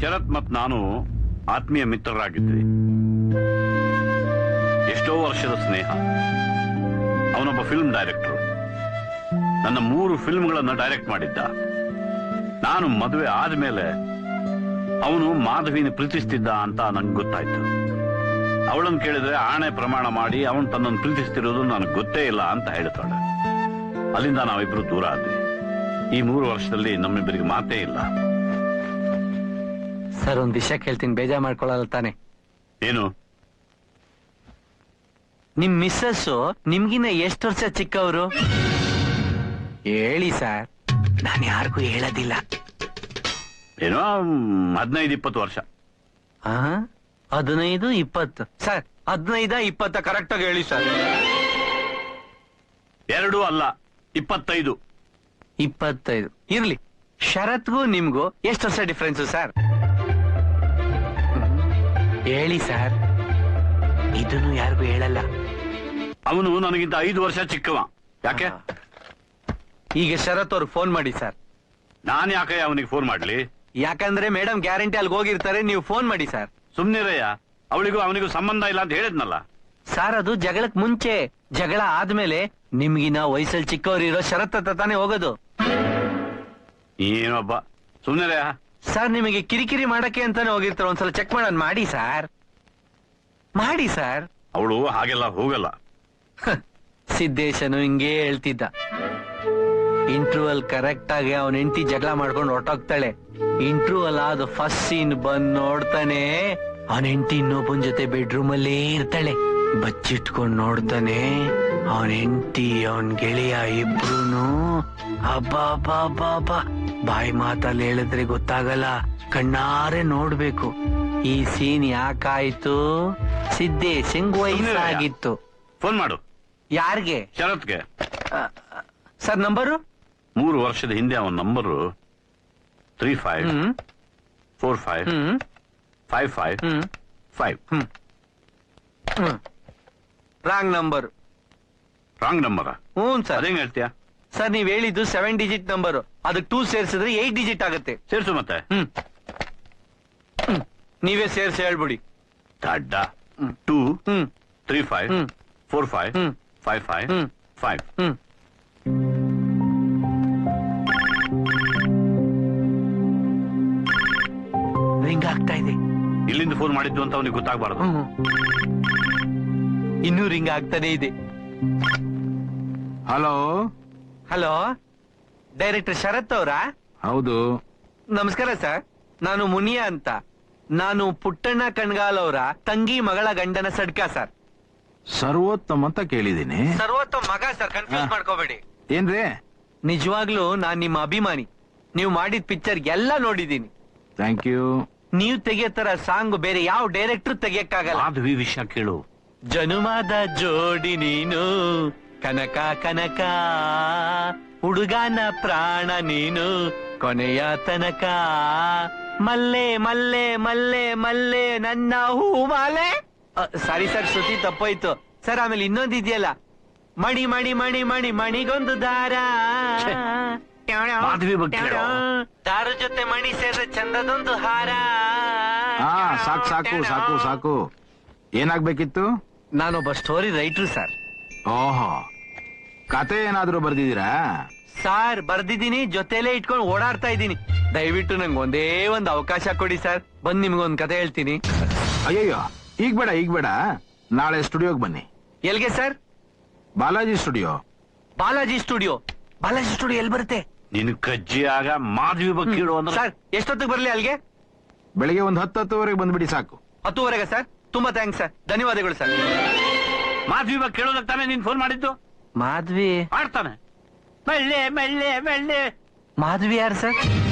ಶರತ್ ಮತ್ ನಾನು ಆತ್ಮೀಯ ಮಿತ್ರರಾಗಿದ್ವಿ. ಎಷ್ಟೋ ವರ್ಷದ ಸ್ನೇಹ. ಅವನೊಬ್ಬ ಫಿಲ್ಮ್ ಡೈರೆಕ್ಟರ್. ನನ್ನ 3 ಫಿಲ್ಮ್ಗಳನ್ನ ಡೈರೆಕ್ಟ್ ಮಾಡಿದ್ದ. ನಾನು ಮದುವೆ ಆದ್ಮೇಲೆ ಅವನು ಮಾಧವಿನ ಪ್ರೀತಿಸ್ತಿದ್ದ ಅಂತ ನಂಗೆ ಗೊತ್ತಾಯ್ತು. ಅವಳನ್ನು ಕೇಳಿದ್ರೆ ಆಣೆ ಪ್ರಮಾಣ ಮಾಡಿ ಅವನು ತನ್ನನ್ನು ಪ್ರೀತಿಸ್ತಿರೋದು ನನಗೆ ಗೊತ್ತೇ ಇಲ್ಲ ಅಂತ ಹೇಳ್ತಾಳೆ. ಅಲ್ಲಿಂದ ನಾವಿಬ್ರು ದೂರ ಆದ್ವಿ. ಈ 3 ವರ್ಷದಲ್ಲಿ ನಮ್ಮಿಬ್ಬರಿಗೆ ಮಾತೇ ಇಲ್ಲ. ಸರ್ ಒಂದ್ ವಿಷಯ ಕೇಳ್ತೀನಿ, ಬೇಜಾರ್ ಮಾಡ್ಕೊಳ್ಳಲ್ಲ ತಾನೆ? ಏನು? ನಿಮ್ ಮಿಸ್ಸಸ್ ನಿಮ್ಗಿನ್ನ ಎಷ್ಟು ವರ್ಷ ಚಿಕ್ಕವರು? ಹೇಳಿ ಸರ್, ನಾನು ಯಾರಿಗೂ ಹೇಳೋದಿಲ್ಲ. ಏನೋ 15-20 ವರ್ಷ. 15-20 ಸರ್. 15-20 ಕರೆಕ್ಟ್ ಆಗಿ ಹೇಳಿ ಸರ್. 2 ಅಲ್ಲ, 25. 25 ಇರ್ಲಿ. ಶರತ್ಗೂ ನಿಮ್ಗೂ ಎಷ್ಟು ವರ್ಷ ಡಿಫ್ರೆನ್ಸ್ ಸರ್? ಹೇಳಿ ಸರ್. ಇದನ್ನು ಯಾರಿಗೂ ಹೇಳಲ್ಲ. ಅವನು ನನಗಿಂತ 5 ವರ್ಷ ಚಿಕ್ಕವ. ಯಾಕೆ? ಈಗ ಶರತ್ ಅವ್ರಿಗೆ ಫೋನ್ ಮಾಡಿ ಸರ್. ನಾನ್ ಯಾಕೆ ಅವನಿಗೆ ಫೋನ್ ಮಾಡ್ಲಿ? ಯಾಕಂದ್ರೆ ಮೇಡಮ್ ಗ್ಯಾರಂಟಿ ಅಲ್ಲಿಗೆ ಹೋಗಿರ್ತಾರೆ. ನೀವು ಫೋನ್ ಮಾಡಿ ಸರ್. ಸುಮ್ನಿರಯ್ಯ, ಅವಳಿಗೂ ಅವನಿಗೂ ಸಂಬಂಧ ಇಲ್ಲ ಅಂತ ಹೇಳಿದ್ನಲ್ಲ ಸರ್. ಅದು ಜಗಳಕ್ ಮುಂಚೆ. ಜಗಳ ಆದ್ಮೇಲೆ ನಿಮ್ಗಿನ ವಯಸ್ಸಲ್ಲಿ ಚಿಕ್ಕವರಿರೋ ಶರತ್ ಹತ್ರ ತಾನೇ ಹೋಗೋದು. ಏನೊಬ್ಬ ಸುಮ್ನಿರಯ್ಯ. ಸರ್ ನಿಮಗೆ ಕಿರಿಕಿರಿ ಮಾಡಕ್ಕೆ ಅಂತಾನೆ ಹೋಗಿರ್ತಾರೆ. ಒಂದ್ಸಲ ಚೆಕ್ ಮಾಡೋಣ. ಮಾಡಿ ಸರ್, ಮಾಡಿ ಸರ್. ಅವಳು ಹಾಗೆಲ್ಲ ಹೋಗಲ್ಲ. ಸಿದ್ದೇಶನು ಹಿಂಗೇ ಹೇಳ್ತಿದ್ದ. ಇಂಟರ್ವಲ್ ಕರೆಕ್ಟ್ ಆಗಿ ಅವನ ಹೆಂಡತಿ ಜಗಳ ಮಾಡ್ಕೊಂಡು ಹೊರಟೋಗ್ತಾಳೆ. ಇಂಟರ್ವಲ್ ಆದ ಫಸ್ಟ್ ಸೀನ್ ಬಂದ್ ನೋಡ್ತಾನೆ, ಅವನ ಹೆಂಡತಿ ಇನ್ನೊಬ್ಬನ ಜೊತೆ ಬೆಡ್ರೂಮ್ ಅಲ್ಲೇ ಇರ್ತಾಳೆ. ಬಚ್ಚಿಟ್ಕೊಂಡ್ ನೋಡ್ತಾನೆ. ಅವನ ಹೆಂಡತಿ ಅವನ್ ಗೆಳೆಯ ಇಬ್ರುನು ಅಬ್ಬಾ ಬಾಯಿ ಮಾತಲ್ಲಿ ಹೇಳಿದ್ರೆ ಗೊತ್ತಾಗಲ್ಲ, ಕಣ್ಣಾರೆ ನೋಡ್ಬೇಕು. ಈ ಸೀನ್ ಯಾಕಾಯ್ತು? ಸಿದ್ದೇಶಂಗ್ ವಯಸ್ಸಾಗಿತ್ತು. ಫೋನ್ ಮಾಡು. ಯಾರಿಗೆ? ಶರತ್ಗೆ. Sir number? 3 ವರ್ಷದ ಹಿಂದೆ ಅವನ number 35455555. Wrong number. Wrong number? ಹ್ಞೂ ಸರ್. ಅದೇಂಗ್ ಹೇಳ್ತೀಯ? ಸರ್ ನೀವ್ ಹೇಳಿದ್ದು 7 ಡಿಜಿಟ್ ನಂಬರ್, ಅದಕ್ಕೆ 2 ಸೇರ್ಸಿದ್ರೆ 8 ಡಿಜಿಟ್ ಆಗುತ್ತೆ. ಸೇರ್ಸು ಮತ್ತೆ. ನೀವೇ ಸೇರ್ಸಿ ಹೇಳ್ಬಿಡಿ. ದಡ್ಡ. 2 3 5 4 5 5 5 5. ರಿಂಗ್ ಆಗ್ತಾ ಇದೆ. ಇಲ್ಲಿಂದ ಫೋನ್ ಮಾಡಿದ್ದು ಅಂತ ಅವನಿಗೆ ಗೊತ್ತಾಗಬಾರದು. ಇನ್ನೂ ರಿಂಗ್ ಆಗ್ತಾನೆ ಇದೆ. ಹಲೋ ಹಲೋ, ಡೈರೆಕ್ಟರ್ ಶರತ್ ಅವರಾ? ಹೌದು. ನಮಸ್ಕಾರ ಸರ್, ನಾನು ಮುನಿಯಾ ಅಂತ. ನಾನು ಪುಟ್ಟಣ್ಣ ಕಣ್ಗಾಲ್ ಅವರ ತಂಗಿ ಮಗಳ ಗಂಡನ ಸಡ್ಕ ಸರ್. ಸರ್ವೋತ್ತಮ್ ಅಂತ ಕೇಳಿದೀನಿ. ಸರ್ವೋತ್ತಮ್ ಮಗ ಸರ್, ಕನ್ಫ್ಯೂಸ್ ಮಾಡ್ಕೋಬೇಡಿ. ಏನ್ರಿ? ನಿಜವಾಗ್ಲೂ ನಾನ್ ನಿಮ್ಮ ಅಭಿಮಾನಿ. ನೀವು ಮಾಡಿದ ಪಿಕ್ಚರ್ ಎಲ್ಲ ನೋಡಿದೀನಿ. Thank you. ನೀವು ತೆಗಿಯೋ ತರ ಸಾಂಗ್ ಬೇರೆ ಯಾವ ಡೈರೆಕ್ಟರ್ ತೆಗಿಯಕ್ಕಾಗಲ್ಲ. ಮಾಧವಿ ವಿಷಯ ಕೇಳು. ಜನುಮಾದ ಜೋಡಿ ನೀನು, ಕನಕ ಕನಕ, ಹುಡುಗನ ಪ್ರಾಣ ನೀನು, ಕೊನೆಯ ತನಕ, ಮಲ್ಲೆ ಮಲ್ಲೆ ಮಲ್ಲೆ ಮಲ್ಲೆ ನನ್ನ ಹೂಮಾಲೆ. ಸಾರಿ ಸರ್, ಶ್ರುತಿ ತಪ್ಪೋಯ್ತು ಸರ್. ಆಮೇಲೆ ಇನ್ನೊಂದು ಇದೆಯಲ್ಲ, ಮಣಿ ಮಣಿ ಮಣಿ ಮಣಿ ಮಣಿಗೊಂದು ದಾರ, ಮಾಧವಿ ಬಗ್ಗೆ ಹೇಳು. ದಾರ ಜೊತೆ ಮಣಿ ಸೇರಿದ ಚಂದದೊಂದು ಹಾರ. ಸಾಕು ಸಾಕು ಸಾಕು ಸಾಕು. ಏನಾಗ್ಬೇಕಿತ್ತು? ನಾನೊಬ್ಬ ಸ್ಟೋರಿ ರೈಟ್ರು ಸರ್. ಓಹೋ, ಕತೆ ಏನಾದ್ರೂ ಬರ್ದಿದ್ದೀರಾ? ಸಾರ್ ಬರ್ದಿದ್ದೀನಿ, ಜೊತೆಲೇ ಇಟ್ಕೊಂಡು ಓಡಾಡ್ತಾ ಇದ್ದೀನಿ. ದಯವಿಟ್ಟು ನಂಗೆ ಒಂದೇ ಒಂದು ಅವಕಾಶ ಕೊಡಿ ಸರ್, ಬಂದ್ ನಿಮ್ಗೊಂದ್ ಕತೆ ಹೇಳ್ತೀನಿ. ಅಯ್ಯಯ್ಯೋ, ಈಗ ಬೇಡ ಈಗ ಬೇಡ, ನಾಳೆ ಸ್ಟುಡಿಯೋಗ್ ಬನ್ನಿ. ಎಲ್ಗೆ sir? Balaji studio. Balaji studio? Balaji studio ಎಲ್ಲಿ ಬರುತ್ತೆ? ನಿನ್ ಕಜ್ಜಿ ಆಗ ಮಾಧವಿ ಬಗ್ಗೆ ಹೇಳು ಅಂದ್ರೆ. ಸರ್ ಎಷ್ಟೊತ್ತಿಗೆ ಬರ್ಲಿ ಅಲ್ಲಿಗೆ? ಬೆಳಿಗ್ಗೆ ಒಂದು 10-10ವರೆಗೆ ಬಂದ್ಬಿಡಿ ಸಾಕು. 10ವರೆಗೆ ಸರ್? ತುಂಬಾ ಥ್ಯಾಂಕ್ಸ್ ಸರ್, ಧನ್ಯವಾದಗಳು ಸರ್. ಮಾಧವಿ ಬಗ್ಗೆ ಕೇಳೋದಕ್ಕೆ ತಾನೇ ನೀನ್ ಫೋನ್ ಮಾಡಿದ್ದು. ಮಾಧವಿ ಆಡ್ತಾನೆ ಮೆಳ್ಳೆ ಮೆಳ್ಳೆ ಮೆಳ್ಳೆ. ಮಾಧವಿ ಯಾರು ಸರ್?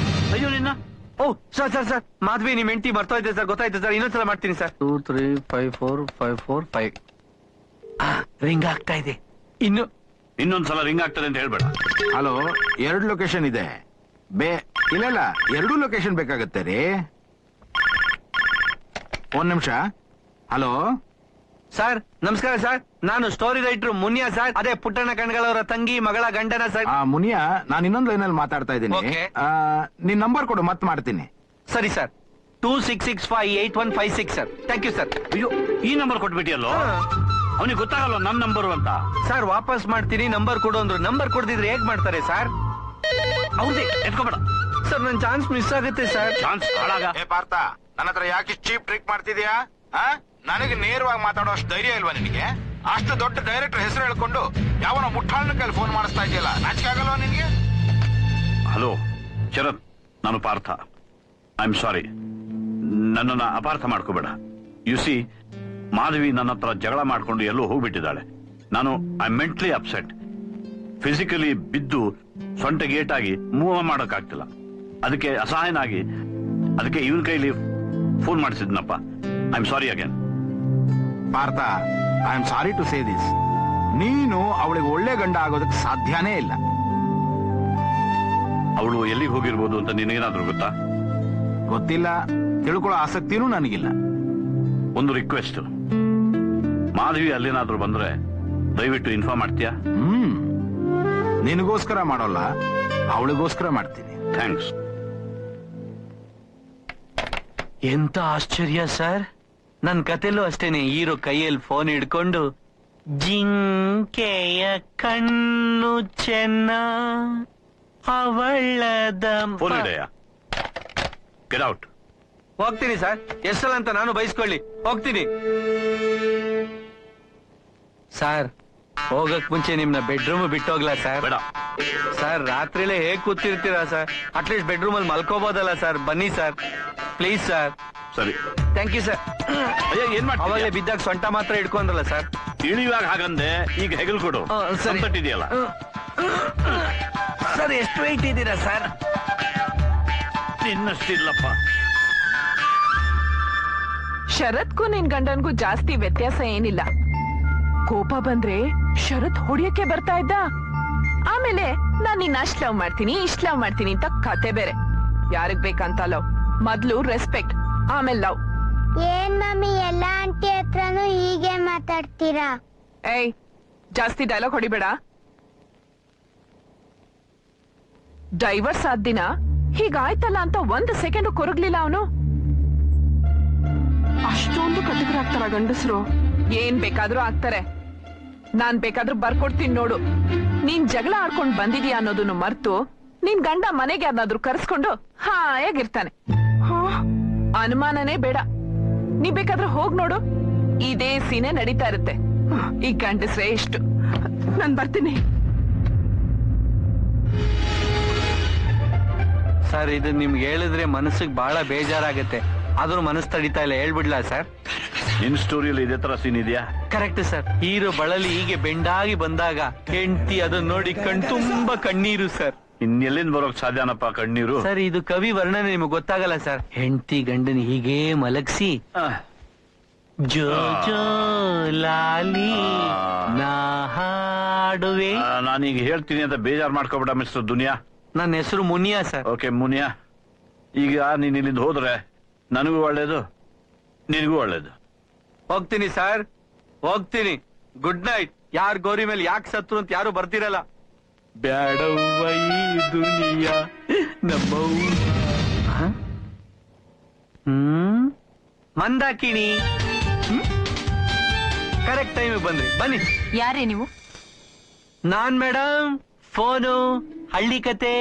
ಅಯ್ಯೋ ನಿನ್ನ. ಓ ಸರ್ ಸರ್ ಸರ್, ಮಾಧವಿ ನಿಮ್ ಹೆಂಡತಿ ಮರ್ತೋಯ್ತೆ ಸರ್, ಗೊತ್ತಾಯ್ತು ಸರ್. ಇನ್ನೊಂದ್ಸಲ ಮಾಡ್ತೀನಿ ಸರ್. 2 3 5 4 5 4 5. ರಿಂಗ್ ಆಗ್ತಾ ಇದೆ. ಇನ್ನೊಂದ್ಸಲ ರಿಂಗ್ ಆಗ್ತದೆ ಅಂತ ಹೇಳ್ಬೇಡ. ಹಲೋ, 2 ಲೊಕೇಶನ್ ಇದೆ. ಇಲ್ಲ 2 ಲೊಕೇಶನ್ ಬೇಕಾಗತ್ತೆ ರೀ. ಒಂದ್ ನಿಮಿಷ. ಹಲೋ ಸರ್, ನಮಸ್ಕಾರ ಸರ್. ನಾನು ಸ್ಟೋರಿ ರೈಟರ್ ಮುನಿಯಾ ಸರ್. ಅದೇ ಪುಟ್ಟಣ್ಣ ಕಣ್ಗಳವರ ತಂಗಿ ಮಗಳ ಗಂಡನ ಸರ್. ಮುನಿಯಾ, ನಾನು ಇನ್ನೊಂದು ಲೈನಲ್ಲಿ ಮಾತಾಡ್ತಾ ಇದ್ದೀನಿ. Okay. ನಿನ್ ನಂಬರ್ ಕೊಡು, ಮತ್ ಮಾಡ್ತೀನಿ. ಸರಿ sir. 26658156 sir. Thank you sir. ಅಯ್ಯೋ, ಈ ನಂಬರ್ ಕೊಟ್ಬಿಟ್ಟಿಯಲ್ಲೋ. ಅವನಿಗೆ ಗೊತ್ತಾಗಲ್ಲ ನನ್ ನಂಬರ್ ಅಂತ. ಸರ್ ವಾಪಸ್ ಮಾಡ್ತೀನಿ, ನಂಬರ್ ಕೊಡು ಅಂದ್ರು. ನಂಬರ್ ಕೊಡದಿದ್ರೆ ಹೇಗ್ ಮಾಡ್ತಾರೆ ಸರ್? ಹೌದೇ, ಎತ್ಕೋಬೇಡ ಸರ್, ನನ್ ಚಾನ್ಸ್ ಮಿಸ್ ಆಗುತ್ತೆ ಸರ್. ಚಾನ್ಸ್ ಹಾಳಾಗ. ಪಾರ್ಥ, ನನ್ನ ಹತ್ರ ಯಾಕೆ ಚೀಪ್ ಟ್ರಿಕ್ ಮಾಡ್ತಿದ್ಯಾ? ನನಗೆ ನೇರವಾಗಿ ಮಾತಾಡೋ ಅಷ್ಟು ಧೈರ್ಯ ಇಲ್ವಾ ನಿನಗೆ? ಅಷ್ಟು ದೊಡ್ಡ ಡೈರೆಕ್ಟರ್ ಹೆಸರು ಹೇಳ್ಕೊಂಡು ಯಾವನ ಮುಟ್ಟಾಳನ ಕೈಲಿ ಫೋನ್ ಮಾಡಿಸ್ತಾ ಇದೆಯಲ್ಲ, ನಾಚಿಕೆ ಆಗಲ್ವಾ ನಿನ್ಗೆ? ಹಲೋ ಶರತ್, ನಾನು ಪಾರ್ಥ. ಐ ಆಮ್ ಸಾರಿ, ನನ್ನನ್ನ ಅಪಾರ್ಥ ಮಾಡ್ಕೋಬೇಡ. ಯು ಸಿ, ಮಾಧವಿ ನನ್ನ ಹತ್ರ ಜಗಳ ಮಾಡ್ಕೊಂಡು ಎಲ್ಲೋ ಹೋಗ್ಬಿಟ್ಟಿದ್ದಾಳೆ. ನಾನು ಐ ಮೆಂಟ್ಲಿ ಅಪ್ಸೆಟ್. ಫಿಸಿಕಲಿ ಬಿದ್ದು ಸೊಂಟ ಗೇಟಾಗಿ ಮೂವ್ ಮಾಡೋಕ್ಕಾಗ್ತಿಲ್ಲ. ಅದಕ್ಕೆ ಅಸಹಾಯನಾಗಿ ಅದಕ್ಕೆ ಇವನ್ ಕೈಲಿ ಫೋನ್ ಮಾಡಿಸಿದ್ನಪ್ಪ. I am sorry again. Partha, I am sorry to say this. ನೀನು ಅವಳಿಗೆ ಒಳ್ಳೆ ಗಂಡ ಆಗೋದಕ್ಕೆ ಸಾಧ್ಯನೇ ಇಲ್ಲ. ಅವಳು ಎಲ್ಲಿಗೆ ಹೋಗಿರ್ಬೋದು ಅಂತ ನಿನಗೇನಾದ್ರೂ ಗೊತ್ತಾ? ಗೊತ್ತಿಲ್ಲ, ತಿಳ್ಕೊಳ್ಳೋ ಆಸಕ್ತಿನೂ ನನಗಿಲ್ಲ. ಒಂದು ರಿಕ್ವೆಸ್ಟ್, ಮಾಧವಿ ಅಲ್ಲೇನಾದ್ರೂ ಬಂದ್ರೆ ದಯವಿಟ್ಟು ಇನ್ಫಾರ್ಮ್ ಮಾಡ್ತೀಯಾ? ನಿನಗೋಸ್ಕರ ಮಾಡೋಲ್ಲ, ಅವಳಿಗೋಸ್ಕರ ಮಾಡ್ತೀನಿ. ಥ್ಯಾಂಕ್ಸ್. ಎಂತ ಆಶ್ಚರ್ಯ ಸರ್. ನನ್ ಕತೆಲೂ ಅಷ್ಟೇನೆ, ಹೀರೋ ಕೈಯಲ್ಲಿ ಫೋನ್ ಹಿಡ್ಕೊಂಡು ಜಿಂಕೆಯ ಕಣ್ಣು ಚೆನ್ನ ಅವಳದ ಫೋನ್ ಇದೆಯಾ? Get out. ಹೋಗ್ತೀನಿ ಸರ್. ಎಷ್ಟಲ್ಲ ಅಂತ ನಾನು ಬಯಸ್ಕೊಳ್ಳಿ, ಹೋಗ್ತೀನಿ ಸರ್. ಹೋಗಕ್ ಮುಂಚೆ ನಿಮ್ನ ಬೆಡ್ರೂಮ್ ಬಿಟ್ಟೋಗ್ಲಾ ಸರ್? ಬೇಡ ಸರ್, ರಾತ್ರಿಲೇ ಹೇಗ್ ಕೂತಿರ್ತೀರಾ ಸರ್? ಅಟ್ಲೀಸ್ಟ್ ಬೆಡ್ರೂಮ್ ಅಲ್ಲಿ ಮಲ್ಕೋಬೋದಲ್ಲ ಸರ್? ಬನ್ನಿ ಸರ್, ಪ್ಲೀಸ್ ಸರ್. ಸರಿ, ಥ್ಯಾಂಕ್ ಯು ಸರ್. ಅಯ್ಯ, ಏನ್ ಮಾಡ್ತೀಯ? ಅವಾಗಲೇ ಬಿದ್ದಾಗ ಸೊಂಟ ಮಾತ್ರ ಹಿಡ್ಕೊಂಡ್ರಲ್ಲ ಸರ್? ಇಳಿಯುವಾಗ ಹಾಗಂದೆ, ಈಗ ಹೆಗಲ್ ಕೊಡು. ಸಂತಟ್ಟಿದೆಯಲ್ಲ ಸರ್. ಎಷ್ಟು ವೆಯ್ಟ್ ಇದ್ದೀರಾ ಸರ್? ಇನ್ನಷ್ಟಿಲ್ಲಪ್ಪ. ಶರತ್ಗೂ ನಿನ್ ಗಂಡನ್ಗೂ ಜಾಸ್ತಿ ವ್ಯತ್ಯಾಸ ಏನಿಲ್ಲ. ಕೋಪ ಬಂದ್ರೆ ಶರತ್ ಹೊಡಿಯಕ್ಕೆ ಬರ್ತಾ ಇದ್ದ. ಆಮೇಲೆ ನಾನ್ ನಿನ್ನ ಅಷ್ಟ್ ಲವ್ ಮಾಡ್ತೀನಿ, ಇಷ್ಟ್ ಲವ್ ಮಾಡ್ತೀನಿ ಅಂತ ಕತೆ ಬೇರೆ. ಯಾರಿಗ್ ಬೇಕಂತ ಲವ್? ಮೊದ್ಲು ರೆಸ್ಪೆಕ್ಟ್, ಆಮೇಲೆ ಲವ್. ಏನ್ ಮಮ್ಮಿ, ಎಲ್ಲ ಆಂಟಿ ಹತ್ರನೂ ಹೀಗೆ ಮಾತಾಡ್ತೀರಾ? ಏಯ್, ಜಾಸ್ತಿ ಡೈಲಾಗ್ ಹೊಡಿಬೇಡ. ಡೈವರ್ಸ್ ಆದ ದಿನ ಹೀಗಾಯ್ತಲ್ಲ ಅಂತ 1 ಸೆಕೆಂಡ್ ಕೊರಗ್ಲಿಲ್ಲ ಅವನು. ಅಷ್ಟೊಂದು ಕಟಕರಾಗ್ತಾರ ಗಂಡಸರು. ಏನ್ ಬೇಕಾದ್ರೂ ಆಗ್ತಾರೆ. ನಾನ್ ಬೇಕಾದ್ರೂ ಬರ್ಕೊಡ್ತೀನಿ ನೋಡು. ನೀನ್ ಜಗಳ ಆಡ್ಕೊಂಡ್ ಬಂದಿದ್ಯಾ ಅನ್ನೋದನ್ನು ಮರ್ತು ನಿನ್ ಗಂಡ ಮನೆಗೆ ಯಾರನ್ನಾದ್ರೂ ಕರ್ಸ್ಕೊಂಡು ಹಾಯಾಗಿರ್ತಾನೆ. ಅನುಮಾನನೇ ಬೇಡ. ನೀ ಬೇಕಾದ್ರೆ ಹೋಗ್ ನೋಡು, ಇದೇ ಸೀನೆ ನಡೀತಾ ಇರುತ್ತೆ. ಈ ಗಂಡಸ್ರೇ ಇಷ್ಟು. ನಾನ್ ಬರ್ತೀನಿ. ಸರ್, ಇದು ನಿಮ್ಗೆ ಹೇಳಿದ್ರೆ ಮನಸ್ಸಿಗೆ ಬಹಳ ಬೇಜಾರಾಗತ್ತೆ. ಆದ್ರೂ ಮನಸ್ಸು ತಡಿತಾ ಇಲ್ಲ. ಹೇಳ್ಬಿಡ್ಲಾ ಸರ್? ನಿನ್ ಸ್ಟೋರಿಯಲ್ಲಿ ಇದೇ ತರ ಸೀನ್ ಇದೆಯಾ? Correct sir. ಹೀರೋ ಬಳಲಿ ಹೀಗೆ ಬೆಂಡಾಗಿ ಬಂದಾಗ ಹೆಂಡತಿ ಅದನ್ನ ನೋಡಿ ತುಂಬಾ ಕಣ್ಣೀರು ಸರ್. ಇನ್ನೆಲ್ಲಿಂದ ಬರೋಕ್ ಸಾಧ್ಯನಪ್ಪ ಕಣ್ಣೀರು? ಸರ್, ಇದು ಕವಿ ವರ್ಣನೆ ನಿಮ್ಗೆ ಗೊತ್ತಾಗಲ್ಲ ಸರ್. ಹೆಂಡತಿ ಗಂಡನ ಹೀಗೆ ಮಲಗಿಸಿ ಜೋ ಜೋ ಲಾಲಿ ನಾ ಹಾಡುವೆ. ನಾನೀಗ ಹೇಳ್ತೀನಿ ಅಂತ ಬೇಜಾರ್ ಮಾಡ್ಕೊಬೇಡ ಮಿಸ್ಟರ್ ದುನಿಯಾ. ನನ್ನ ಹೆಸರು ಮುನಿಯಾ ಸರ್. ಓಕೆ ಮುನಿಯಾ, ಈಗ ನೀನ್ ಇಲ್ಲಿಂದ ಹೋದ್ರೆ ನನಗೂ ಒಳ್ಳೇದು, ನಿನಗೂ ಒಳ್ಳೇದು. ಹೋಗ್ತೀನಿ ಸರ್, ಹೋಗ್ತೀನಿ. Good night. ಯಾರ್ ಗೌರಿ ಮೇಲೆ ಯಾಕೆ ಸತ್ರು ಅಂತ ಯಾರು ಬರ್ತಿರಲ್ಲ. ಬ್ಯಾಡವ್ವ ಈ ದುನಿಯಾ ನಮ್ಮವ್ವ. ಮಂದಾಕಿಣಿ. ಕರೆಕ್ಟ್ ಟೈಮ್ ಬಂದ್ರಿ. ಬನ್ನಿ. ಯಾರೇ ನೀವು? ನಾನ್ ಮೇಡಮ್. ಫೋನು, ಹಳ್ಳಿ ಕತೆ,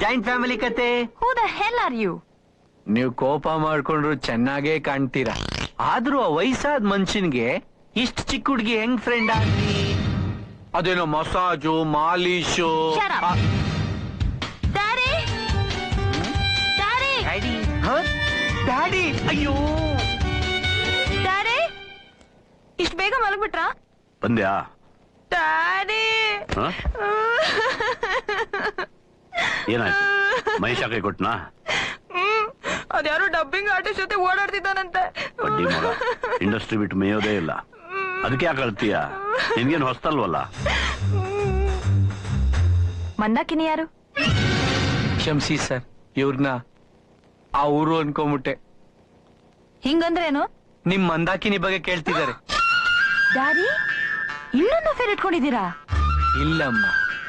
ಜಾಯಿಂಟ್ ಫ್ಯಾಮಿಲಿ ಕತೆ. Who the hell are you? ನೀವು ಕೋಪ ಮಾಡ್ಕೊಂಡ್ರು ಚೆನ್ನಾಗೇ ಕಾಣ್ತೀರಾ. ಆದ್ರೂ ಆ ವಯಸ್ಸಾದ ಮನುಷ್ಯನ್ಗೆ ಇಷ್ಟ ಚಿಕ್ಕ ಹುಡ್ಗಿ ಹೆಂಗ್ ಫ್ರೆಂಡ್ ಆಗ್ಲಿ? ಅದೇನೋ ಮಸಾಜು, ಮಾಲೀಶು. ಡ್ಯಾಡಿ, ಅಯ್ಯೋ ಡ್ಯಾಡಿ, ಇಷ್ಟು ಬೇಗ ಮಲಗ್ಬಿಟ್ರಾ? ಬಂದ್ಯಾ? ಡ್ಯಾಡಿ, ಏನಾಯ್ತು? ಮಹೇಶ ಕೈ ಕೊಟ್ನಾ? ಅದ್ಯಾರು ಡಬ್ಬಿಂಗ್ ಆರ್ಟಿಸ್ಟ್ ಜೊತೆ ಓಡಾಡ್ತಿದ್ದಾನಂತೆ. ಬಡ್ಡಿ ಮಗ, ಇಂಡಸ್ಟ್ರಿ ಬಿಟ್ಟು ಮೇಯೋದೇ ಇಲ್ಲ. ಅದಕ್ಕೆ ಯಾಕೆ ಅಳ್ತೀಯ? ನಿನ್ಗೇನು ಹೊಸ್ತಲ್ವಲ್ಲ. ಮಂದಾಕಿನಿ ಯಾರು? ಕ್ಷಮಿಸಿ ಸರ್, ಇವ್ರನ್ನ ಆ ಊರು ಅನ್ಕೊಂಬಿಟ್ಟೆ. ಹಿಂಗಂದ್ರೇನು? ನಿಮ್ ಮಂದಾಕಿನಿ ಬಗ್ಗೆ ಕೇಳ್ತಿದ್ದಾರೆ. ಡ್ಯಾಡಿ, ಇನ್ನೊಂದು ಅಫೇರ್ ಇಟ್ಕೊಂಡಿದ್ದೀರಾ? ಇಲ್ಲಮ್ಮ,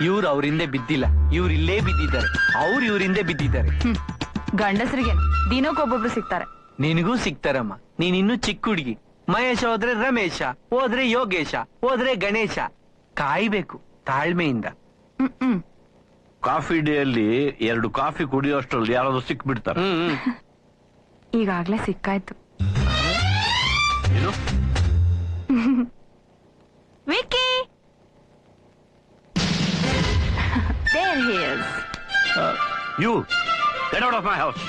ಇವ್ರು ಅವ್ರ ಹಿಂದೆ ಬಿದ್ದಿಲ್ಲ. ಇವ್ರು ಇಲ್ಲೇ ಬಿದ್ದಿದ್ದಾರೆ. ಅವ್ರು ಇವ್ರ ಹಿಂದೆ ಬಿದ್ದಿದ್ದಾರೆ. ಗಂಡಸರಿಗೆ ದಿನಕ್ಕೊಬ್ಬೊಬ್ರು ಸಿಗ್ತಾರೆ. ನಿನಗೂ ಸಿಗ್ತಾರಮ್ಮ. ನೀನ್ ಇನ್ನೂ ಚಿಕ್ಕ ಹುಡುಗಿ. ಮಹೇಶ ಹೋದ್ರೆ ರಮೇಶ, ಹೋದ್ರೆ ಯೋಗೇಶ, ಹೋದ್ರೆ ಗಣೇಶ. ಕಾಯ್ಬೇಕು ತಾಳ್ಮೆಯಿಂದ. ಕಾಫಿ ಡೇ ಅಲ್ಲಿ 2 ಕಾಫಿ ಕುಡಿಯೋಷ್ಟ್ರಲ್ಲಿ ಯಾರಾದ್ರೂ ಸಿಕ್ಬಿಡ್ತಾರೆ. ಈಗಾಗ್ಲೇ ಸಿಕ್ಕಾಯ್ತು. ಏನು? Vicky, there he is. You get out of my house.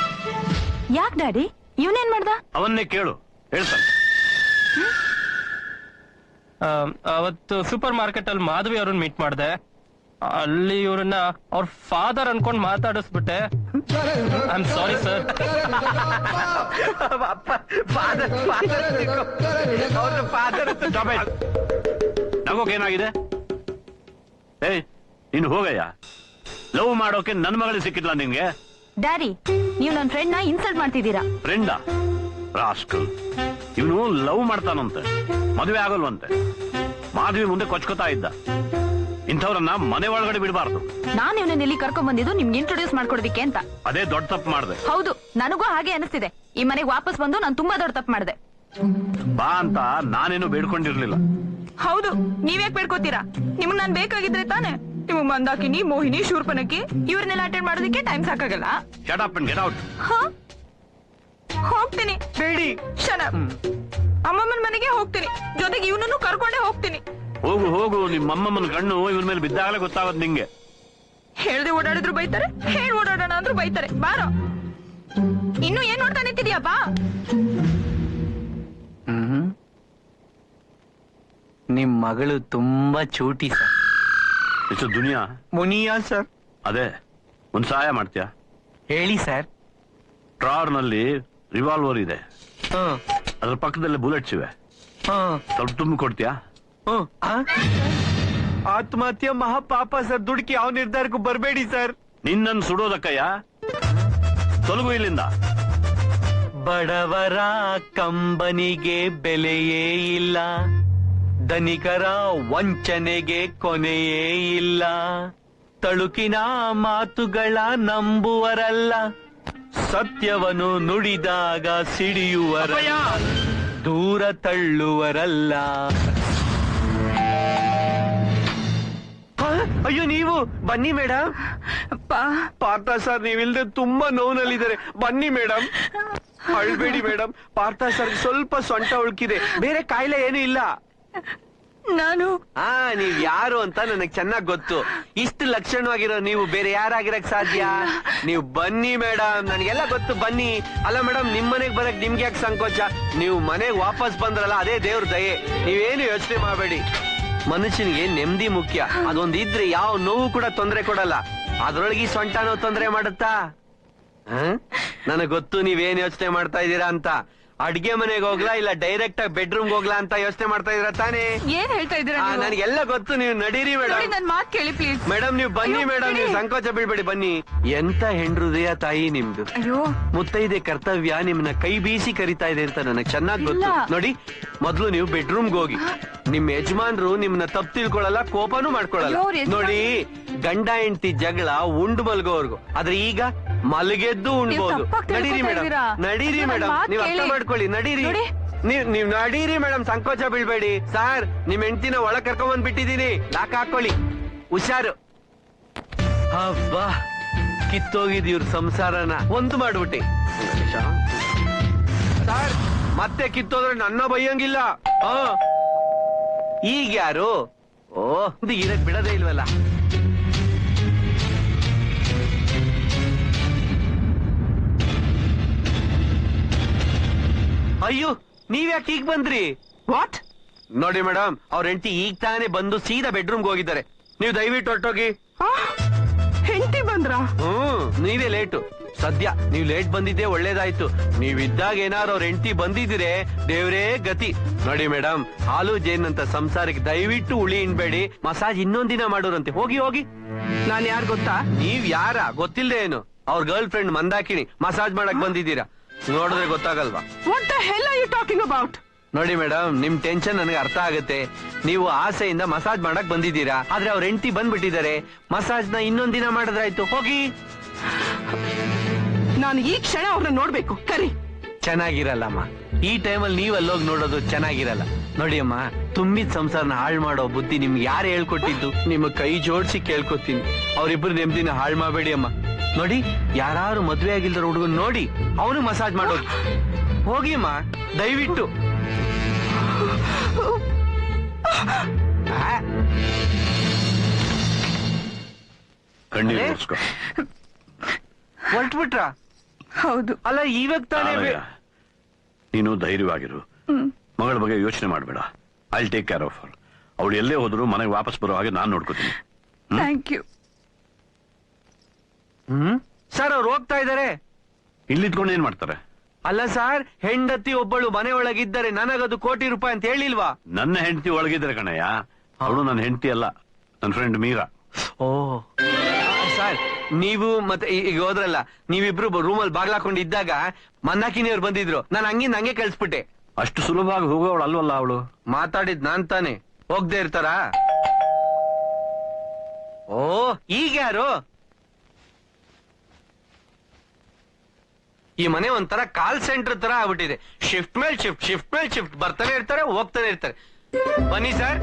ಯಾಕ್ ಡ್ಯಾಡಿ? ಇವನೇನ್ ಮಾಡ್ದ? ಅವನ್ನೇ ಕೇಳು, ಹೇಳ್ತಾನೆ. ಅವತ್ತು ಸೂಪರ್ ಮಾರ್ಕೆಟ್ ಅಲ್ಲಿ ಮಾಧವಿ ಅವ್ರನ್ನ ಮೀಟ್ ಮಾಡಿದೆ. ಅಲ್ಲಿ ಇವ್ರನ್ನ ಅವ್ರ ಫಾದರ್ ಅನ್ಕೊಂಡ್ ಮಾತಾಡಿಸ್ಬಿಟ್ಟೆ. I am sorry sir. ನಗೋಕೇನಾಗಿದೆ? ಏಯ್, ನೀನು ಹೋಗಯ್ಯ. ಲವ್ ಮಾಡೋಕೆ ನನ್ ಮಗಳಿಗೆ ಸಿಕ್ಕಿದ್ಲ ನಿನ್ಗೆ? ಡ್ಯಾಡಿ, ನೀವು ನನ್ನ ಫ್ರೆಂಡ್ ನ ಇನ್ಸಲ್ಟ್ ಮಾಡ್ತಿದ್ದೀರಾ. ಫ್ರೆಂಡಾ? ರಾಸ್ಕಲ್. ಇವನು ಲವ್ ಮಾಡ್ತಾನಂತೆ, ಮದುವೆ ಆಗಲ್ವಂತೆ. ಮಾಧವಿ ಮುಂದೆ ಕೊಚ್ಕೋತಾ ಇದ್ದ. ಇಂಥವ್ರನ್ನ ಮನೆ ಒಳಗಡೆ ಬಿಡಬಾರ್ದು. ನಾನು ಇವನನ್ನ ಇಲ್ಲಿ ಕರ್ಕೊಂಡ್ ಬಂದಿದ್ದು ನಿಮ್ಗೆ ಇಂಟ್ರೊಡ್ಯೂಸ್ ಮಾಡ್ಕೊಡೋದಿಕ್ಕೆ ಅಂತ. ಅದೇ ದೊಡ್ಡ ತಪ್ಪು ಮಾಡಿದೆ. ಹೌದು, ನನಗೂ ಹಾಗೆ ಅನಿಸ್ತಿದೆ. ಈ ಮನೆಗೆ ವಾಪಸ್ ಬಂದು ನಾನು ತುಂಬಾ ದೊಡ್ಡ ತಪ್ಪು ಮಾಡಿದೆ. ಬಾ ಅಂತ ನಾನೇನು ಬೇಡ್ಕೊಂಡಿರ್ಲಿಲ್ಲ. ಹೌದು, ನೀವ್ಯಾಕೆ ಬೇಡ್ಕೋತೀರಾ? ನಿಮ್ಗೆ ನಾನ್ ಬೇಕಾಗಿದ್ರೆ ತಾನೆ. ನಿಮ್ಗೆ ಮಂದಾಕಿನಿ, ಮೋಹಿನಿ, ಶೂರ್ಪನಕ್ಕಿ ಇವ್ರನ್ನೆಲ್ಲ ಅಟೆಂಡ್ ಮಾಡೋದಕ್ಕೆ ಟೈಮ್ ಸಾಕಾಗಲ್ಲ. Shut up and get out. ಹೋಗ್ತೀನಿ. ಬೇಡಿ. Shut up. ಅಮ್ಮಮ್ಮನ ಮನೆಗೆ ಹೋಗ್ತೀನಿ, ಜೊತೆಗೆ ಇವನನ್ನು ಕರ್ಕೊಂಡೇ ಹೋಗ್ತೀನಿ. ಹೋಗು ಹೋಗು, ನಿಮ್ಮ ಅಮ್ಮಮ್ಮನ ಕಣ್ಣು ಇವನ್ ಮೇಲೆ ಬಿದ್ದಾಗಲೇ ಗೊತ್ತಾಗೋದು ನಿಂಗೆ. ಹೇಳ್ದೆ ಓಡಾಡಿದ್ರು ಬೈತಾರೆ, ಹೇಳ್ ಓಡಾಡೋಣ ಅಂದ್ರು ಬೈತಾರೆ. ಬಾರೋ. ಇನ್ನು ಏನ್ ನೋಡ್ತಾ ನಿಂತಿದ್ಯಪ್ಪ? ನಿಮ್ ಮಗಳು ತುಂಬಾ ಚೂಟಿ ಸರ್. ಎಷ್ಟು ದುನಿಯಾ? ಮುನಿಯಾ ಸರ್. ಅದೇ, ಒಂದ್ ಸಹಾಯ ಮಾಡ್ತೀಯಾ? ಹೇಳಿ ಸರ್. ಡ್ರಾವರ್ ನಲ್ಲಿ ರಿವಾಲ್ವರ್ ಇದೆ, ಅದ್ರ ಪಕ್ಕದಲ್ಲಿ ಬುಲೆಟ್ಸ್ ಇವೆ. ಸ್ವಲ್ಪ ತುಂಬ ಕೊಡ್ತೀಯಾ? ಆತ್ಮಹತ್ಯೆ ಮಹಾಪಾಪ ಸರ್. ದುಡುಕಿ ಯಾವ ನಿರ್ಧಾರಕ್ಕೂ ಬರಬೇಡಿ ಸರ್. ನಿನ್ನನ್ನು ಸುಡೋದಕ್ಕಯ್ಯ. ತೊಲಗು ಇಲ್ಲಿಂದ. ಬಡವರ ಕಂಬನಿಗೆ ಬೆಲೆಯೇ ಇಲ್ಲ, ಧನಿಕರ ವಂಚನೆಗೆ ಕೊನೆಯೇ ಇಲ್ಲ. ತಳುಕಿನ ಮಾತುಗಳ ನಂಬುವರಲ್ಲ, ಸತ್ಯವನ್ನು ನುಡಿದಾಗ ಸಿಡಿಯುವರಲ್ಲ, ದೂರ ತಳ್ಳುವರಲ್ಲ. ಅಯ್ಯೋ ನೀವು ಬನ್ನಿ ಮೇಡಮ್. ಪಾರ್ಥ ಸರ್ ನೀವಿಲ್ದೆ ತುಂಬಾ ನೋವಿನಲ್ಲಿದ್ದಾರೆ, ಬನ್ನಿ ಮೇಡಮ್. ಅಳ್ಬೇಡಿ ಮೇಡಮ್, ಪಾರ್ಥ ಸರ್ ಸ್ವಲ್ಪ ಸೊಂಟ ಉಳ್ಕಿದೆ, ಬೇರೆ ಕಾಯಿಲೆ ಏನು ಇಲ್ಲ. ನಾನು ನೀವ್ ಯಾರು ಅಂತ ನನಗ್ ಚೆನ್ನಾಗ್ ಗೊತ್ತು. ಇಷ್ಟು ಲಕ್ಷಣವಾಗಿರೋ ನೀವು ಬೇರೆ ಯಾರಾಗಿರಕ್ ಸಾಧ್ಯ? ನೀವು ಬನ್ನಿ ಮೇಡಮ್, ನನಗೆಲ್ಲ ಗೊತ್ತು, ಬನ್ನಿ. ಅಲ್ಲ ಮೇಡಮ್, ನಿಮ್ ಮನೆಗ್ ಬರಕ್ ನಿಮ್ಗೆ ಯಾಕೆ ಸಂಕೋಚ? ನೀವು ಮನೆಗ್ ವಾಪಸ್ ಬಂದ್ರಲ್ಲ, ಅದೇ ದೇವ್ರ ದಯೆ. ನೀವೇನು ಯೋಚನೆ ಮಾಡಬೇಡಿ. ಮನುಷ್ಯನಿಗೆ ನೆಮ್ಮದಿ ಮುಖ್ಯ, ಅದೊಂದಿದ್ರೆ ಯಾವ ನೋವು ಕೂಡ ತೊಂದರೆ ಕೊಡಲ್ಲ. ಅದ್ರೊಳಗೆ ಸೊಂಟ ನೋವು ತೊಂದರೆ ಮಾಡುತ್ತಾ? ನನಗ್ ಗೊತ್ತು ನೀವೇನ್ ಯೋಚನೆ ಮಾಡ್ತಾ ಇದ್ದೀರಾ ಅಂತ. ಅಡ್ಗೆ ಮನೆಗೆ ಹೋಗ್ಲಾ ಇಲ್ಲ ಡೈರೆಕ್ಟ್ ಆಗಿ ಬೆಡ್ರೂಮ್ ಹೋಗ್ಲಾ ಅಂತ ಯೋಚನೆ ಮಾಡ್ತಾ ಇದ್ರ ತಾನೇ? ಏನ್ ಹೇಳ್ತಾ ಇದ್ದೀರಾ? ನನಗೆಲ್ಲ ಗೊತ್ತು, ನೀವು ನಡೀರಿ ಮೇಡಮ್. ನನ್ ಮಾತ್ ಕೇಳಿ ಪ್ಲೀಸ್. ಮೇಡಮ್ ನೀವು ಬನ್ನಿ ಮೇಡಮ್, ನೀವು ಸಂಕೋಚ ಬೀಳ್ಬೇಡಿ, ಬನ್ನಿ. ಎಂತ ಹೆಣ್ಹೃದಯ ತಾಯಿ ನಿಮ್ದು. ಅಯ್ಯೋ, ಮುತ್ತೈದೆ ಕರ್ತವ್ಯ ನಿಮ್ನ ಕೈ ಬೀಸಿ ಕರಿತಾ ಇದೆ ಅಂತ ನನಗ್ ಚೆನ್ನಾಗ್ ಗೊತ್ತು. ನೋಡಿ, ಮೊದ್ಲು ನೀವು ಬೆಡ್ರೂಮ್ಗೆ ಹೋಗಿ. ನಿಮ್ ಯಜಮಾನ್ರು ನಿಮ್ನ ತಪ್ಪು ತಿಳ್ಕೊಳಲ್ಲ, ಕೋಪನೂ ಮಾಡ್ಕೊಳಲ್ಲ. ನೋಡಿ, ಗಂಡ ಹೆಂಡತಿ ಜಗಳ ಉಂಡು ಮಲ್ಗೋವರ್ಗು, ಆದ್ರೆ ಈಗ ಮಲಗೆದ್ದು ಉಣ್ಬಹುದು. ನಡೀರಿ ಮೇಡಮ್, ನಡೀರಿ ಮೇಡಮ್, ನೀವ್ ಅರ್ಥ ಮಾಡ್ಕೊಳ್ಳಿ, ನಡೀರಿ. ನೀವ್ ನಡೀರಿ ಮೇಡಮ್, ಸಂಕೋಚ ಬೀಳ್ಬೇಡಿ. ಸಾರ್, ನಿಮ್ ಹೆಂಡತಿನ ಒಳಗ್ ಕರ್ಕೊಂಡ್ ಬಿಟ್ಟಿದೀನಿ, ಲಾಕ್ ಹಾಕೊಳ್ಳಿ, ಹುಷಾರು. ಹಬ್ಬಾ, ಕಿತ್ತೋಗಿದ್ ಇವ್ರ ಸಂಸಾರನ ಒಂದು ಮಾಡ್ಬಿಟ್ಟಿ. ಸಾರ್, ಮತ್ತೆ ಕಿತ್ತೋದ್ರೆ ನನ್ನ ಬೈಯಂಗಿಲ್ಲ. ಈಗ ಯಾರು? ಇರಕ್ ಬಿಡದೇ ಇಲ್ವಲ್ಲ. ಅಯ್ಯೋ, ನೀವ್ಯಾಕೆ ಈಗ ಬಂದ್ರಿ? ವಾಟ್? ನೋಡಿ ಮೇಡಮ್, ಅವ್ರ ಹೆಂಡತಿ ಈಗ ತಾನೇ ಬಂದು ಸೀದಾ ಬೆಡ್ರೂಮ್ಗೆ ಹೋಗಿದ್ದಾರೆ. ನೀವು ದಯವಿಟ್ಟು ಹೊರಟೋಗಿ. ಹೆಂಡತಿ ಬಂದ್ರ? ನೀವೇ ಲೇಟು. ಸದ್ಯ ನೀವ್ ಲೇಟ್ ಬಂದಿದ್ದೆ ಒಳ್ಳೇದಾಯ್ತು. ನೀವಿದ್ದಾಗ ಏನಾರು ಅವ್ರ ಹೆಂಡತಿ ಬಂದಿದ್ರೆ ದೇವ್ರೇ ಗತಿ. ನೋಡಿ ಮೇಡಮ್, ಹಾಲು ಜೇನಂತ ಸಂಸಾರಕ್ಕೆ ದಯವಿಟ್ಟು ಉಳಿ ಇನ್ಬೇಡಿ. ಮಸಾಜ್ ಇನ್ನೊಂದಿನ ಮಾಡೋರಂತೆ. ಹೋಗಿ ಹೋಗಿ. ನಾನ್ ಯಾರು ಗೊತ್ತಾ? ನೀವ್ ಯಾರ ಗೊತ್ತಿಲ್ದೆ ಏನು? ಅವ್ರ ಗರ್ಲ್ ಫ್ರೆಂಡ್ ಮಂದಾಕಿಣಿ. ಮಸಾಜ್ ಮಾಡಕ್ ಬಂದಿದ್ದೀರಾ, ನೋಡಿದ್ರೆ ಗೊತ್ತಾಗಲ್ವಾ? What the hell are you talking about? ನೋಡಿ ಮೇಡಮ್, ನಿಮ್ ಟೆನ್ಷನ್ ನನಗೆ ಅರ್ಥ ಆಗುತ್ತೆ. ನೀವು ಆಸೆಯಿಂದ ಮಸಾಜ್ ಮಾಡಕ್ ಬಂದಿದ್ದೀರಾ, ಆದ್ರೆ ಅವ್ರ ಹೆಂಡತಿ ಬಂದ್ಬಿಟ್ಟಿದ್ದಾರೆ. ಮಸಾಜ್ ನ ಇನ್ನೊಂದಿನ ಮಾಡಿದ್ರಾಯ್ತು. ಹೋಗಿ. ನಾನು ಈ ಕ್ಷಣ ಅವ್ರನ್ನ ನೋಡ್ಬೇಕು, ಕರಿ. ಚೆನ್ನಾಗಿರಲ್ಲಮ್ಮ, ಈ ಟೈಮಲ್ಲಿ ನೀವ್ ಅಲ್ಲೋಗಿ ನೋಡೋದು ಚೆನ್ನಾಗಿರಲ್ಲ. ನೋಡಿ ಅಮ್ಮ, ತುಂಬಿದ ಸಂಸಾರನ ಹಾಳು ಮಾಡೋ ಬುದ್ಧಿ ನಿಮ್ಗೆ ಯಾರು ಹೇಳ್ಕೊಟ್ಟಿದ್ದು? ನಿಮ್ಮ ಕೈ ಜೋಡಿಸಿ ಕೇಳ್ಕೊತೀನಿ, ಅವ್ರಿಬ್ರು ನೆಮ್ಮದಿನ ಹಾಳು ಮಾಡಬೇಡಿ ಅಮ್ಮ. ನೋಡಿ, ಯಾರು ಮದ್ವೆ ಆಗಿಲ್ದ್ರ ಹುಡುಗನ್ ನೋಡಿ ಅವನು ಮಸಾಜ್ ಮಾಡೋದು. ಹೋಗಿ ಅಮ್ಮ, ದಯವಿಟ್ಟು. ಕಣ್ಣೀರು ಹೊರಟ್ಬಿಟ್ರ? ಹೌದು. ಅಲ್ಲ, ಇವಾಗ ತಾನೇ. ನೀನು ಧೈರ್ಯವಾಗಿರು, ಮಗಳ ಬಗ್ಗೆ ಯೋಚನೆ ಮಾಡಬೇಡ. I take care of her. ಅವಳು ಎಲ್ಲೇ ಹೋದ್ರು ಮನೆಗೆ ವಾಪಸ್ ಬರೋ ಹಾಗೆ ನಾನ್ ನೋಡ್ಕೋತೀನಿ. Thank you. ಸರ್, ಅವ್ರು ಹೋಗ್ತಾ ಇದಾರೆ. ಇಲ್ಲಿದ್ಕೊಂಡು ಏನ್ ಮಾಡ್ತಾರೆ? ಅಲ್ಲ ಸರ್, ಹೆಂಡತಿ ಒಬ್ಬಳು ಮನೆ ಒಳಗಿದ್ದಾರೆ, ನನಗದು ಕೋಟಿ ರೂಪಾಯಿ ಅಂತ ಹೇಳಿಲ್ವಾ? ನನ್ನ ಹೆಂಡತಿ ಒಳಗಿದ್ರೆ ಕಣಯ್ಯ, ಅವಳು ನನ್ನ ಹೆಂಡತಿ ಅಲ್ಲ, ನನ್ನ ಫ್ರೆಂಡ್ ಮೀರಾ. ಓ ಸರ್, ನೀವು ಮತ್ತೆ ಈಗ ಹೋದ್ರಲ್ಲ, ನೀವಿಬ್ರು ರೂಮಲ್ಲಿ ಬಾಗ್ಲಾಕೊಂಡು ಇದ್ದಾಗ ಮಂದಾಕಿನಿಯವ್ರು ಬಂದಿದ್ರು. ನಾನು ಹಂಗಿಂದ ಹಂಗೆ ಕಳ್ಸ್ಬಿಟ್ಟೆ. ಅಷ್ಟು ಸುಲಭವಾಗಿ ಹೋಗೋವಳು ಅಲ್ವಲ್ಲ ಅವಳು. ಮಾತಾಡಿದ್ ನಾನ್ ತಾನೆ, ಹೋಗ್ದೆ ಇರ್ತಾರ? ಓ, ಈಗ ಯಾರು? ಈ ಮನೆ ಒಂಥರ ಕಾಲ್ ಸೆಂಟರ್ ತರ ಆಗ್ಬಿಟ್ಟಿದೆ. ಶಿಫ್ಟ್ ಮೇಲ್ ಶಿಫ್ಟ್, ಶಿಫ್ಟ್ ಮೇಲ್ ಶಿಫ್ಟ್, ಬರ್ತಾನೆ ಇರ್ತಾರೆ, ಹೋಗ್ತಾನೆ ಇರ್ತಾರೆ. ಬನ್ನಿ ಸರ್.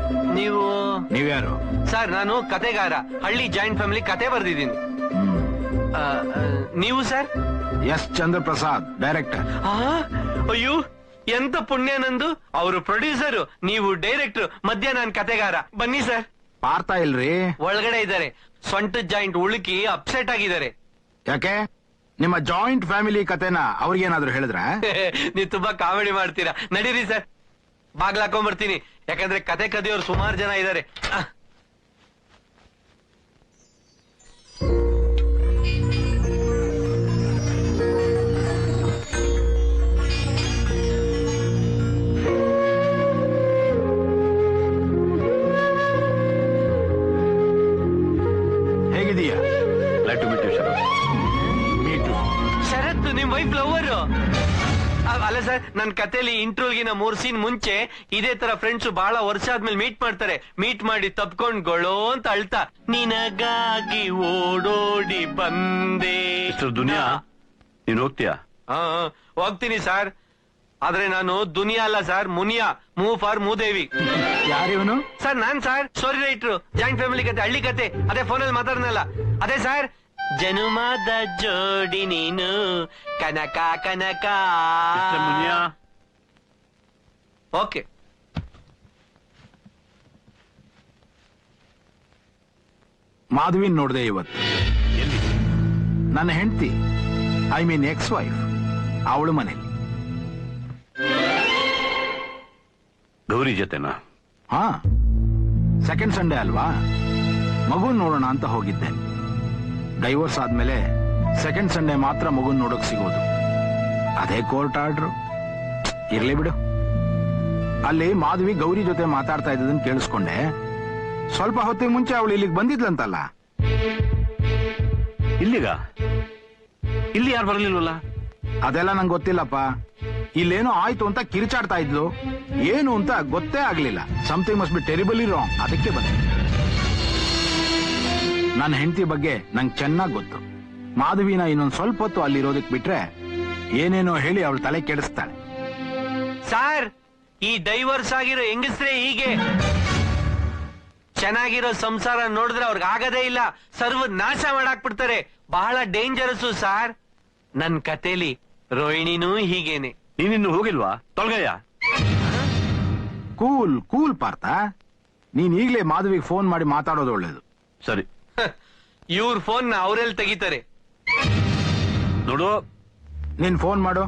ನೀವ್ಯಾರು? ಸರ್, ನಾನು ಕತೆಗಾರ, ಹಳ್ಳಿ ಜಾಯಿಂಟ್ ಫ್ಯಾಮಿಲಿ ಕತೆ ಬರ್ದಿದ್ದೀನಿ. ನೀವು ಸರ್? ಎಸ್ ಚಂದ್ರ ಪ್ರಸಾದ್, ಡೈರೆಕ್ಟರ್. ಅಯ್ಯೋ, ಎಂತ ಪುಣ್ಯ ನಂದು. ಅವರು ಪ್ರೊಡ್ಯೂಸರು, ನೀವು ಡೈರೆಕ್ಟರ್, ಮಧ್ಯ ನಾನ್ ಕತೆಗಾರ. ಬನ್ನಿ ಸರ್. ಪಾರ್ಥ ಇಲ್ರಿ? ಒಳಗಡೆ ಇದ್ದಾರೆ. ಸೊಂಟ ಜಾಯಿಂಟ್ ಉಳುಕಿ ಅಪ್ಸೆಟ್ ಆಗಿದ್ದಾರೆ. ಯಾಕೆ? ನಿಮ್ಮ ಜಾಯಿಂಟ್ ಫ್ಯಾಮಿಲಿ ಕತೆನ ಅವ್ರಿಗೇನಾದ್ರು ಹೇಳಿದ್ರ? ನೀವು ತುಂಬಾ ಕಾಮಿಡಿ ಮಾಡ್ತೀರಾ. ನಡೀರಿ ಸರ್, ಬಾಗ್ಲಾಕೊಂಡ್ಬರ್ತೀನಿ. ಯಾಕಂದ್ರೆ ಕತೆ ಕದಿಯೋರು ಸುಮಾರು ಜನ ಇದ್ದಾರೆ. ಹೇಗಿದೀಯಾ? Like to meet you Sharath. Meet. Sharath, ನಿಮ್ ವೈಫ್ ಲವರ್. ಅಲ್ಲ ಸರ್, ನನ್ ಕಥೆಲಿ ಇಂಟ್ರೋಗಿನ 3 ಸೀನ್ ಮುಂಚೆ ಇದೇ ತರ ಫ್ರೆಂಡ್ಸ್ ಬಹಳ ವರ್ಷ ಆದ್ಮೇಲೆ ಮೀಟ್ ಮಾಡ್ತಾರೆ. ಮೀಟ್ ಮಾಡಿ ತಪ್ಕೊಂಡ್ ಗೊಳೋ ಅಂತ ಅಳ್ತಾ ನಿನಗಾಗಿ ಓಡೋಡಿ ಬಂದೆ. ದುನಿಯಾ ನೀನ್ ಹೋಗ್ತೀಯಾ? ಹೋಗ್ತೀನಿ ಸರ್. ಆದ್ರೆ ನಾನು ದುನಿಯಾ ಅಲ್ಲ ಸರ್, ಮುನಿಯಾ. ಮೂ ಫಾರ್ ಮೂದೇವಿ. ಯಾರಿವನು? ಸರ್ ನಾನ್ sir story writer. Joint family ಕತೆ, ಹಳ್ಳಿ ಕತೆ. ಅದೇ ಫೋನಲ್ಲಿ ಮಾತಾಡ್ನಲ್ಲ ಅದೇ ಸರ್. ಜನುಮದ ಜೋಡಿ ನೀನು ಕನಕ ಕನಕ. ಮುನಿಯಾ ಓಕೆ. ಮಾಧವಿನ್ ನೋಡ್ದೆ ಇವತ್ತು. ಎಲ್ಲಿ? ನನ್ನ ಹೆಂಡತಿ, ಐ ಮೀನ್ ಎಕ್ಸ್ ವೈಫ್, ಅವಳು ಮನೇಲಿ. ಗೌರಿ ಜೊತೆನಾ? ಹಾ, ಸೆಕೆಂಡ್ ಸಂಡೇ ಅಲ್ವಾ, ಮಗುನ್ ನೋಡೋಣ ಅಂತ ಹೋಗಿದ್ದೆ. ಡೈವೋರ್ಸ್ ಆದ್ಮೇಲೆ ಸೆಕೆಂಡ್ ಸಂಡೇ ಮಾತ್ರ ಮಗುನ್ ನೋಡೋಕ್ ಸಿಗೋದು. ಅದೇ ಕೋರ್ಟ್ ಆರ್ಡ್ರು. ಇರ್ಲಿ ಬಿಡು. ಅಲ್ಲಿ ಮಾಧವಿ ಗೌರಿ ಜೊತೆ ಮಾತಾಡ್ತಾ ಇದ್ದದನ್ನ ಕೇಳಿಸ್ಕೊಂಡೆ. ಸ್ವಲ್ಪ ಹೊತ್ತಿಗೆ ಮುಂಚೆ ಅವಳು ಇಲ್ಲಿಗೆ ಬಂದಿದ್ಲಂತಲ್ಲ. ಇಲ್ಲಿಗ? ಇಲ್ಲಿ ಯಾರು ಬರಲಿಲ್ವಲ್ಲ? ಅದೆಲ್ಲ ನಂಗೆ ಗೊತ್ತಿಲ್ಲಪ್ಪ. ಇಲ್ಲೇನೋ ಆಯ್ತು ಅಂತ ಕಿರಿಚಾಡ್ತಾ ಇದ್ಲು. ಏನು ಅಂತ ಗೊತ್ತೇ ಆಗ್ಲಿಲ್ಲ. Something must be terribly wrong. ಅದಕ್ಕೆ ಬಂದೆ. ನನ್ನ ಹೆಂಡತಿ ಬಗ್ಗೆ ನಂಗೆ ಚೆನ್ನಾಗ್ ಗೊತ್ತು. ಮಾಧವಿನ ಇನ್ನೊಂದ್ ಸ್ವಲ್ಪ ಹೊತ್ತು ಅಲ್ಲಿರೋದಕ್ ಬಿಟ್ರೆ ಏನೇನೋ ಹೇಳಿ ಅವಳು ತಲೆ ಕೆಡಿಸ್ತಾಳೆ. ಸಾರ್, ಈ ಡೈವರ್ಸ್ ಆಗಿರೋ ಹೆಂಗಸ್ರೆ ಹೀಗೆ. ಚೆನ್ನಾಗಿರೋ ಸಂಸಾರ ನೋಡಿದ್ರೆ ಅವ್ರಿಗೆ ಆಗದೇ ಇಲ್ಲ, ಸರ್ವ ನಾಶ ಮಾಡಾಕ್ಬಿಡ್ತಾರೆ. ಬಹಳ ಡೇಂಜರಸ್ ಸಾರ್. ನನ್ ಕಥೆಲಿ ರೋಹಿಣಿನೂ ಹೀಗೇನೆ. ನೀನಿನ್ನು ಹೋಗಿಲ್ವಾ? ತೊಳಗಯ್ಯ. Cool cool Partha. ನೀನ್ ಈಗ್ಲೇ ಮಾಧವಿಗೆ ಫೋನ್ ಮಾಡಿ ಮಾತಾಡೋದು ಒಳ್ಳೇದು. ಸರಿ. ಇವ್ರ ಫೋನ್ ಅವರೆಲ್ಲಿ ತೆಗಿತಾರೆ ನೋಡು. ನೀನ್ ಫೋನ್ ಮಾಡು.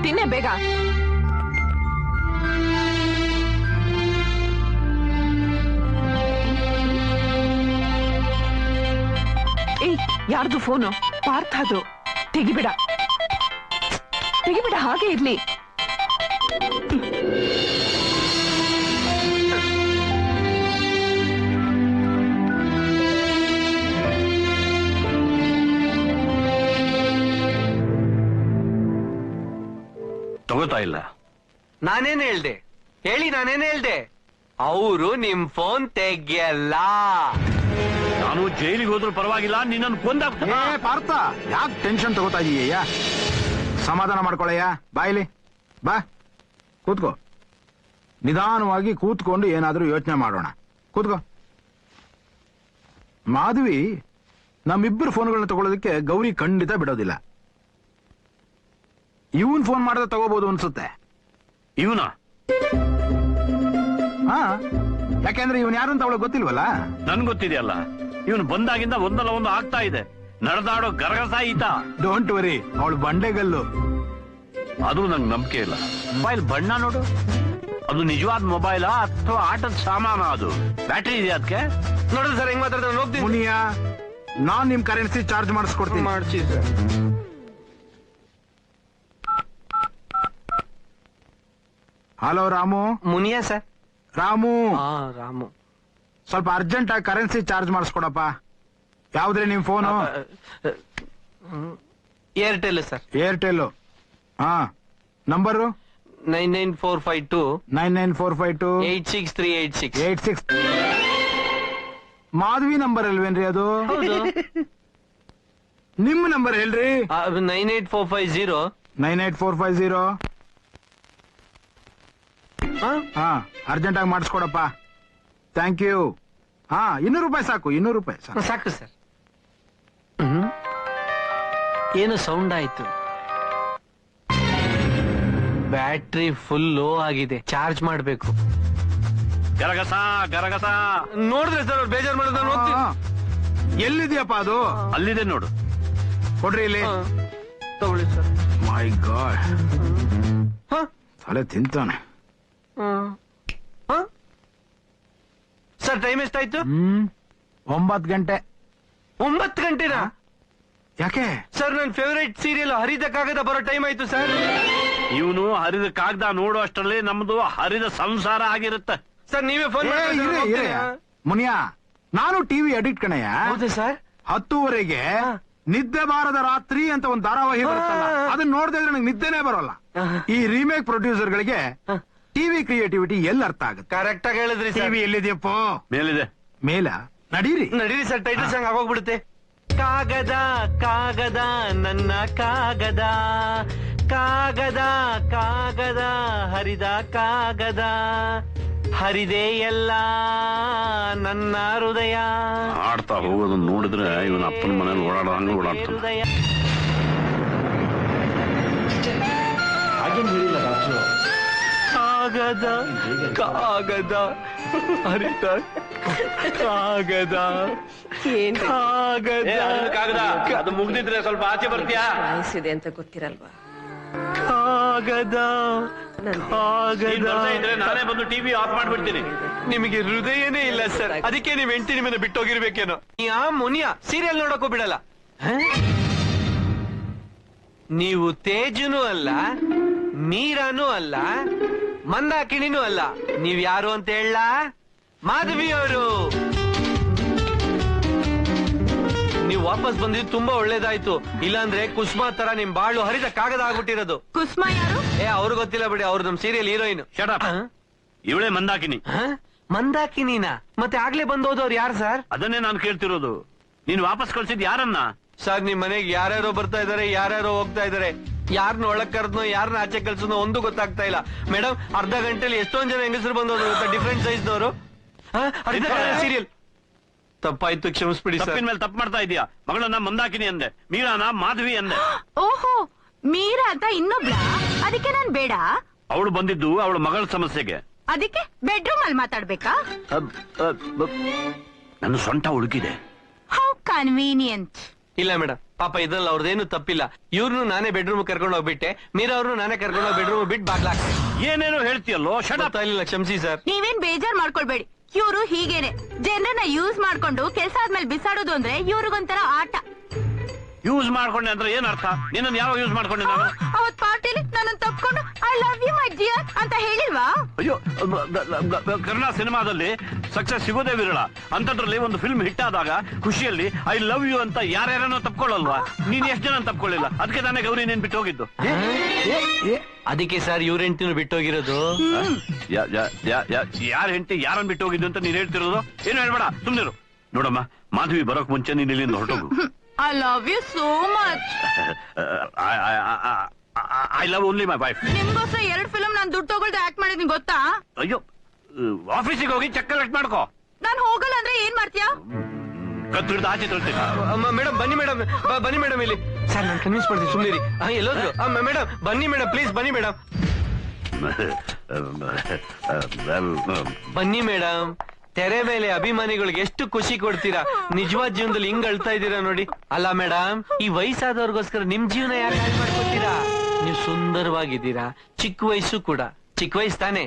ತಿನ್ನೆ ಬೇಗ. ಏಯ್, ಯಾರ್ದು ಫೋನು? ಪಾರ್ಥ ಅದು. ತೆಗಿಬಿಡ ತೆಗಿಬಿಡ, ಹಾಗೆ ಇರ್ಲಿ. ತಗೋತಾ ಇಲ್ಲ. ನಾನೇನ್ ಹೇಳ್ದೆ ಹೇಳಿ? ನಾನೇನ್ ಹೇಳ್ದೆ? ಅವರು ನಿಮ್ ಫೋನ್ ತೆಗಿಯಲ್ಲ. ನಾನು ಜೈಲಿಗೆ ಹೋದ್ರೂ ಪರವಾಗಿಲ್ಲ, ನಿನ್ನನ್ನು ಕೊಂದ. ಪಾರ್ಥ, ಯಾಕೆ ಟೆನ್ಷನ್ ತಗೋತಾ ಇದೀಯ? ಸಮಾಧಾನ ಮಾಡ್ಕೊಳಯ್ಯ. ಬಾಯಿಲಿ ಬಾ, ಕೂತ್ಕೋ. ನಿಧಾನವಾಗಿ ಕೂತ್ಕೊಂಡು ಏನಾದ್ರೂ ಯೋಚನೆ ಮಾಡೋಣ. ಕೂತ್ಕೋ. ಮಾಧವಿ ನಮ್ಮಿಬ್ಬರು ಫೋನ್ಗಳನ್ನ ತಗೊಳ್ಳೋದಕ್ಕೆ ಗೌರಿ ಖಂಡಿತ ಬಿಡೋದಿಲ್ಲ. ಇವನ್ ಫೋನ್ ಮಾಡಿದ್ರೆ ತಗೋಬಹುದು ಅನ್ಸುತ್ತೆ. ಇವನ? ಹಾ, ಯಾಕೆಂದ್ರೆ ಇವನ್ ಯಾರು ಅಂತ ಅವಳಿಗೆ ಗೊತ್ತಿಲ್ವಲ್ಲ. ನನ್ ಗೊತ್ತಿದೆಯಲ್ಲ. ಇವನು ಬಂದಾಗಿಂದ ಒಂದಲ್ಲ ಒಂದು ಆಗ್ತಾ ಇದೆ. ನಡೆದಾಡೋ ಗರಗಸ ಈತ. ಡೋಂಟ್ ವರಿ, ಅವಳು ಬಂಡೆಗಲ್ಲು. ಅದು ನಂಗೆ ನಂಬಿಕೆ ಇಲ್ಲ. ಮೊಬೈಲ್ ಬಣ್ಣ ನೋಡು. ಅದು ನಿಜವಾದ ಮೊಬೈಲ ಅಥವಾ ಆಟದ ಸಾಮಾನ? ಅದು ಬ್ಯಾಟ್ರಿ ಇದೆಯಾ ಅದಕ್ಕೆ? ನೋಡಿದ್ರೆ ಸರ್ ಹೆಂಗ್ ಮಾತಾಡ್ತಾರೆ ಹೋಗ್ತೀನಿ. ಮುನಿಯಾ, ನಾನ್ ನಿಮ್ ಕರೆನ್ಸಿ ಚಾರ್ಜ್ ಮಾಡಿಸ್ಕೊಡ್ತೀನಿ. ಮಾಡ್ಸಿ sir. Hello Ramu. Muniya sir? Ramu. Ramu, ಸ್ವಲ್ಪ ಅರ್ಜೆಂಟ್ ಆಗಿ ಕರೆನ್ಸಿ ಚಾರ್ಜ್ ಮಾಡಿಸ್ಕೊಡಪ್ಪ. ಯಾವ್ದ್ರಿ ನಿಮ್ ಫೋನು? Airtel sir. ಏರ್ಟೆಲ್. ಹಾ, ನಂಬರು 99452 99452 86386. 86. ಮಾಧವಿ ನಂಬರ್ ಅಲ್ವೇನ್ರಿ ಅದು? ನಿಮ್ಮ ನಂಬರ್ ಹೇಳ್ರಿ. 98450 98450. ಹಾ, ಅರ್ಜೆಂಟ್ ಆಗಿ ಮಾಡಿಸ್ಕೊಡಪ್ಪ. Thank you. ಹಾ, 200 ರೂಪಾಯಿ ಸಾಕು. 200 ರೂಪಾಯಿ ಸಾಕು. ಸಾಕು ಸರ್. ಏನು ಸೌಂಡ್ ಆಯ್ತು? ಬ್ಯಾಟ್ರಿ ಫುಲ್ ಲೋ ಆಗಿದೆ, ಚಾರ್ಜ್ ಮಾಡ್ಬೇಕು. ಗರಗಸ ಗರಗಸ. ನೋಡಿದ್ರೆ ಸರ್ ಅವ್ರು ಬೇಜಾರು ಮಾಡೋದು. ನಾನು ಹೋಗ್ತೀನಿ. ಎಲ್ಲಿದ್ಯಪ್ಪ ಅದು? ಅಲ್ಲಿದೆ ನೋಡು. ಕೊಡ್ರಿ ಇಲ್ಲಿ. ತಗೊಳ್ಳಿ ಸರ್. ಮೈ ಗಾಡ್, ತಲೆ ತಿಂತಾನೆ. ಸರ್ ಟೈಮ್ ಎಷ್ಟಾಯ್ತು? 9 ಗಂಟೆ. 9 ಗಂಟೆನಾ? ಯಾಕೆ ಸರ್? ನನ್ನ ಫೇವರೇಟ್ ಸೀರಿಯಲ್ ಹರಿದ ಕಾಗದ ಬರೋ ಟೈಮ್ ಆಯ್ತು ಸರ್. ಇವನು ಹರಿದ ಕಾಗದ ನೋಡೋ ಅಷ್ಟರಲ್ಲಿ ನಮ್ದು ಹರಿದ ಸಂಸಾರ ಆಗಿರುತ್ತೆ. ಸರ್ ನೀವೇ ಫೋನ್ ಮುನಿಯಾ, ನಾನು ಟಿವಿ ಅಡಿಕ್ಟ್ ಕಣಯ್ಯ. ಹೌದಾ ಸರ್? 10:30ಗೆ ನಿದ್ದೆ ಬಾರದ ರಾತ್ರಿ ಅಂತ ಒಂದು ಧಾರಾವಾಹಿ ಬರುತ್ತಲ್ಲ, ಅದನ್ನ ನೋಡ್ದೆ ಇದ್ರೆ ನಂಗೆ ನಿದ್ದೆನೇ ಬರೋಲ್ಲ. ಈ ರೀಮೇಕ್ ಪ್ರೊಡ್ಯೂಸರ್ ಗಳಿಗೆ ಟಿವಿ ಕ್ರಿಯೇಟಿವಿಟಿ ಎಲ್ಲಿ ಅರ್ಥ ಆಗುತ್ತೆ? ಕರೆಕ್ಟ್ ಆಗಿ ಹೇಳಿದ್ರಿ. ಟಿವಿ ಎಲ್ಲಿದೆಯಪ್ಪ? ಮೇಲಿದೆ. ಮೇಲ ನಡೀರಿ ನಡೀರಿ ಸರ್, ಟೈಟಲ್ ಸಾಂಗ್ ಆಗೋಗ್ಬಿಡುತ್ತೆ. ಕಾಗದ ಕಾಗದ ನನ್ನ ಕಾಗದ, ಕಾಗದ ಕಾಗದ ಹರಿದ ಕಾಗದ, ಹರಿದೆ ಎಲ್ಲ ನನ್ನ ಹೃದಯ. ಆಡ್ತಾ ಹೋಗೋದನ್ನ ನೋಡಿದ್ರೆ ಇವನ ಅಪ್ಪನ ಮನೇಲಿ ಓಡಾಡೋ ಹಂಗ ಓಡಾಡ್ತಾನೆ. ಹೃದಯ ಹಾಗೇನು ಹೇಳಿಲ್ಲ ಡಾಕ್ಟ್ರು. ಕಾಗದ ಕಾಗದ ಹರಿದ ಕಾಗದ, ಕಾಗದ ಕಾಗದ ಅದು ಮುಗ್ದಿದ್ರೆ ಸ್ವಲ್ಪ ಆಚೆ ಬರ್ತೀಯಾ? ವಯಸ್ಸಿದೆ ಅಂತ ಗೊತ್ತಿರಲ್ವಾ? ಕಾಗದ ಕಾಗದ. ಇದ್ರೆ ನಾನೇ ಬಂದು ಟಿವಿ ಆಫ್ ಮಾಡ್ಬಿಡ್ತೀನಿ. ನಿಮಗೆ ಹೃದಯನೇ ಇಲ್ಲ ಸರ್, ಅದಕ್ಕೆ ನೀವ್ ಹೆಂಡತಿ ನಿಮ್ಮನ್ನ ಬಿಟ್ಟೋಗಿರ್ಬೇಕೇನೋ. ಯಾ ಮುನಿಯಾ ಸೀರಿಯಲ್ ನೋಡಕ್ಕೂ ಬಿಡಲ್ಲ. ನೀವು ತೇಜುನೂ ಅಲ್ಲ, ಮೀರಾನೂ ಅಲ್ಲ, ಮಂದಾಕಿಣಿನೂ ಅಲ್ಲ. ನೀವ್ ಯಾರು ಅಂತ ಹೇಳ? ಮಾಧವಿಯವರು. ನೀವು ವಾಪಸ್ ಬಂದಿದ್ದು ತುಂಬಾ ಒಳ್ಳೇದಾಯ್ತು, ಇಲ್ಲಾಂದ್ರೆ ಕುಸುಮಾ ತರ ನಿಮ್ ಬಾಳು ಹರಿದ ಕಾಗದ ಆಗ್ಬಿಟ್ಟಿರೋದು. ಕುಸ್ಮಾ ಯಾರು? ಅವ್ರು ಗೊತ್ತಿಲ್ಲ ಬಿಡಿ, ಅವ್ರು ನಮ್ ಸೀರಿಯಲ್ ಹೀರೋಯಿನ್. ಇವಳೇ ಮಂದಾಕಿನಿ. ಮಂದಾಕಿನಿನಾ? ಮತ್ತೆ ಆಗ್ಲೇ ಬಂದೋದವ್ರು ಯಾರು ಸರ್? ಅದನ್ನೇ ನಾನು ಕೇಳ್ತಿರೋದು. ನೀನ್ ವಾಪಸ್ ಕಳ್ಸಿದ್ ಯಾರನ್ನ? ಸರ್ ನಿಮ್ ಮನೆಗೆ ಯಾರ್ಯಾರೋ ಬರ್ತಾ ಇದಾರೆ, ಯಾರ್ಯಾರೋ ಹೋಗ್ತಾ ಇದಾರೆ. ಯಾರನ್ನ ಒಳಗ್ ಕರೆದ್ನೋ ಯಾರನ್ನ ಆಚೆ ಕಳ್ಸೋನೋ ಒಂದು ಗೊತ್ತಾಗ್ತಾ ಇಲ್ಲ. ಮೇಡಮ್, ಅರ್ಧ ಗಂಟೆಲಿ ಎಷ್ಟೊಂದ್ ಜನ ಹೆಂಗಸರು ಬಂದೋದ್ರು ಗೊತ್ತಾ, ಡಿಫ್ರೆಂಟ್ ಸೈಜ್ನವರು. ಸೀರಿಯಲ್ ತಪ್ಪಾಯ್ತು, ಕ್ಷಮಿಸ್ಬಿಡಿ ಸರ್. ತಪ್ಪಿನ ಮೇಲೆ ತಪ್ಪು ಮಾಡ್ತಾ ಇದೀಯಾ. ಮಗಳನ್ನ ಮಂದಾಕಿನಿ ಅಂದೆ, ಮೀರಾನ ಮಾಧವಿ ಅಂದೆ. ಓಹೋ, ಮೀರಾ ಅಂತ ಇನ್ನೊಬ್ಳ? ಅದಕ್ಕೆ ನಾನ್ ಬೇಡ. ಅವಳು ಬಂದಿದ್ದು ಅವಳ ಮಗಳ ಸಮಸ್ಯೆಗೆ. ಅದಕ್ಕೆ ಬೆಡ್ರೂಮ್ ಅಲ್ಲಿ ಮಾತಾಡ್ಬೇಕಾ? ನನ್ನ ಸೊಂಟ ಉಳುಕಿದೆ. How convenient. ಇಲ್ಲ ಮೇಡಮ್, ಪಾಪ ಇದ್ರಲ್ಲಿ ಅವ್ರದ್ದೇನು ತಪ್ಪಿಲ್ಲ. ಇವ್ರನ್ನು ನಾನೇ ಬೆಡ್ರೂಮ್ ಕರ್ಕೊಂಡು ಹೋಗ್ಬಿಟ್ಟೆ, ಮೀರಾ ಅವ್ರನ್ನು ನಾನೇ ಕರ್ಕೊಂಡು ಹೋಗಿ ಬೆಡ್ರೂಮ್ ಬಿಟ್ಟು ಬಾಗ್ಲಾಕ್ತೆ. ಏನೇನೋ ಹೇಳ್ತೀಯಲ್ಲೋ, ಇಲ್ಲ ಕ್ಷಮಿಸಿ ಸರ್. ನೀವೇನ್ ಬೇಜಾರ್ ಮಾಡ್ಕೊಳ್ಬೇಡಿ. ಇವ್ರು ಹೀಗೇನೆ ಜನರನ್ನ ಯೂಸ್ ಮಾಡ್ಕೊಂಡು ಕೆಲ್ಸ ಆದ್ಮೇಲೆ ಬಿಸಾಡೋದು ಅಂದ್ರೆ ಇವ್ರಿಗೊಂಥರ ಆಟ. ಯೂಸ್ ಮಾಡ್ಕೊಂಡೆ ಅಂದ್ರೆ ಏನ್ ಅರ್ಥ? ನಿನ್ನ ಯಾವಾಗ ಯೂಸ್ ಮಾಡ್ಕೊಂಡೆ ನಾನು? ಅವತ್ ಪಾರ್ಟಿಲಿ ನನ್ನ ತಪ್ಕೊಂಡು I love you my dear ಅಂತ ಹೇಳಿಲ್ವಾ? ಅಯ್ಯೋ, ಕನ್ನಡ ಸಿನಿಮಾದಲ್ಲಿ ಸಕ್ಸಸ್ ಸಿಗೋದೇ ವಿರಳ. ಅಂತದ್ರಲ್ಲಿ ಒಂದು ಫಿಲ್ಮ್ ಹಿಟ್ ಆದಾಗ ಖುಷಿಯಲ್ಲಿ ಐ ಲವ್ ಯು ಅಂತ ಯಾರ್ಯಾರನೋ ತಪ್ಕೊಳ್ಳಲ್ವಾ? ನೀನ್ ಎಷ್ಟು ಜನ ತಪ್ಕೊಳ್ಳಿಲ್ಲ, ಅದಕ್ಕೆ ನಾನೇ ಗೌರಿ ನೀನ್ ಬಿಟ್ಟು ಹೋಗಿದ್ದು. ಅದಕ್ಕೆ ಸರ್ ಇವ್ರ ಹೆಂಡತಿನೂ ಬಿಟ್ಟೋಗಿರೋದು. ಯಾರ ಹೆಂಡತಿ ಯಾರನ್ನ ಬಿಟ್ಟು ಹೋಗಿದ್ದು ಅಂತ ನೀನ್ ಹೇಳ್ತಿರೋದು? ಏನು ಹೇಳ್ಬೇಡ, ಸುಮ್ನಿರು. ನೋಡಮ್ಮ, ಮಾಧವಿ ಬರೋಕ್ ಮುಂಚೆ ನೀನ್ ಇಲ್ಲಿಂದ ಹೊರಟೋಗು. I love you so much. I love only my wife. ನಿಮ್ಗೋಸ್ಕರ 2 ಫಿಲ್ಮ್ ನಾನು ದುಡ್ಡು ತಗೊಳ್ದೆ ಆಕ್ಟ್ ಮಾಡಿದೀನಿ ಗೊತ್ತಾ? ಅಯ್ಯೋ, ಆಫೀಸಿಗೆ ಹೋಗಿ ಚೆಕ್ ಕಲೆಕ್ಟ್ ಮಾಡ್ಕೋ. ನಾನು ಹೋಗಲ್ಲ ಅಂದ್ರೆ ಏನ್ ಮಾಡ್ತೀಯಾ? ಕತ್ತು ಹಿಡಿದು ಆಚೆ ತೊಳ್ತೀನಿ. ಮೇಡಮ್ ಬನ್ನಿ ಮೇಡಮ್, ಬನ್ನಿ ಮೇಡಮ್ ಇಲ್ಲಿ. ಸರ್ ನಾನು ಕನ್ವಿನ್ಸ್ ಮಾಡ್ತೀನಿ, ಸುಮ್ಮನಿರಿ. ಎಲ್ಲೋದ್ರು? ಮೇಡಮ್ ಬನ್ನಿ ಮೇಡಮ್, ಪ್ಲೀಸ್ ಬನ್ನಿ ಮೇಡಮ್. ಬನ್ನಿ ಮೇಡಮ್. ತೆರೆ ಮೇಲೆ ಅಭಿಮಾನಿಗಳಿಗೆ ಎಷ್ಟು ಖುಷಿ ಕೊಡ್ತೀರಾ. ನಿಜವಾದ ಜೀವನದಲ್ಲಿ ಹಿಂಗ್ ಅಳ್ತಾ ಇದ್ದೀರಾ ನೋಡಿ. ಅಲ್ಲ ಮೇಡಮ್, ಈ ವಯಸ್ಸಾದವ್ರಿಗೋಸ್ಕರ ನಿಮ್ ಜೀವನ ಯಾಕೆ ಹಾಳು ಮಾಡ್ಕೊತೀರಾ? ನೀವು ಸುಂದರವಾಗಿದ್ದೀರಾ, ಚಿಕ್ಕ ವಯಸ್ಸು ಕೂಡ. ಚಿಕ್ಕ ವಯಸ್ಸು ತಾನೆ?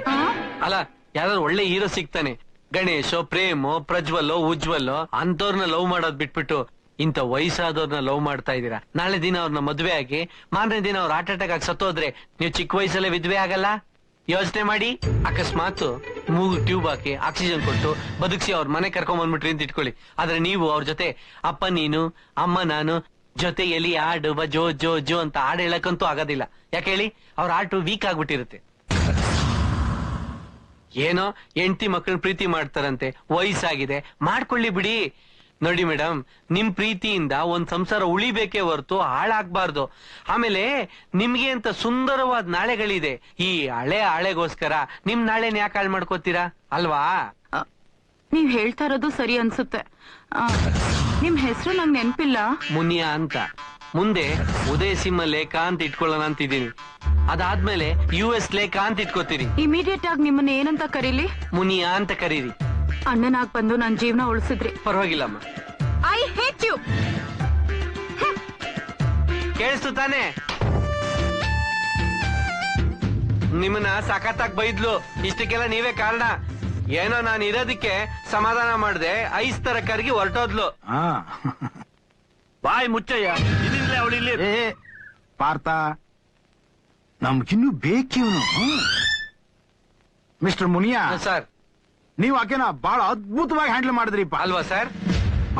ಅಲ್ಲ, ಯಾವ್ದಾದ್ರು ಒಳ್ಳೆ ಹೀರೋ ಸಿಗ್ತಾನೆ, ಗಣೇಶೋ, ಪ್ರೇಮೋ, ಪ್ರಜ್ವಲ್ಲೋ, ಉಜ್ವಲ್ಲೋ ಅಂತವ್ರನ್ನ ಲವ್ ಮಾಡೋದ್ ಬಿಟ್ಬಿಟ್ಟು ಇಂಥ ವಯಸ್ಸಾದವ್ರನ್ನ ಲವ್ ಮಾಡ್ತಾ ಇದ್ದೀರಾ. ನಾಳೆ ದಿನ ಅವ್ರನ್ನ ಮದ್ವೆ ಆಗಿ ಮಾರನೇ ದಿನ ಅವ್ರ ಹಾರ್ಟ್ ಅಟ್ಯಾಕ್ ಆಗಿ ಸತ್ತೋದ್ರೆ ನೀವು ಚಿಕ್ಕ ವಯಸ್ಸಲ್ಲೇ ವಿದ್ವೆ ಆಗಲ್ಲ? ಯೋಚನೆ ಮಾಡಿ. ಅಕಸ್ಮಾತ್ ಮೂಗು ಟ್ಯೂಬ್ ಹಾಕಿ ಆಕ್ಸಿಜನ್ ಕೊಟ್ಟು ಬದುಕಿಸಿ ಅವ್ರ ಮನೆ ಕರ್ಕೊಂಡ್ ಬಂದ್ಬಿಟ್ರಿ ಅಂತ ಇಟ್ಕೊಳ್ಳಿ. ಆದ್ರೆ ನೀವು ಅವ್ರ ಜೊತೆ ಅಪ್ಪ ನೀನು, ಅಮ್ಮ ನಾನು, ಜೊತೆ ಎಲಿ ಆಡುವ ಜೋ ಜೋ ಜೋ ಅಂತ ಹಾಡು ಹೇಳಕ್ಕಂತೂ ಆಗೋದಿಲ್ಲ. ಯಾಕೆ ಹೇಳಿ? ಅವ್ರ ಆಟು ವೀಕ್ ಆಗ್ಬಿಟ್ಟಿರುತ್ತೆ. ಏನೋ ಹೆಂಡತಿ ಮಕ್ಕಳನ್ನ ಪ್ರೀತಿ ಮಾಡ್ತಾರಂತೆ, ವಯಸ್ಸಾಗಿದೆ, ಮಾಡ್ಕೊಳ್ಳಿ ಬಿಡಿ. ನೋಡಿ ಮೇಡಮ್, ನಿಮ್ ಪ್ರೀತಿಯಿಂದ ಒಂದ್ ಸಂಸಾರ ಉಳಿಬೇಕೇ ಹೊರತು ಹಾಳಾಗ್ಬಾರ್ದು. ಆಮೇಲೆ ನಿಮ್ಗೆ ಅಂತ ಸುಂದರವಾದ ನಾಳೆಗಳಿದೆ. ಈ ಹಳೆಗೋಸ್ಕರ ನಿಮ್ ನಾಳೆನ ಯಾಕೆ ಹಾಳು ಮಾಡ್ಕೋತೀರಾ ಅಲ್ವಾ? ನೀವ್ ಹೇಳ್ತಾ ಇರೋದು ಸರಿ ಅನ್ಸುತ್ತೆ. ನಿಮ್ ಹೆಸರು ನಂಗೆ ನೆನ್ಪಿಲ್ಲ. ಮುನಿಯಾ ಅಂತ. ಮುಂದೆ ಉದಯ ಸಿಂಹ ಲೇಖ ಅಂತ ಇಟ್ಕೊಳ್ಳೋಣ ಅಂತಿದ್ದೀನಿ. ಅದಾದ್ಮೇಲೆ US ಲೇಖ ಅಂತ ಇಟ್ಕೋತೀರಿ. ಇಮಿಡಿಯೇಟ್ ಆಗಿ ನಿಮ್ಮನ್ನ ಏನಂತ ಕರೀಲಿ? ಮುನಿಯಾ ಅಂತ ಕರೀರಿ. ಅಣ್ಣನಾಗ್ ಬಂದು ನನ್ ಜೀವನ ಉಳಿಸಿದ್ರಿ. ಪರವಾಗಿಲ್ಲಮ್ಮ. I hate you. ಕೇಳಿಸ್ತು ತಾನೆ? ನಿಮ್ಮನ್ನ ಸಖತ್ತಾಗಿ ಬೈದ್ಲು. ಇಷ್ಟಕ್ಕೆಲ್ಲ ನೀವೇ ಕಾರಣ. ಏನೋ ನಾನು ಇರೋದಕ್ಕೆ ಸಮಾಧಾನ ಮಾಡ್ದೆ, ಐಸ್ ತರ ಕರ್ಗಿ ಹೊರಟೋದ್ಲು. ಬಾಯ್ ಮುಚ್ಚಯ್ಯ, ಇಲ್ಲಿಂದಲೇ ಅವಳು ಇಲ್ಲಿ. ಪಾರ್ಥ, ನಮ್ಗಿನ್ನೂ ಬೇಕಿವ್ನು. ಮಿಸ್ಟರ್ ಮುನಿಯಾ ಸರ್, ನೀವು ಆಕೆನ ಬಹಳ ಅದ್ಭುತವಾಗಿ ಹ್ಯಾಂಡಲ್ ಮಾಡಿದ್ರಿಪ್ಪ. ಅಲ್ವಾ ಸರ್?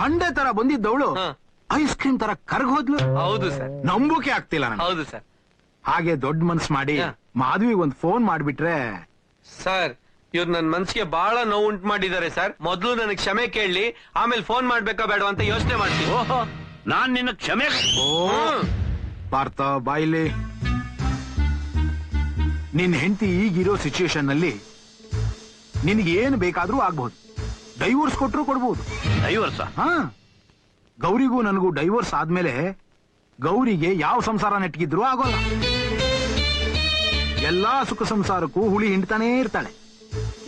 ಅಂಡೆ ತರ ಬಂದಿದ್ದವಳು ಐಸ್ ಕ್ರೀಮ್ ತರ ಕರ್ಗೋದ್ಲು. ಹೌದು ಸರ್. ನಂಬುಕೆ ಆಗ್ತಿಲ್ಲ ನನಗೆ. ಹೌದು ಸರ್. ಹಾಗೆ ದೊಡ್ಡ ಮನ್ಸ್ ಮಾಡಿ ಮಾಧವಿಗೆ ಒಂದು ಫೋನ್ ಮಾಡ್ಬಿಟ್ರೆ. ಸರ್ ಇವ್ರು ನನ್ ಮನ್ಸಿಗೆ ಬಹಳ ನೋವು ಉಂಟು ಮಾಡಿದ್ದಾರೆ ಸರ್. ಮೊದ್ಲು ನನಗೆ ಕ್ಷಮೆ ಕೇಳಲಿ, ಆಮೇಲೆ ಫೋನ್ ಮಾಡ್ಬೇಕಾ ಬೇಡ ಅಂತ ಯೋಚನೆ ಮಾಡ್ತೀನಿ. ಓಹೋ, ನಾನ್ ನಿನ್ನ ಕ್ಷಮೆ. ಪಾರ್ಥ ಬಾಯ್ಲಿ, ನಿನ್ ಹೆಂಡತಿ ಈಗಿರೋ ಸಿಚುಯೇಷನ್ ನಲ್ಲಿ ನಿನ್ಗೆ ಏನ್ ಬೇಕಾದ್ರೂ ಆಗ್ಬಹುದು. ಡೈವೋರ್ಸ್ ಕೊಟ್ರು ಕೊಡ್ಬಹುದು. ಡೈವರ್ಸ್? ಹಾ, ಗೌರಿಗೂ ನನಗೂ ಡೈವೋರ್ಸ್ ಆದ್ಮೇಲೆ ಗೌರಿಗೆ ಯಾವ ಸಂಸಾರ ನೆಟ್ಗಿದ್ರು ಆಗೋಲ್ಲ. ಎಲ್ಲಾ ಸುಖ ಸಂಸಾರಕ್ಕೂ ಹುಳಿ ಹಿಂಡ್ತಾನೇ ಇರ್ತಾಳೆ.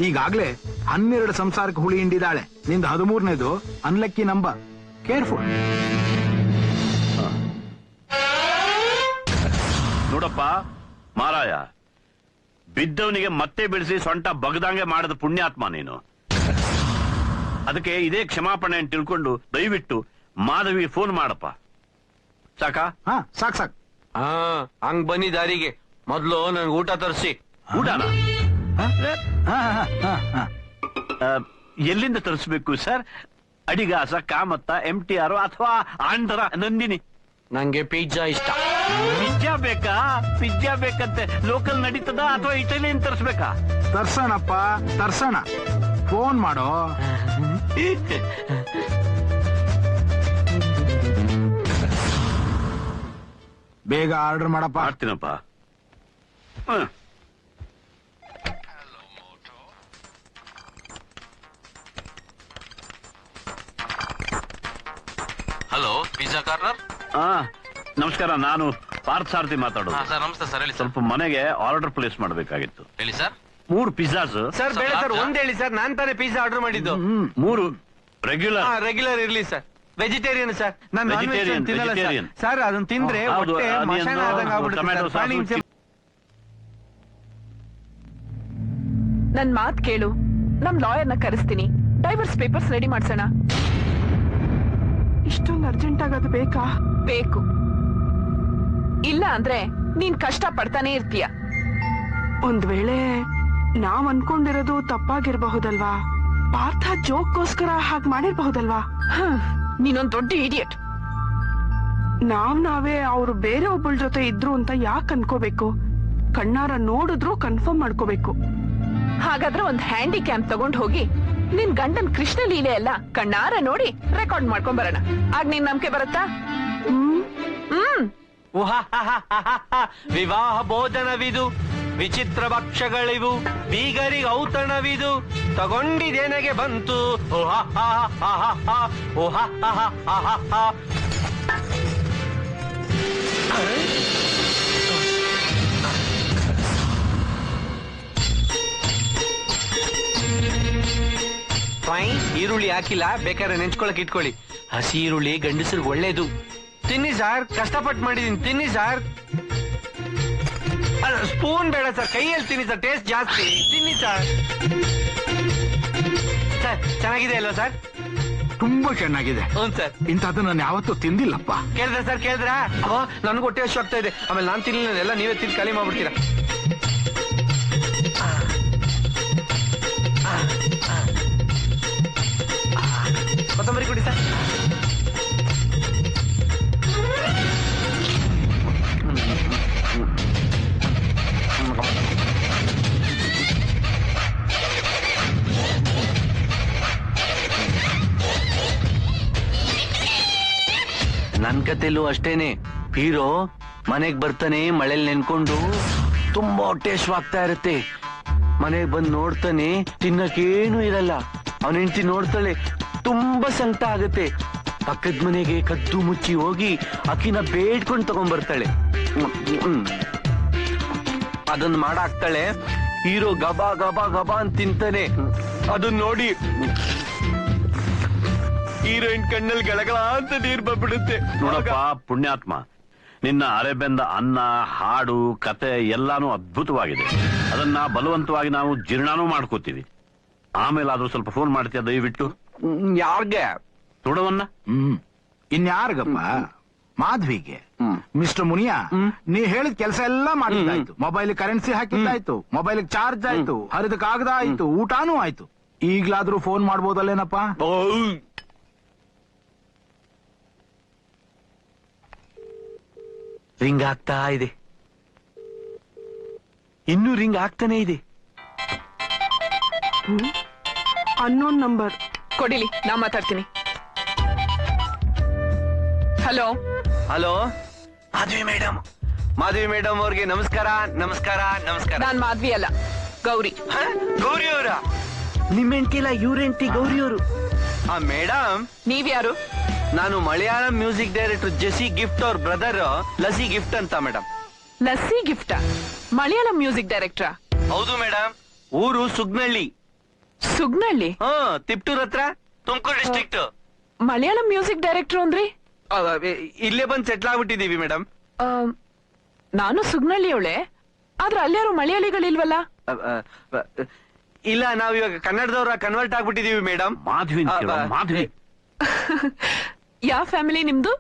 ಈಗಾಗ್ಲೇ 12 ಸಂಸಾರಕ್ಕೆ ಹುಳಿ ಹಿಂಡಿದಾಳೆ. ನಿಂದ 13ನೇದು ಅನ್ಲಕ್ಕಿ ನಂಬರ್. ಕೇರ್ಫುಲ್. ನೋಡಪ್ಪ ಮಾರಾಯ, ಬಿದ್ದವನಿಗೆ ಮತ್ತೆ ಬಿಡಿಸಿ ಸೊಂಟ ಬಗ್ದಂಗೆ ಮಾಡಿದ ಪುಣ್ಯಾತ್ಮ ನೀನು. ಅದಕ್ಕೆ ಇದೇ ಕ್ಷಮಾಪಣೆ ಅಂತ ತಿಳ್ಕೊಂಡು ದಯವಿಟ್ಟು ಮಾಧವಿ ಫೋನ್ ಮಾಡಪ್ಪ. ಸಾಕಾ? ಹಾ, ಸಾಕ್ ಸಾಕ್. ಹಾ, ಹಂಗ್ ಬನ್ನಿ ದಾರಿಗೆ. ಮೊದ್ಲು ನನ್ಗೆ ಊಟ ತರಿಸಿ. ಊಟನ ಎಲ್ಲಿಂದ ತರಿಸ್ಬೇಕು ಸರ್? ಅಡಿಗಾಸ, ಕಾಮತ್ತ, MTR ಅಥವಾ ಆಂಧ್ರ ನಂದಿನಿ? ನಂಗೆ ಪಿಜ್ಜಾ ಇಷ್ಟ. ಪಿಜ್ಜಾ ಬೇಕಾ? ಪಿಜ್ಜಾ ಬೇಕಂತೆ ಲೋಕಲ್ ನಡೀತದ ಅಥವಾ ಇಟಲಿಯನ್ ತರಿಸ್ಬೇಕಾ? ತರ್ಸೋಣಪ್ಪ, ತರ್ಸೋಣ. ಫೋನ್ ಮಾಡೋ. ಬೇಗ ಆರ್ಡರ್ ಮಾಡಪ್ಪ. ಮಾಡ್ತೀನಪ್ಪ. Hello, pizza corner. ನಮಸ್ಕಾರ, ನಾನು ಪಾರ್ಥ ಸಾರಥಿ ಮಾತಾಡೋದು. ಸರ್ ನಮಸ್ತೆ ಸರ್. ಹೇಳಿ ಸ್ವಲ್ಪ ಮನೆಗೆ ಆರ್ಡರ್ ಪ್ಲೇಸ್ ಮಾಡಬೇಕಾಗಿತ್ತು. ಹೇಳಿ ಸರ್. 3 ಪಿಜ್ಜಾಸ್. ಸರ್ ಬೇಡ ಸರ್, ಒಂದ್ ಹೇಳಿ ಸರ್. ನಾನ್ ತಾನೇ ಪಿಜ್ಜಾ ಆರ್ಡರ್ ಮಾಡಿದ್ದು. 3 ರೆಗ್ಯುಲರ್. ರೆಗ್ಯುಲರ್ ಇರ್ಲಿ ಸರ್. Vegetarian sir. ನಾನು ವೆಜಿಟೇರಿಯನ್. ಸರ್ ಅದನ್ನ ತಿಂದ್ರೆ ಹೊಟ್ಟೆ ಮಶಾನ ಆದಂಗ್ ಆಗ್ಬಿಡುತ್ತೆ. ನನ್ ಮಾತ್ ಕೇಳು, ನಮ್ ಲಾಯರ್ನ ಕರೆಸ್ತೀನಿ, ಡೈವರ್ಸ್ ಪೇಪರ್ಸ್ ರೆಡಿ ಮಾಡ್ಸೋಣ. ಇಷ್ಟೊಂದು ಅರ್ಜೆಂಟ್ ಆಗೋದು ಬೇಕಾ? ಬೇಕು. ಇಲ್ಲ ಅಂದ್ರೆ ನೀನ್ ಕಷ್ಟ ಪಡ್ತಾನೆ ಇರ್ತೀಯ. ಒಂದ್ ವೇಳೆ ನಾವ್ ಅನ್ಕೊಂಡಿರೋದು ತಪ್ಪಾಗಿರ್ಬಹುದಲ್ವಾ? ಪಾರ್ಥ ಜೋಕ್ಗೋಸ್ಕರ ಹಾಗೆ ಮಾಡಿರ್ಬಹುದಲ್ವಾ? ನೀನೊಂದ್ ದೊಡ್ಡ ಇಡಿಯಟ್. ನಾವೇ ಅವ್ರು ಬೇರೆ ಒಬ್ಬಳ ಜೊತೆ ಇದ್ರು ಅಂತ ಯಾಕೆ ಅನ್ಕೋಬೇಕು? ಕಣ್ಣಾರ ನೋಡಿದ್ರು ಕನ್ಫರ್ಮ್ ಮಾಡ್ಕೋಬೇಕು. ಹಾಗಾದ್ರೆ ಒಂದ್ ಹ್ಯಾಂಡಿಕ್ಯಾಮ್ ತಗೊಂಡ್ ಹೋಗಿ ನಿನ್ ಗಂಡನ್ ಕೃಷ್ಣ ಲೀಲೆ ಎಲ್ಲ ಕಣ್ಣಾರ ನೋಡಿ ರೆಕಾರ್ಡ್ ಮಾಡ್ಕೊಂಡ್ ಬರೋಣ. ಆಗ ನಿನ್ ನಂಬಿಕೆ ಬರುತ್ತಾ? ವಿವಾಹ ಭೋಜನವಿದು, ವಿಚಿತ್ರ ಭಕ್ಷ್ಯಗಳಿವು, ಬೀಗರಿಗೆ ಔತಣವಿದು, ತಗೊಂಡಿದೇನೆಗೆ ಬಂತು. ಈರುಳ್ಳಿ ಹಾಕಿಲ್ಲ, ಬೇಕಾದ್ರೆ ನೆಂಚ್ಕೊಳಕ್ ಇಟ್ಕೊಳ್ಳಿ. ಹಸಿ ಈರುಳ್ಳಿ ಗಂಡಸರಿಗೆ ಒಳ್ಳೇದು. ತಿನ್ನಿ ಸಾರ್, ಕಷ್ಟಪಟ್ಟು ಮಾಡಿದೀನಿ, ತಿನ್ನಿ ಸಾರ್. ಸ್ಪೂನ್ ಬೇಡ ಸರ್, ಕೈಯಲ್ಲಿ ತಿನ್ನಿ ಸರ್, ಟೇಸ್ಟ್ ಜಾಸ್ತಿ. ತಿನ್ನಿ ಸರ್. ಸರ್ ಚೆನ್ನಾಗಿದೆ ಅಲ್ವಾ ಸರ್? ತುಂಬಾ ಚೆನ್ನಾಗಿದೆ. ಹ್ಞೂ ಸರ್. ಇಂಥದ್ದು ನಾನು ಯಾವತ್ತೂ ತಿಂದಿಲ್ಲಪ್ಪ. ಕೇಳಿದ್ರ ಸರ್? ಕೇಳಿದ್ರ? ನನ್ಗೆ ಹೊಟ್ಟೆ ಹಸು ಆಗ್ತಾ ಇದೆ. ಆಮೇಲೆ ನಾನ್ ತಿನ್ಲಿಲ್ಲ, ಎಲ್ಲ ನೀವೇ ತಿಂದು ಖಾಲಿ ಮಾಡ್ಬಿಡ್ತೀರಾ. ಕೊತ್ತಂಬರಿ ಕೊಡಿ ಸರ್. ನನ್ ಕತೆಲೂ ಅಷ್ಟೇನೆ. ಹೀರೋ ಮನೆಗ್ ಬರ್ತಾನೆ, ಮಳೆಲ್ ನೆನ್ಕೊಂಡು ತುಂಬಾ ಹೊಟ್ಟೆ ಹಶ್ವಾಗ್ತಾ ಇರುತ್ತೆ. ಮನೆಗ್ ಬಂದ್ ನೋಡ್ತಾನೆ, ತಿನ್ನಕ್ಕೇನು ಇರಲ್ಲ. ಅವನ ಹೆಂಡತಿ ನೋಡ್ತಾಳೆ, ತುಂಬಾ ಸಂಕಟ ಆಗತ್ತೆ. ಪಕ್ಕದ ಮನೆಗೆ ಕದ್ದು ಮುಚ್ಚಿ ಹೋಗಿ ಅಕ್ಕಿನ ಬೇಡ್ಕೊಂಡು ತಗೊಂಡ್ಬರ್ತಾಳೆ. ಅದನ್ನ ಮಾಡಾಕ್ತಾಳೆ. ಹೀರೋ ಗಬಾ ಗಬಾ ಗಬಾ ಅಂತ ತಿಂತಾನೆ. ಅದನ್ನ ನೋಡಿ ಹೀರೋಯಿನ್ ಕಣ್ಣಲ್ಲಿ ಗಳಗಳ ಅಂತ ನೀರ್ ಬಂದ್ಬಿಡುತ್ತೆ. ನೋಡಪ್ಪ ಪುಣ್ಯಾತ್ಮ, ನಿನ್ನ ಅರೆಬೆಂದ ಅನ್ನ, ಹಾಡು, ಕತೆ ಎಲ್ಲಾನು ಅದ್ಭುತವಾಗಿದೆ. ಅದನ್ನ ಬಲವಂತವಾಗಿ ನಾವು ಜೀರ್ಣಾನೂ ಮಾಡ್ಕೋತೀವಿ. ಆಮೇಲೆ ಆದ್ರೂ ಸ್ವಲ್ಪ ಫೋನ್ ಮಾಡ್ತೀಯ ದಯವಿಟ್ಟು? ಯಾರ್ಗೆ? ನೋಡವನ್ನ. ಇನ್ಯಾರ್ಗಪ್ಪ? ಮಾಧವಿಗೆ. ಮಿಸ್ಟರ್ ಮುನಿಯಾ, ನೀ ಹೇಳಿದ ಕೆಲಸ ಎಲ್ಲ ಮಾಡಿದ್ದಾಯ್ತು. ಮೊಬೈಲ್ ಕರೆನ್ಸಿ ಹಾಕಿದ್ದಾಯ್ತು, ಮೊಬೈಲ್ ಚಾರ್ಜ್ ಆಯ್ತು, ಹರಿದ ಕಾಗದ ಆಯ್ತು, ಊಟಾನೂ ಆಯ್ತು. ಈಗ್ಲಾದ್ರೂ ಫೋನ್ ಮಾಡ್ಬೋದಲ್ಲೇನಪ್ಪ? ರಿಂಗ್ ಆಗ್ತಾ ಇದೆ, ಇನ್ನೂ ರಿಂಗ್ ಆಗ್ತಾನೆ ಇದೆ. ಅನ್ನೋನ್ ನಂಬರ್ ಕೊಡಿಲಿ, ನಾ ಮಾತಾಡ್ತೀನಿ. ಹಲೋ ಹಲೋ, ಮಾಧವಿ ಮೇಡಮ್ ಅವ್ರಿಗೆ ನಮಸ್ಕಾರ. ನಮಸ್ಕಾರ ನಮಸ್ಕಾರ. ನಾನ್ ಮಾಧವಿ ಅಲ್ಲ, ಗೌರಿ. ಗೌರಿ ಅವರ? ನಿಮ್ಮ ಹೆಂಡತಿಲ್ಲ, ಇವ್ರ ಹೆಂಡತಿ ಗೌರಿ ಅವರು. ಮೇಡಮ್ ನೀವ್ಯಾರು? ನಾನು ಮಲಯಾಳಂ ಮ್ಯೂಸಿಕ್ ಡೈರೆಕ್ಟರ್ ಜೆಸಿ ಗಿಫ್ಟ್ ಅವ್ರ ಬ್ರದರ್ ಲಸಿ ಗಿಫ್ಟ್ ಅಂತ ಮೇಡಮ್. ಲಸ್ಸಿ ಗಿಫ್ಟಾ? ಮಲಯಾಳಂ ಮ್ಯೂಸಿಕ್ ಡೈರೆಕ್ಟ್ರಾ? ಹೌದು ಮೇಡಮ್, ಊರು ಸುಗ್ನಳ್ಳಿ. ಸುಗ್ನಳ್ಳಿ? ತಿಪ್ಟೂರ್ ಹತ್ರ, Tumakuru district. Malayalam music director ಅಂದ್ರಿ? ಇಲ್ಲೇ ಬಂದ್ ಸೆಟ್ಲ್ ಆಗ್ಬಿಟ್ಟಿದೀವಿ ಮೇಡಮ್. ನಾನು ಸುಗ್ನಳ್ಳಿಯವಳೆ, ಆದ್ರೆ ಅಲ್ಯಾರು ಮಲಯಾಳಿಗಳಿಲ್ವಲ್ಲ? ಇಲ್ಲ, ನಾವ್ ಇವಾಗ ಕನ್ನಡದವ್ರ ಕನ್ವರ್ಟ್ ಆಗ್ಬಿಟ್ಟಿದೀವಿ ಮೇಡಮ್. ಮಾಧವಿ ಯಾವ ಫ್ಯಾಮಿಲಿ ನಿಮ್ದು?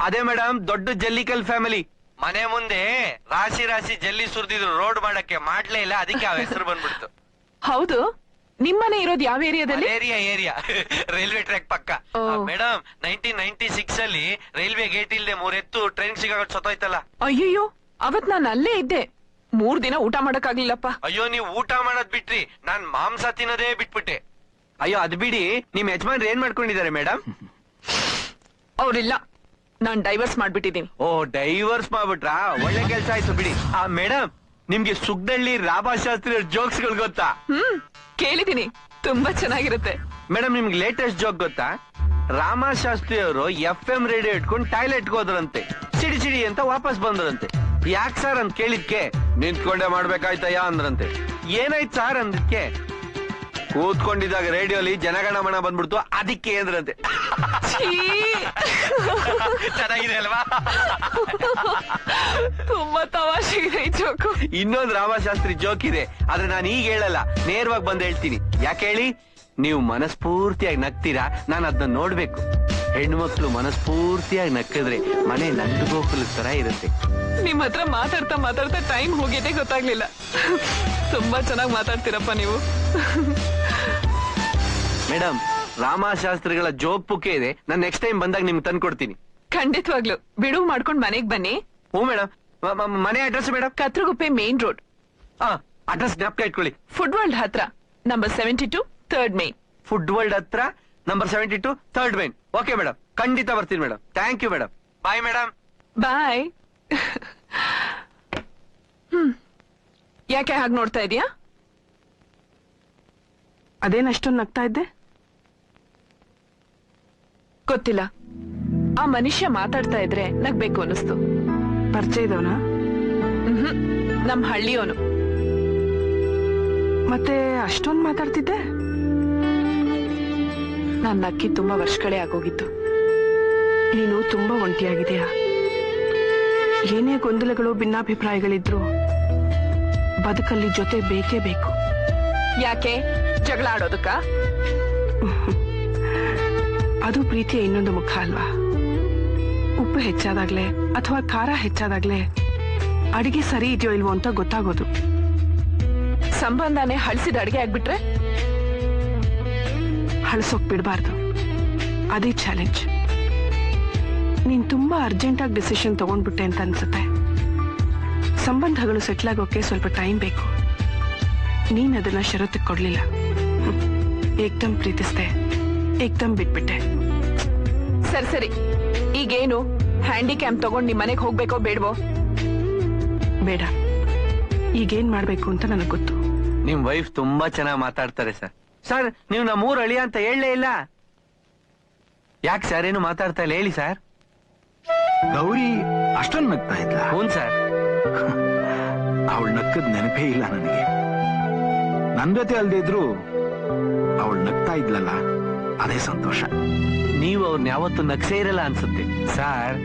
ಅದೇ ಮೇಡಮ್, ದೊಡ್ಡ ಜಲ್ಲಿಕಲ್ ಫ್ಯಾಮಿಲಿ. ಮನೆ ಮುಂದೆ ರಾಶಿ ರಾಶಿ ಜಲ್ಲಿ ಸುರಿದಿದ್ರು, ರೋಡ್ ಮಾಡಕ್ಕೆ ಮಾಡ್ಲೇ ಇಲ್ಲ, ಅದಕ್ಕೆ ಆ ಹೆಸರು ಬಂದ್ಬಿಡ್ತು. ಹೌದು, ನಿಮ್ಮನೆ ಇರೋದು ಯಾವ ಏರಿಯಾದಲ್ಲಿ? ಏರಿಯಾ ರೈಲ್ವೆ ಟ್ರ್ಯಾಕ್ ಪಕ್ಕ. ಮೇಡಮ್ 1996 ಅಲ್ಲಿ ರೈಲ್ವೆ ಗೇಟ್ ಇಲ್ದೆ 3 ಎತ್ತು ಟ್ರೈನ್ ಸಿಗಾಗಟ್ ಸತ್ತೋಯ್ತಲ್ಲ. ಅಯ್ಯಯ್ಯೋ, ಅವತ್ ನಾನು ಅಲ್ಲೇ ಇದ್ದೆ. 3 ದಿನ ಊಟ ಮಾಡಕ್ಕಾಗ್ಲಿಲ್ಲಪ್ಪ. ಅಯ್ಯೋ, ನೀವು ಊಟ ಮಾಡೋದ್ ಬಿಟ್ರಿ, ನಾನ್ ಮಾಂಸ ತಿನ್ನೋದೇ ಬಿಟ್ಬಿಟ್ಟೆ. ಅಯ್ಯೋ, ಅದ್ ಬಿಡಿ, ನಿಮ್ ಯಜಮಾನ್ರು ಏನ್ ಮಾಡ್ಕೊಂಡಿದ್ದಾರೆ ಮೇಡಮ್? ಅವ್ರಿಲ್ಲ, ನಾನ್ ಡೈವರ್ಸ್ ಮಾಡ್ಬಿಟ್ಟಿದೀನಿ. ಓ, ಡೈವರ್ಸ್ ಮಾಡ್ಬಿಟ್ರಾ? ಒಳ್ಳೆ ಕೆಲ್ಸ ಆಯ್ತು ಬಿಡಿ. ಮೇಡಮ್, ನಿಮ್ಗೆ ಸುಗ್ನಳ್ಳಿ ರಾಮಶಾಸ್ತ್ರಿ ಜೋಕ್ಸ್ಗಳು ಗೊತ್ತಾ? ಕೇಳಿದೀನಿ, ತುಂಬಾ ಚೆನ್ನಾಗಿರುತ್ತೆ. ಮೇಡಮ್, ನಿಮ್ಗೆ ಲೇಟೆಸ್ಟ್ ಜೋಕ್ ಗೊತ್ತಾ? ರಾಮಶಾಸ್ತ್ರಿ ಅವರು FM ರೇಡಿಯೋ ಇಟ್ಕೊಂಡು ಟಾಯ್ಲೆಟ್ಗೆ ಹೋದ್ರಂತೆ. ಸಿಡಿ ಸಿಡಿ ಅಂತ ವಾಪಸ್ ಬಂದ್ರಂತೆ. ಯಾಕೆ ಸರ್ ಅಂತ ಕೇಳಿದ್ಕೆ, ನಿಂತ್ಕೊಂಡೆ ಮಾಡ್ಬೇಕಾಯ್ತಯ್ಯ ಅಂದ್ರಂತೆ. ಏನಾಯ್ತು ಸರ್ ಅಂದಕ್ಕೆ, ಕೂತ್ಕೊಂಡಿದ್ದಾಗ ರೇಡಿಯೋಲಿ ಜನಗಣಮನ ಬಂದ್ಬಿಡ್ತು, ಅದಕ್ಕೆ ಅಂದ್ರಂತೆ. ಚೆನ್ನಾಗಿದೆ ಅಲ್ವಾ? ತುಂಬಾ ತಮಾಷೆಗಿದೆ ಈ ಜೋಕು. ಇನ್ನೊಂದು ರಾಮಶಾಸ್ತ್ರಿ ಜೋಕ್ ಇದೆ, ಆದ್ರೆ ನಾನು ಈಗ ಹೇಳಲ್ಲ, ನೇರವಾಗಿ ಬಂದ್ ಹೇಳ್ತೀನಿ. ಯಾಕೆ ಹೇಳಿ? ನೀವು ಮನಸ್ಫೂರ್ತಿಯಾಗಿ ನಗ್ತೀರಾ, ನಾನು ಅದನ್ನ ನೋಡ್ಬೇಕು. ಹೆಣ್ಮಕ್ಳು ಮನಸ್ಫೂರ್ತಿಯಾಗಿ ನಕ್ಕಿದ್ರೆ ಮನೆ ನಂದಗೋಕುಲ ತರ ಇರುತ್ತೆ. ನಿಮ್ ಹತ್ರ ಮಾತಾಡ್ತಾ ಮಾತಾಡ್ತಾ ಟೈಮ್ ಹೋಗಿದ್ದೆ ಗೊತ್ತಾಗ್ಲಿಲ್ಲ. ತುಂಬಾ ಚೆನ್ನಾಗಿ ಮಾತಾಡ್ತೀರಪ್ಪ ನೀವು. ಮೇಡಮ್, ರಾಮಶಾಸ್ತ್ರಿಗಳ ಜೋಕ್ ಬುಕ್ಕೆ ಇದೆ, ನಾನು ನೆಕ್ಸ್ಟ್ ಟೈಮ್ ಬಂದಾಗ ನಿಮ್ಗೆ ತಂದ್ಕೊಡ್ತೀನಿ. ಖಂಡಿತವಾಗ್ಲು ಬಿಡುವು ಮಾಡ್ಕೊಂಡ್ ಮನೆಗ್ ಬನ್ನಿ. ಹ್ಞೂ ಮೇಡಮ್. ಮನೆ address madam? Kathriguppe main road. Address ಜ್ಞಾಪಕ ಇಟ್ಕೊಳ್ಳಿ. ಫುಡ್ ವರ್ಲ್ಡ್ ಹತ್ರ, number 72, 3rd main. Food world ಹತ್ರ, number 72, 3rd main. Okay madam, ಖಂಡಿತ ಬರ್ತೀನಿ madam. Thank you madam. Bye madam. Bye. ಯಾಕೆ ಹಾಗೆ ನೋಡ್ತಾ ಇದೀಯಾ? ಅದೇನ್ ಅಷ್ಟೊಂದು ನಗ್ತಾ ಇದ್ದೆ? ಗೊತ್ತಿಲ್ಲ, ಆ ಮನುಷ್ಯ ಮಾತಾಡ್ತಾ ಇದ್ರೆ ನಗ್ಬೇಕು ಅನಿಸ್ತು. ಪರಿಚಯ ಇದ್ದವನ? ನಮ್ ಹಳ್ಳಿಯವನು. ಮತ್ತೆ ಅಷ್ಟೊಂದು ಮಾತಾಡ್ತಿದ್ದೆ? ನಾನ್ ನಕ್ಕಿ ತುಂಬಾ ವರ್ಷಗಳೇ ಆಗೋಗಿತ್ತು. ನೀನು ತುಂಬಾ ಒಂಟಿಯಾಗಿದೆಯಾ. ಏನೇ ಗೊಂದಲಗಳು ಭಿನ್ನಾಭಿಪ್ರಾಯಗಳಿದ್ರು ಬದುಕಲ್ಲಿ ಜೊತೆ ಬೇಕೇ ಬೇಕು. ಯಾಕೆ? ಜಗಳ ಆಡೋದಕ್ಕ? ಅದು ಪ್ರೀತಿಯ ಇನ್ನೊಂದು ಮುಖ ಅಲ್ವಾ? ಉಪ್ಪು ಹೆಚ್ಚಾದಾಗ್ಲೇ ಅಥವಾ ಖಾರ ಹೆಚ್ಚಾದಾಗ್ಲೇ ಅಡಿಗೆ ಸರಿ ಇದೆಯೋ ಇಲ್ವೋ ಅಂತ ಗೊತ್ತಾಗೋದು. ಸಂಬಂಧನೇ ಹಳಸಿದ ಅಡಿಗೆ ಆಗ್ಬಿಟ್ರೆ ಹಳಸೋಕ್ ಬಿಡಬಾರ್ದು, ಅದೇ ಚಾಲೆಂಜ್. ನೀನ್ ತುಂಬಾ ಅರ್ಜೆಂಟಾಗಿ ಡಿಸಿಷನ್ ತಗೊಂಡ್ಬಿಟ್ಟೆ ಅಂತ ಅನ್ಸುತ್ತೆ. ಸಂಬಂಧಗಳು ಸೆಟ್ಲ್ ಆಗೋಕೆ ಸ್ವಲ್ಪ ಟೈಮ್ ಬೇಕು. ನೀನ್ ಅದನ್ನ ಷರತ್ತಿಗೆ ಕೊಡ್ಲಿಲ್ಲ. ಏಕ್ದಮ್ ಪ್ರೀತಿಸ್ದೆ, ಏಕ್ದಮ್ ಬಿಟ್ಬಿಟ್ಟೆ. ಸರಿ, ಈಗೇನು ಹ್ಯಾಂಡಿಕ್ಯಾಮ್ ತಗೊಂಡ್ ನಿಮ್ ಮನೆಗೆ ಹೋಗ್ಬೇಕೋ ಬೇಡವೋ? ಬೇಡ, ಈಗೇನ್ ಮಾಡ್ಬೇಕು ಅಂತ ನನಗ್ ಗೊತ್ತು. ನಿಮ್ ವೈಫ್ ತುಂಬಾ ಚೆನ್ನಾಗಿ ಮಾತಾಡ್ತಾರೆ ಸರ್. ಸರ್, ನೀವು ನಮ್ಮೂರ್ ಅಳಿಯ ಅಂತ ಹೇಳಲೇ ಇಲ್ಲ. ಯಾಕೆ ಸರ್ ಏನು ಮಾತಾಡ್ತಾ ಇಲ್ಲ ಹೇಳಿ ಸರ್? ಗೌರಿ ಅಷ್ಟೊಂದು ನಗ್ತಾ ಇದ್ಲ? ಹ್ಞೂ ಸರ್. ಅವಳು ನಕ್ಕದ್ ನೆನಪೇ ಇಲ್ಲ ನನಗೆ. ನನ್ ಜೊತೆ ಅಲ್ದೇ ಇದ್ರು ಅವಳು ನಗ್ತಾ ಇದ್ಲಲ್ಲ, ಅದೇ ಸಂತೋಷ. ನೀವು ಅವ್ರನ್ನ ಯಾವತ್ತು ನಗ್ಸೇ ಇರಲ್ಲ ಅನ್ಸುತ್ತೆ ಸರ್.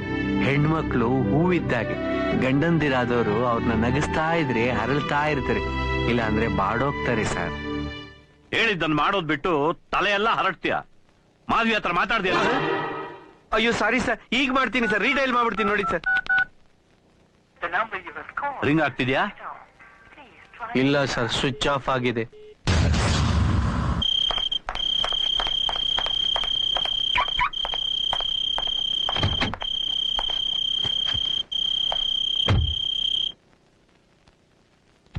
ಹೆಣ್ಮಕ್ಳು ಹೂವಿದ್ದಾಗೆ, ಗಂಡಂದಿರಾದವರು ಅವ್ರನ್ನ ನಗಿಸ್ತಾ ಇದ್ರೆ ಹರಳ್ತಾ ಇರ್ತಾರೆ, ಇಲ್ಲ ಅಂದ್ರೆ ಬಾಡೋಗ್ತಾರೆ ಸರ್. ಹೇಳಿದ್ದನ್ ಮಾಡೋದ್ ಬಿಟ್ಟು ತಲೆ ಎಲ್ಲ ಹರಡ್ತೀಯ. ಮಾಧವಿ ಹತ್ರ ಮಾತಾಡ್ತೀಯ? ಅಯ್ಯೋ ಸಾರಿ ಸರ್, ಈಗ ಮಾಡ್ತೀನಿ ಸರ್, ರೀಡೈಲ್ ಮಾಡ್ಬಿಡ್ತೀನಿ ನೋಡಿ ಸರ್. ರಿಂಗ್ ಆಗ್ತಿದ್ಯಾ? ಇಲ್ಲ ಸರ್, ಸ್ವಿಚ್ ಆಫ್ ಆಗಿದೆ.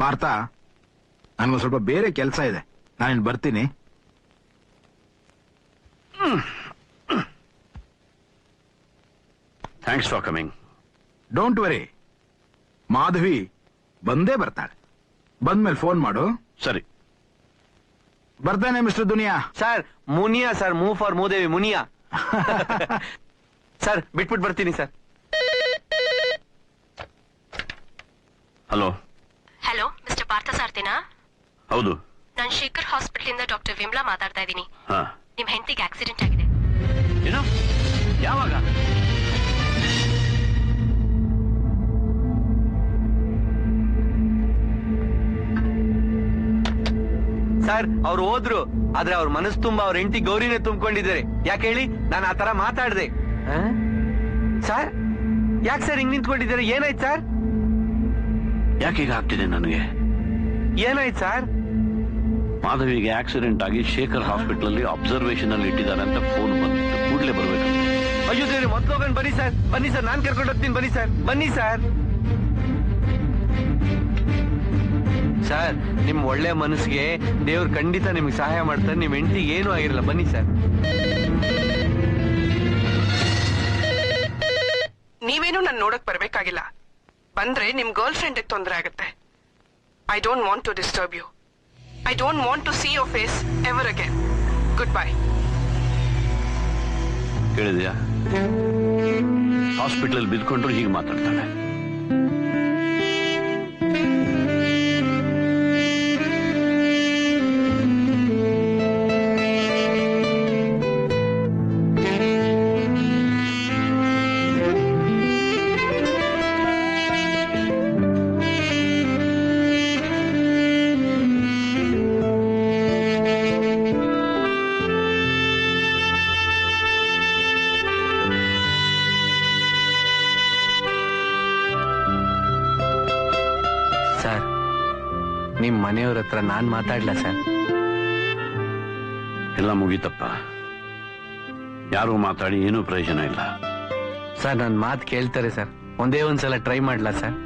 ಪಾರ್ಥ, ನನ್ಗೊಂದು ಸ್ವಲ್ಪ ಬೇರೆ ಕೆಲಸ ಇದೆ, ನಾನಿನ್ ಬರ್ತೀನಿ. Thanks for coming. Don't worry, Madhavi ಬಂದೇ ಬರ್ತಾಳೆ. ಬಂದ್ಮೇಲೆ ಫೋನ್ ಮಾಡು. ಸರಿ, ಬರ್ತಾನೆ mister Duniya. Sir Muniya sir, move for ಮೂದೇವಿ ಮುನಿಯಾ. ಸರ್ ಬಿಟ್ಬಿಟ್ಟು ಬರ್ತೀನಿ sir. Hello. Hello, mister Partha ಸಾರ್ತಿನಾ? ಹೌದು. ನಾನು ಶೇಖರ್ ಹಾಸ್ಪಿಟಲ್ ಇಂದ ಡಾಕ್ಟರ್ ವಿಮ್ಲಾ ಮಾತಾಡ್ತಾ ಇದ್ದೀನಿ. ಹಾ. ನಿಮ್ ಹೆಂಡತಿಗೆ ಆಕ್ಸಿಡೆಂಟ್ ಆಗಿದೆ. ಏನು? ಯಾವಾಗ? ಸರ್ ಅವ್ರು ಹೋದ್ರು, ಆದ್ರೆ ಅವ್ರ ಮನಸ್ಸು ತುಂಬಾ ಅವ್ರ ಹೆಂಡತಿ ಗೌರಿನೇ ತುಂಬಿಕೊಂಡಿದ್ದಾರೆ. ಯಾಕೆ ಹೇಳಿ, ನಾನು ಆ ತರ ಮಾತಾಡ್ದೆ. ಸರ್ ಯಾಕೆ ಸರ್ ಹಿಂಗ್ ನಿಂತ್ಕೊಂಡಿದ್ದಾರೆ? ಏನಾಯ್ತು ಸರ್? ಯಾಕೆ ಈಗ ಆಗ್ತಿದೆ ನನಗೆ? ಏನಾಯ್ತು ಸರ್? ಮಾಧವಿಗೆ ಆಕ್ಸಿಡೆಂಟ್ ಆಗಿ ಶೇಖರ್ ಹಾಸ್ಪಿಟಲ್ ಅಲ್ಲಿ ಅಬ್ಸರ್ವೇಷನ್ ಅಲ್ಲಿ ಇಟ್ಟಿದ್ದಾರೆ ಅಂತ ಫೋನ್ ಬಂದಿತ್ತು. ಕೂಡಲೇ ಬರ್ಬೇಕು. ಅಯ್ಯೋ ದೇವ್ರೆ, ಮೊದ್ಲೋಗನ್ ಬನ್ನಿ ಸರ್, ಬನ್ನಿ ಸರ್, ನಾನ್ ಕರ್ಕೊಂಡು ಹೋಗ್ತೀನಿ. ಬನ್ನಿ ಸರ್, ಬನ್ನಿ ಸರ್. ಸರ್ ನಿಮ್ ಒಳ್ಳೆ ಮನಸ್ಸಿಗೆ ದೇವ್ರು ಖಂಡಿತ ನಿಮ್ಗೆ ಸಹಾಯ ಮಾಡ್ತಾರೆ. ನಿಮ್ ಹೆಂಡತಿಗೆ ಏನೂ ಆಗಿರಲ್ಲ. ಬನ್ನಿ ಸರ್. ನೀವೇನು ನನ್ ನೋಡಕ್ ಬರ್ಬೇಕಾಗಿಲ್ಲ. ಬಂದ್ರೆ ನಿಮ್ ಗರ್ಲ್ ಫ್ರೆಂಡ್ ತೊಂದರೆ ಆಗುತ್ತೆ. I don't want to disturb you. I don't want to see your face ever again. Goodbye. ಕೇಳಿದ್ಯಾ? ಹಾಸ್ಪಿಟಲ್ ಬಿದ್ಕೊಂಡ್ರು ಹೀಗೆ ಮಾತಾಡ್ತಾಳೆ. ಸರ್ ನಿಮ್ ಮನೆಯವ್ರ ಹತ್ರ ನಾನ್ ಮಾತಾಡ್ಲಾ ಸರ್? ಎಲ್ಲ ಮುಗೀತಪ್ಪ. ಯಾರು ಮಾತಾಡಿ ಏನೂ ಪ್ರಯೋಜನ ಇಲ್ಲ. ಸರ್ ನನ್ ಮಾತು ಕೇಳ್ತಾರೆ ಸರ್. ಒಂದೇ ಒಂದ್ಸಲ ಟ್ರೈ ಮಾಡ್ಲಾ ಸರ್?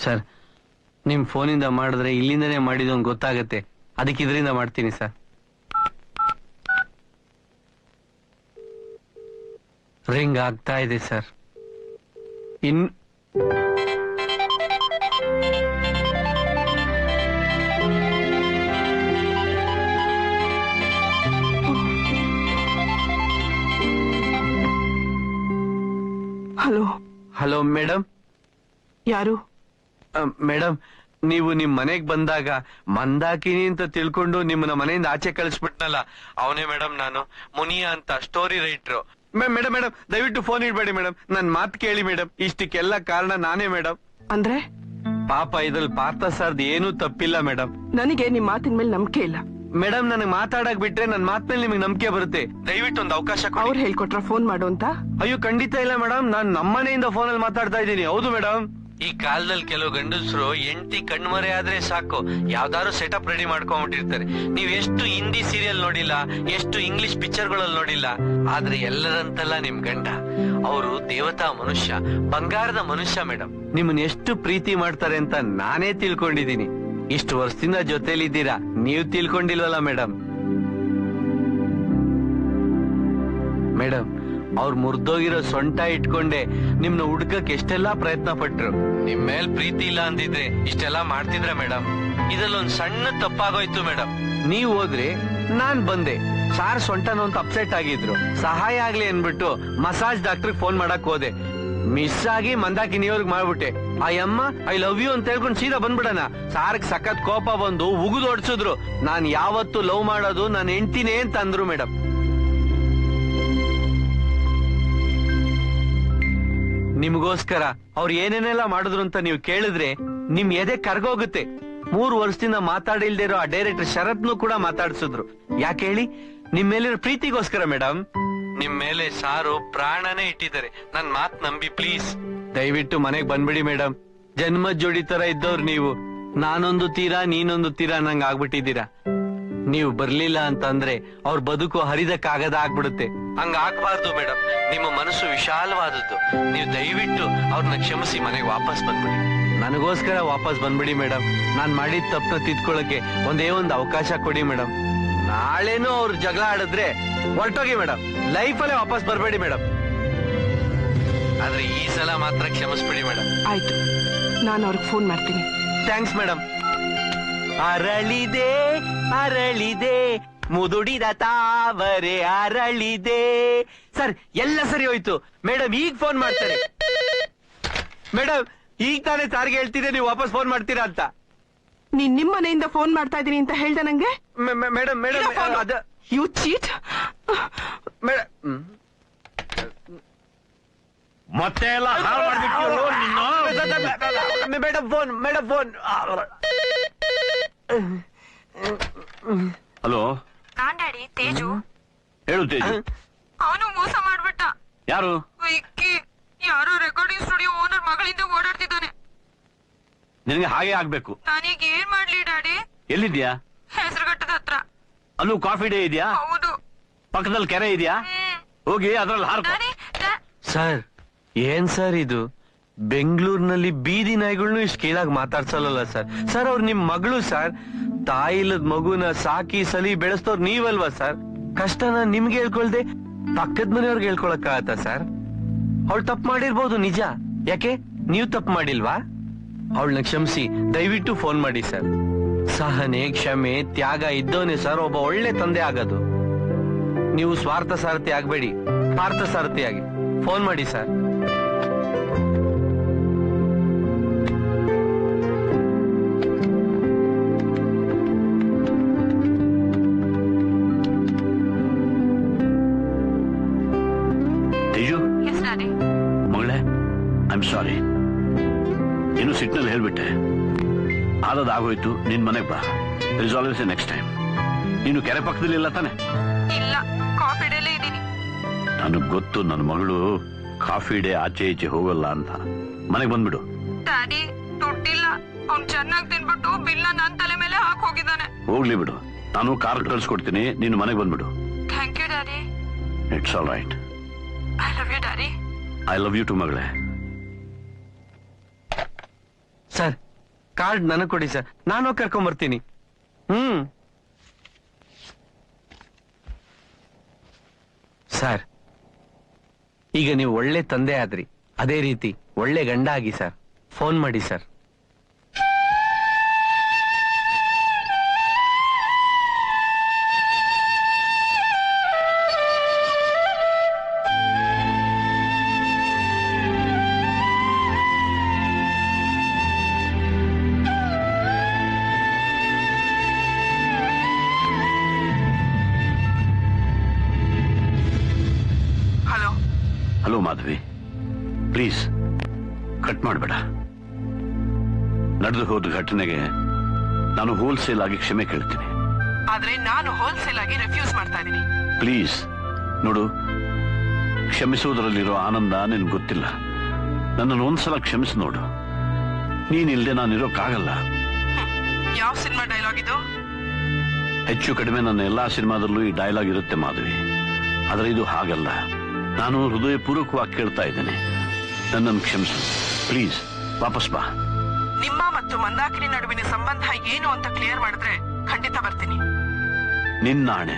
ಸರ್ ನಿಮ್ ಫೋನಿಂದ ಮಾಡಿದ್ರೆ ಇಲ್ಲಿಂದನೇ ಮಾಡಿದ್ದು ಅಂತ ಗೊತ್ತಾಗತ್ತೆ. ಅದಕ್ಕೆ ಇದರಿಂದ ಮಾಡ್ತೀನಿ ಸರ್. ರಿಂಗ್ ಆಗ್ತಾ ಇದೆ ಸರ್. ಹಲೋ. Hello madam. ಯಾರು? ಮೇಡಮ್, ನೀವು ನಿಮ್ ಮನೆಗ್ ಬಂದಾಗ ಮಂದಾಕಿನಿ ಅಂತ ತಿಳ್ಕೊಂಡು ನಿಮ್ಮನ್ನ ಮನೆಯಿಂದ ಆಚೆ ಕಳಿಸ್ಬಿಟ್ನಲ್ಲ, ಅವನೇ ಮೇಡಮ್ ನಾನು. ಮುನಿಯಾ ಅಂತ ಸ್ಟೋರಿ ರೈಟ್ರು. ಮೇಡಮ್ ಮೇಡಮ್ ದಯವಿಟ್ಟು ಫೋನ್ ಇಡ್ಬೇಡಿ ಮೇಡಮ್. ನನ್ ಮಾತು ಕೇಳಿ ಮೇಡಮ್. ಇಷ್ಟಕ್ಕೆಲ್ಲ ಕಾರಣ ನಾನೇ ಮೇಡಮ್. ಅಂದ್ರೆ ಪಾಪ ಇದ್ರಲ್ಲಿ ಪಾರ್ಥ ಸರ್ದ್ ಏನೂ ತಪ್ಪಿಲ್ಲ ಮೇಡಮ್. ನನಗೆ ನಿಮ್ ಮಾತಿನ ಮೇಲೆ ನಂಬಿಕೆ ಇಲ್ಲ. ಮೇಡಮ್ ನನಗೆ ಮಾತಾಡಕ್ ಬಿಟ್ರೆ ನನ್ ಮಾತ್ಮೇಲೆ ನಿಮಗೆ ನಂಬಿಕೆ ಬರುತ್ತೆ. ದಯವಿಟ್ಟು ಒಂದು ಅವಕಾಶ ಕೊಡಿ. ಅವ್ರು ಹೇಳ್ಕೊಟ್ರ ಫೋನ್ ಮಾಡು ಅಂತ? ಅಯ್ಯೋ ಖಂಡಿತ ಇಲ್ಲ ಮೇಡಮ್. ನಾನ್ ನಮ್ಮನೆಯಿಂದ ಫೋನಲ್ಲಿ ಮಾತಾಡ್ತಾ ಇದ್ದೀನಿ. ಹೌದು ಮೇಡಮ್. ಈ ಕಾಲದಲ್ಲಿ ಕೆಲವು ಗಂಡಸರು ಹೆಂಡತಿ ಕಣ್ಮರೆ ಆದ್ರೆ ಸಾಕು ಯಾವ್ದಾದ್ರು ಸೆಟಪ್ ರೆಡಿ ಮಾಡ್ಕೊಂಡ್ಬಿಟ್ಟಿರ್ತಾರೆ. ನೀವ್ ಎಷ್ಟು ಹಿಂದಿ ಸೀರಿಯಲ್ ನೋಡಿಲ್ಲ, ಎಷ್ಟು ಇಂಗ್ಲಿಷ್ ಪಿಕ್ಚರ್ಗಳಲ್ಲಿ ನೋಡಿಲ್ಲ, ಆದ್ರೆ ಎಲ್ಲರಂತಲ್ಲ ನಿಮ್ ಗಂಡ. ಅವರು ದೇವತಾ ಮನುಷ್ಯ, ಬಂಗಾರದ ಮನುಷ್ಯ ಮೇಡಮ್. ನಿಮ್ಮನ್ನ ಎಷ್ಟು ಪ್ರೀತಿ ಮಾಡ್ತಾರೆ ಅಂತ ನಾನೇ ತಿಳ್ಕೊಂಡಿದ್ದೀನಿ. ಇಷ್ಟು ವರ್ಷದಿಂದ ಜೊತೆಲಿದ್ದೀರಾ, ನೀವು ತಿಳ್ಕೊಂಡಿಲ್ವಲ್ಲ ಮೇಡಮ್. ಮೇಡಮ್ ಅವ್ರು ಮುರಿದೋಗಿರೋ ಸೊಂಟ ಇಟ್ಕೊಂಡೆ ನಿಮ್ನ ಹುಡ್ಕಕ್ ಎಷ್ಟೆಲ್ಲಾ ಪ್ರಯತ್ನ ಪಟ್ರು. ನಿಮ್ ಮೇಲ್ ಪ್ರೀತಿ ಇಲ್ಲ ಅಂದಿದ್ರೆ ಇಷ್ಟೆಲ್ಲಾ ಮಾಡ್ತಿದ್ರ ಮೇಡಮ್? ಇದ್ರಲ್ಲೊಂದ್ ಸಣ್ಣ ತಪ್ಪಾಗೋಯ್ತು ಮೇಡಮ್. ನೀವ್ ಹೋದ್ರಿ, ನಾನ್ ಬಂದೆ. ಸಾರ್ ಸೊಂಟನು ಅಂತ ಅಪ್ಸೆಟ್ ಆಗಿದ್ರು. ಸಹಾಯ ಆಗ್ಲಿ ಅನ್ಬಿಟ್ಟು ಮಸಾಜ್ ಡಾಕ್ಟರ್ ಫೋನ್ ಮಾಡಕ್ ಹೋದೆ. ಮಿಸ್ ಆಗಿ ಮಂದಾಕಿನಿಯವ್ರಿಗೆ ಮಾಡ್ಬಿಟ್ಟೆ. ಆ ಅಮ್ಮ ಐ ಲವ್ ಯು ಅಂತ ಹೇಳ್ಕೊಂಡು ಸೀದಾ ಬಂದ್ಬಿಡಣ. ಸಾರ್ಗ್ ಸಖತ್ ಕೋಪ ಬಂದು ಉಗಿದು ಹೊಡ್ಸಿದ್ರು. ನಾನ್ ಯಾವತ್ತು ಲವ್ ಮಾಡೋದು ನಾನು ಹೆಂಡ್ತಿನೇ ಅಂತ ಅಂದ್ರು ಮೇಡಮ್. ನಿಮ್ಗೋಸ್ಕರ ಅವ್ರು ಏನೇನೆಲ್ಲ ಮಾಡಿದ್ರು ಅಂತ ನೀವು ಕೇಳಿದ್ರೆ ನಿಮ್ ಎದೆ ಕರ್ಗೋಗುತ್ತೆ. 3 ವರ್ಷದಿಂದ ಮಾತಾಡಿಲ್ದೇ ಇರೋ ಆ ಡೈರೆಕ್ಟರ್ ಶರತ್ನು ಕೂಡ ಮಾತಾಡ್ಸಿದ್ರು. ಯಾಕೆ ಹೇಳಿ? ನಿಮ್ ಮೇಲಿರೋ ಪ್ರೀತಿಗೋಸ್ಕರ ಮೇಡಮ್. ನಿಮ್ ಮೇಲೆ ಸಾರು ಪ್ರಾಣನೇ ಇಟ್ಟಿದ್ದಾರೆ. ನನ್ ಮಾತ್ ನಂಬಿ ಪ್ಲೀಸ್. ದಯವಿಟ್ಟು ಮನೆಗ್ ಬಂದ್ಬಿಡಿ ಮೇಡಮ್. ಜನ್ಮದ ಜೋಡಿ ತರ ಇದ್ದವ್ರು ನೀವು. ನಾನೊಂದು ತೀರಾ ನೀನೊಂದು ತೀರಾ ನಂಗೆ ಆಗ್ಬಿಟ್ಟಿದ್ದೀರಾ. ನೀವು ಬರ್ಲಿಲ್ಲ ಅಂತಂದ್ರೆ ಅವ್ರ ಬದುಕು ಹರಿದಕ್ಕಾಗದ ಆಗ್ಬಿಡುತ್ತೆ. ಹಂಗ ಆಗ್ಬಾರ್ದು ಮೇಡಮ್. ನಿಮ್ಮ ಮನಸ್ಸು ವಿಶಾಲವಾದದ್ದು. ನೀವು ದಯವಿಟ್ಟು ಅವ್ರನ್ನ ಕ್ಷಮಿಸಿ ಮನೆಗೆ ವಾಪಸ್ ಬಂದ್ಬಿಡಿ. ನನಗೋಸ್ಕರ ವಾಪಸ್ ಬಂದ್ಬಿಡಿ ಮೇಡಮ್. ನಾನ್ ಮಾಡಿದ ತಪ್ಪನ್ನ ತಿದ್ಕೊಳ್ಳಕ್ಕೆ ಒಂದೇ ಒಂದು ಅವಕಾಶ ಕೊಡಿ ಮೇಡಮ್. ನಾಳೆನೂ ಅವ್ರು ಜಗಳ ಆಡಿದ್ರೆ ಹೊರಟೋಗಿ ಮೇಡಮ್. ಲೈಫಲ್ಲೇ ವಾಪಸ್ ಬರ್ಬೇಡಿ ಮೇಡಮ್. ಆದ್ರೆ ಈ ಸಲ ಮಾತ್ರ ಕ್ಷಮಿಸ್ಬಿಡಿ ಮೇಡಮ್. ಆಯ್ತು, ನಾನು ಅವ್ರಿಗೆ ಫೋನ್ ಮಾಡ್ತೀನಿ. Thanks madam. ಅರಳಿದೆ ಅರಳಿದೆ ಮುದುಡಿದ ತಾವರೆ ಅರಳಿದೆ. ಸರ್ ಎಲ್ಲ ಸರಿ ಹೋಯ್ತು ಮೇಡಮ್. ಈಗ ಫೋನ್ ಮಾಡ್ತಾರೆ ಮೇಡಮ್. ಈಗ ತಾನೇ ಸಾರ್ಗೆ ಹೇಳ್ತಿದ್ದೆ ನೀವು ವಾಪಸ್ ಫೋನ್ ಮಾಡ್ತೀರಾ ಅಂತ. ನೀನ್ ನಿಮ್ಮ ಮನೆಯಿಂದ ಫೋನ್ ಮಾಡ್ತಾ ಇದೀನಿ ಅಂತ ಹೇಳ್ದೆ ನಂಗೆ. ಮೇಡಮ್ ಮೇಡಮ್ ಅದ ಯು ಚೀಟ್. ಮತ್ತೆ ಎಲ್ಲ ಹಾಳು ಮಾಡ್ಬಿಟ್ಟು madam phone madam phone. Hello, ನಾನ್ ಡ್ಯಾಡಿ ತೇಜು. ಹೇಳು ತೇಜು. ಅವನು ಮೋಸ ಮಾಡ್ಬಿಟ್ಟ. ಯಾರು? ವಿಕ್ಕಿ. ಯಾರೋ ರೆಕಾರ್ಡಿಂಗ್ ಸ್ಟುಡಿಯೋ ಓನರ್ ಮಗಳಿಂದ ಓಡಾಡ್ತಿದ್ದಾನೆ. ನಿನಗೆ ಹಾಗೆ ಆಗ್ಬೇಕು. ನಾನೀಗ ಏನ್ ಮಾಡ್ಲಿ ಡ್ಯಾಡಿ? ಎಲ್ಲಿದ್ಯಾ? ಹೆಸರುಘಟ್ಟದ ಹತ್ರ. ಅಲ್ಲೂ ಕಾಫಿ ಡೇ ಇದೆಯಾ? ಹೌದು. ಪಕ್ಕದಲ್ಲಿ ಕೆರೆ ಇದೆಯಾ? ಹೋಗಿ ಅದ್ರಲ್ಲಿ ಹಾರ್ಕೊ. ಸರ್ ಏನ್ ಸರ್ ಇದು? ಬೆಂಗಳೂರಿನಲ್ಲಿ ಬೀದಿ ನಾಯಿಗಳ್ನು ಇಷ್ಟು ಕೀಳಾಗಿ ಮಾತಾಡ್ಸಲ್ಲ ಸರ್. ಸರ್ ಅವ್ರು ನಿಮ್ ಮಗಳು ಸರ್. ತಾಯಿಲದ ಮಗುನ ಸಾಕಿ ಸಲಿ ಬೆಳೆಸ್ತವ್ರು ನೀವಲ್ವಾ ಸರ್? ಕಷ್ಟನ ನಿಮ್ಗೆ ಹೇಳ್ಕೊಳ್ದೆ ಪಕ್ಕದ ಮನೆಯವ್ರಿಗೆ ಹೇಳ್ಕೊಳಕ್ಕಾಗತ್ತಾ ಸರ್? ಅವಳು ತಪ್ಪು ಮಾಡಿರ್ಬೋದು ನಿಜ. ಯಾಕೆ ನೀವು ತಪ್ಪು ಮಾಡಿಲ್ವಾ? ಅವಳನ್ನ ಕ್ಷಮಿಸಿ ದಯವಿಟ್ಟು ಫೋನ್ ಮಾಡಿ ಸರ್. ಸಹನೆ ಕ್ಷಮೆ ತ್ಯಾಗ ಇದ್ದವನೇ ಸರ್ ಒಬ್ಬ ಒಳ್ಳೆ ತಂದೆ ಆಗೋದು. ನೀವು ಸ್ವಾರ್ಥ ಸಾರಥಿ ಆಗ್ಬೇಡಿ, ಪಾರ್ಥ ಸಾರಥಿ ಆಗಿ ಫೋನ್ ಮಾಡಿ ಸರ್. ತೇಜು, ಮಗಳೇ, ಐ ಆಮ್ ಸಾರಿ. ಇನ್ನು ಸಿಟ್ನಲ್ಲಿ ಹೇಳ್ಬಿಟ್ಟೆ. ಆಗೋಯ್ತು. ನಿನ್ ಮನೆಗ್ ಬಾ. Is always next time. ನೀನು ಕೆರೆ ಪಕ್ಕದಲ್ಲಿ ಇಲ್ಲ ತಾನೆ? ಇಲ್ಲ, ಕಾಫಿ ಡೇಲೇ ಇದ್ದೀನಿ. ನನಗ್ ಗೊತ್ತು ನನ್ನ ಮಗಳು ಕಾಫಿ ಡೇ ಆಚೆ ಈಚೆ ಹೋಗಲ್ಲ ಅಂತ. ಮನೆಗ್ ಬಂದ್ಬಿಡು. ಡ್ಯಾಡಿ ದುಡ್ಡಿಲ್ಲ. ಅವ್ನು ಚೆನ್ನಾಗಿ ತಿನ್ಬಿಟ್ಟು ಬಿಲ್ಲ ನನ್ ತಲೆ ಮೇಲೆ ಹಾಕ್ ಹೋಗಿದ್ದಾನೆ. ಹೋಗ್ಲಿ ಬಿಡು, ನಾನು ಕಾರ್ ಕಳ್ಸ್ಕೊಡ್ತೀನಿ. ನೀನು ಮನೆಗ್ ಬಂದ್ಬಿಡು. Thank you daddy. It's all right. I love you daddy. I love you too ಮಗಳೇ. ಸರ್ ಕಾರ್ಡ್ ನನಗ್ ಕೊಡಿ ಸರ್, ನಾನು ಕರ್ಕೊಂಡ್ ಬರ್ತೀನಿ. ಸರ್ ಈಗ ನೀವು ಒಳ್ಳೆ ತಂದೆ ಆದ್ರಿ, ಅದೇ ರೀತಿ ಒಳ್ಳೆ ಗಂಡ ಆಗಿ ಸರ್. ಫೋನ್ ಮಾಡಿ sir. Hello Madhavi, please cut ಮಾಡಬೇಡ. ನಡೆದು ಹೋದ ಘಟನೆಗೆ ನಾನು ಹೋಲ್ಸೇಲ್ ಆಗಿ ಕ್ಷಮೆ ಕೇಳ್ತೀನಿ. ಆದ್ರೆ ನಾನು ಹೋಲ್ಸೇಲ್ ಆಗಿ ರೆಫ್ಯೂಸ್ ಮಾಡ್ತಾ ಇದ್ದೀನಿ. ಪ್ಲೀಸ್ ನೋಡು, ಕ್ಷಮಿಸುವುದರಲ್ಲಿರೋ ಆನಂದ ನಿನ್ಗೆ ಗೊತ್ತಿಲ್ಲ. ನನ್ನನ್ನು ಒಂದ್ಸಲ ಕ್ಷಮಿಸಿ ನೋಡು. ನೀನಿಲ್ದೆ ನಾನಿರೋಕ್ಕಾಗಲ್ಲ. ಯಾವ ಸಿನಿಮಾ ಡೈಲಾಗ್ ಇದು? ಹೆಚ್ಚು ಕಡಿಮೆ ನನ್ನ ಎಲ್ಲಾ ಸಿನಿಮಾದಲ್ಲೂ ಈ ಡೈಲಾಗ್ ಇರುತ್ತೆ ಮಾಧವಿ. ಆದ್ರೆ ಇದು ಹಾಗಲ್ಲ. ನಾನು ಹೃದಯಪೂರ್ವಕವಾಗಿ ಕೇಳ್ತಾ ಇದ್ದೇನೆ, ನನ್ನನ್ನು ಕ್ಷಮಿಸು ಪ್ಲೀಸ್. ವಾಪಸ್ ಬಾ. ನಿಮ್ಮ ಮತ್ತು ಮಂದಾಕಿನಿ ನಡುವಿನ ಸಂಬಂಧ ಏನು ಅಂತ ಕ್ಲಿಯರ್ ಮಾಡಿದ್ರೆ ಖಂಡಿತ ಬರ್ತೀನಿ. ನಿನ್ನಾಣೆ,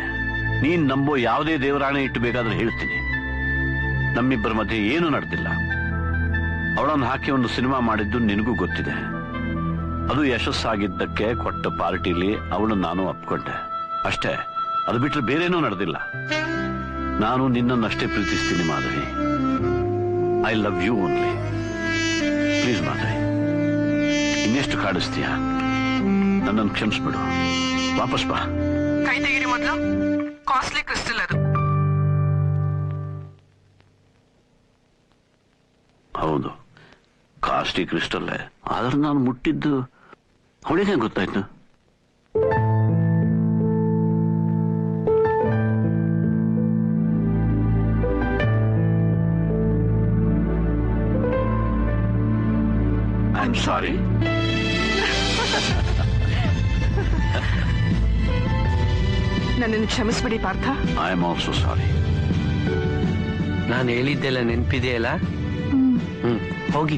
ನೀನ್ ನಂಬೋ ಯಾವುದೇ ದೇವರಾಣೆ ಇಟ್ಟು ಬೇಕಾದ್ರೆ ಹೇಳ್ತೀನಿ. ನಮ್ಮಿಬ್ಬರ ಮಧ್ಯೆ ಏನು ನಡೆದಿಲ್ಲ. ಅವಳನ್ನು ಹಾಕಿ ಒಂದು ಸಿನಿಮಾ ಮಾಡಿದ್ದು ನಿನಗೂ ಗೊತ್ತಿದೆ. ಅದು ಯಶಸ್ಸಾಗಿದ್ದಕ್ಕೆ ಕೊಟ್ಟ ಪಾರ್ಟಿಲಿ ಅವಳನ್ನು ನಾನು ಅಪ್ಕೊಂಡೆ ಅಷ್ಟೇ. ಅದು ಬಿಟ್ಟರೆ ಬೇರೇನೂ ನಡೆದಿಲ್ಲ. ನಾನು ನಿನ್ನನ್ನಷ್ಟೇ ಪ್ರೀತಿಸ್ತೀನಿ Madhavi. I love you only. Please Madhavi, ಇನ್ನೆಷ್ಟು ಕಾಡಿಸ್ತೀಯ? ನನ್ನನ್ನು ಕ್ಷಮಿಸ್ಬಿಡು. ವಾಪಸ್ ಬಾ. ಕೈ ತೆಗೀರಿ ಮೊದಲು. ಕಾಸ್ಟ್ಲಿ ಕ್ರಿಸ್ಟಲ್ ಅದು. ಹೌದು, ಕಾಸ್ಟ್ಲಿ ಕ್ರಿಸ್ಟಲ್ಲೇ. ಆದ್ರೆ ನಾನು ಮುಟ್ಟಿದ್ದು ಅವಳಿಗೆ ಗೊತ್ತಾಯ್ತು. I'm sorry. ನನ್ನನ್ನು ಕ್ಷಮಿಸ್ಬಿಡಿ ಪಾರ್ಥ. ಐ ಆಮ್ ಆಲ್ಸೋ ಸಾರಿ. ನಾನು ಹೇಳಿದ್ದೆಲ್ಲ ನೆನ್ಪಿದೆಯಲ್ಲ? ಹೋಗಿ.